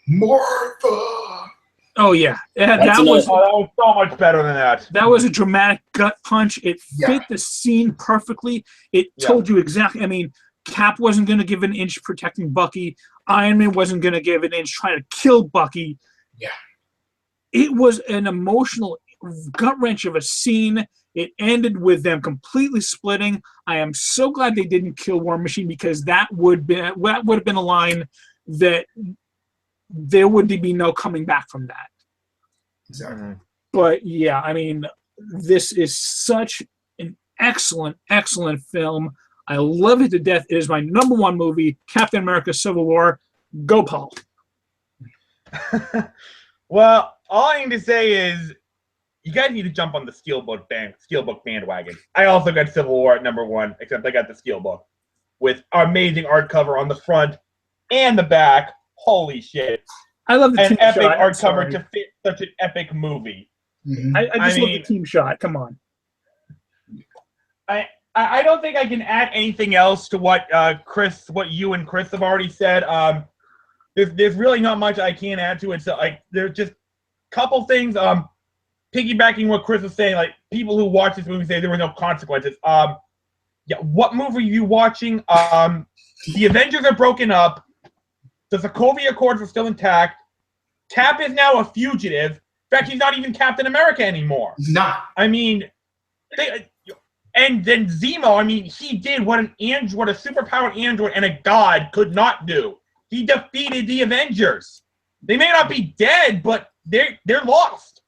Martha. Oh yeah, That's that was so much better than that. That was a dramatic gut punch. It fit the scene perfectly. It told you exactly. I mean, Cap wasn't going to give an inch protecting Bucky. Iron Man wasn't going to give an inch trying to kill Bucky. Yeah. It was an emotional gut wrench of a scene. It ended with them completely splitting. I am so glad they didn't kill War Machine, because that would have been a line that there would be no coming back from that. Exactly. But yeah, I mean, this is such an excellent, excellent film. I love it to death. It is my number one movie, Captain America: Civil War. Go, Paul. Well, all I need to say is you guys need to jump on the Steelbook bandwagon. I also got Civil War at number one, except I got the Steelbook with amazing art cover on the front and the back. Holy shit. I love the an team epic shot. art cover to fit such an epic movie. Mm-hmm. I just love the team shot. Come on. I don't think I can add anything else to what you and Chris have already said. There's really not much I can add to it. So there's just a couple things. Piggybacking what Chris was saying, like people who watch this movie say there were no consequences. What movie are you watching? The Avengers are broken up. The Sokovia Accords are still intact. Cap is now a fugitive. In fact, he's not even Captain America anymore. He's not. I mean, and then Zemo, I mean, he did what a superpowered android and a god could not do. He defeated the Avengers. They may not be dead, but they're lost.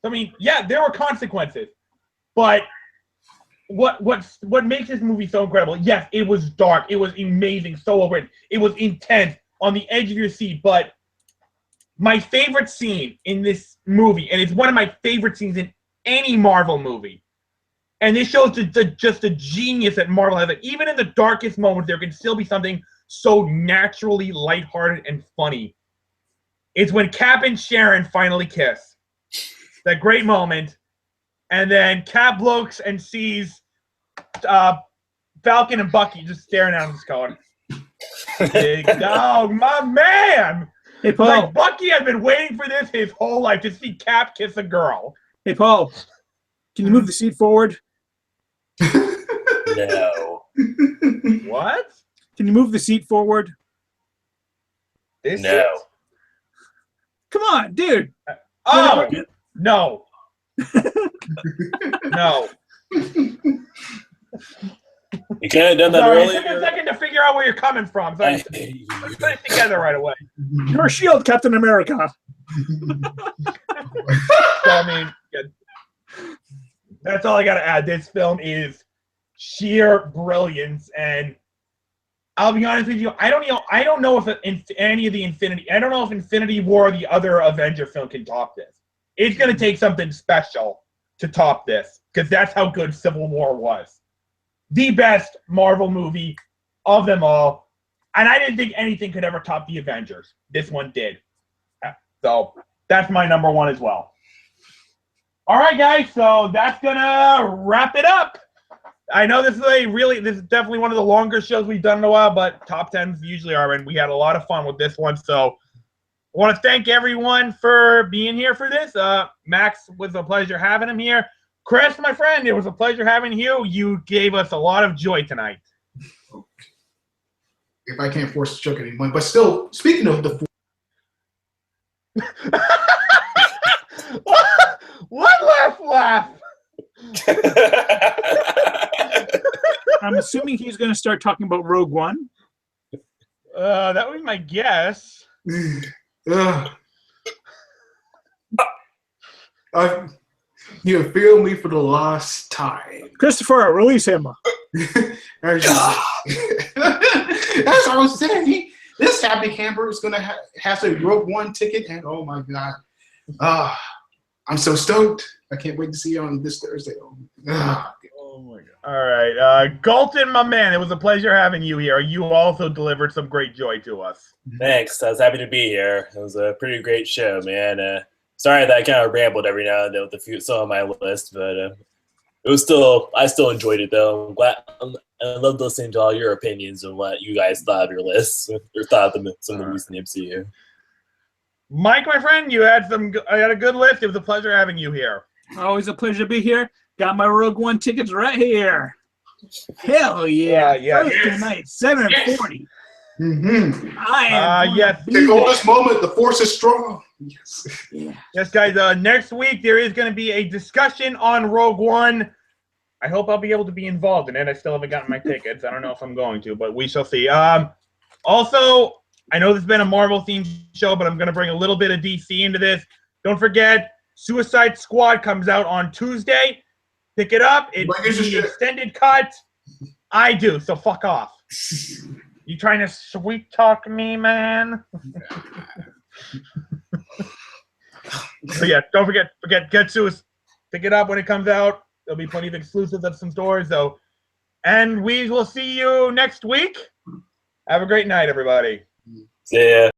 I mean, yeah, there were consequences, but what makes this movie so incredible? Yes, it was dark, it was amazing, so well written, it was intense, on the edge of your seat. But my favorite scene in this movie, and it's one of my favorite scenes in any Marvel movie, and this shows just the genius that Marvel has. Like, even in the darkest moments, there can still be something so naturally lighthearted and funny. It's when Cap and Sharon finally kiss. That great moment. And then Cap looks and sees Falcon and Bucky just staring at him, just going, "Big dog, my man!" Hey, Paul. Like, Bucky had been waiting for this his whole life, to see Cap kiss a girl. Hey, Paul. Can you move the seat forward? No. What? Can you move the seat forward? This No. Come on, dude. Oh no, no. You could have done that Sorry, it earlier. took a second to figure out where you're coming from. So I put it together right away. Your shield, Captain America. So I mean, yeah, that's all I got to add. This film is sheer brilliance, and I'll be honest with you. I don't know if any of the Infinity. I don't know if Infinity War or the other Avenger film can top this. It's going to take something special to top this because that's how good Civil War was. The best Marvel movie of them all, and I didn't think anything could ever top the Avengers. This one did. So that's my number one as well. All right, guys. So that's gonna wrap it up. I know this is definitely one of the longer shows we've done in a while, but top 10s usually are, and we had a lot of fun with this one. So I want to thank everyone for being here for this. Max, was a pleasure having him here. Chris, my friend, it was a pleasure having you. You gave us a lot of joy tonight. If I can't force a joke anymore, but still, speaking of the. What laugh? I'm assuming he's going to start talking about Rogue One. That would be my guess. You feel me for the last time. Christopher, release him. As I was saying, this happy camper is gonna have a Rogue One ticket, and oh my god, I'm so stoked! I can't wait to see you on this Thursday. Oh my god! All right, Galton, my man, it was a pleasure having you here. You also delivered some great joy to us. Thanks. I was happy to be here. It was a pretty great show, man. Sorry that I kind of rambled every now and then with some on my list, but it was I still enjoyed it though. I'm glad. I loved listening to all your opinions and what you guys thought of your lists or thought of some of the movies in the MCU. Mike, my friend, I had a good list. It was a pleasure having you here. Always a pleasure to be here. Got my Rogue One tickets right here. Hell yeah! Thursday night, 7:40. Mm-hmm. I am. Yes. The oldest moment. The force is strong. Yes. Yeah. Yes, guys. Next week there is going to be a discussion on Rogue One. I hope I'll be able to be involved in it. I still haven't gotten my tickets. I don't know if I'm going to, but we shall see. Also, I know this has been a Marvel-themed show, but I'm going to bring a little bit of DC into this. Don't forget, Suicide Squad comes out on Tuesday. Pick it up. It's the extended cut. I do, so fuck off. You trying to sweet talk me, man? So yeah, don't forget, get Suicide. Pick it up when it comes out. There'll be plenty of exclusives at some stores, though. And we will see you next week. Have a great night, everybody. See ya.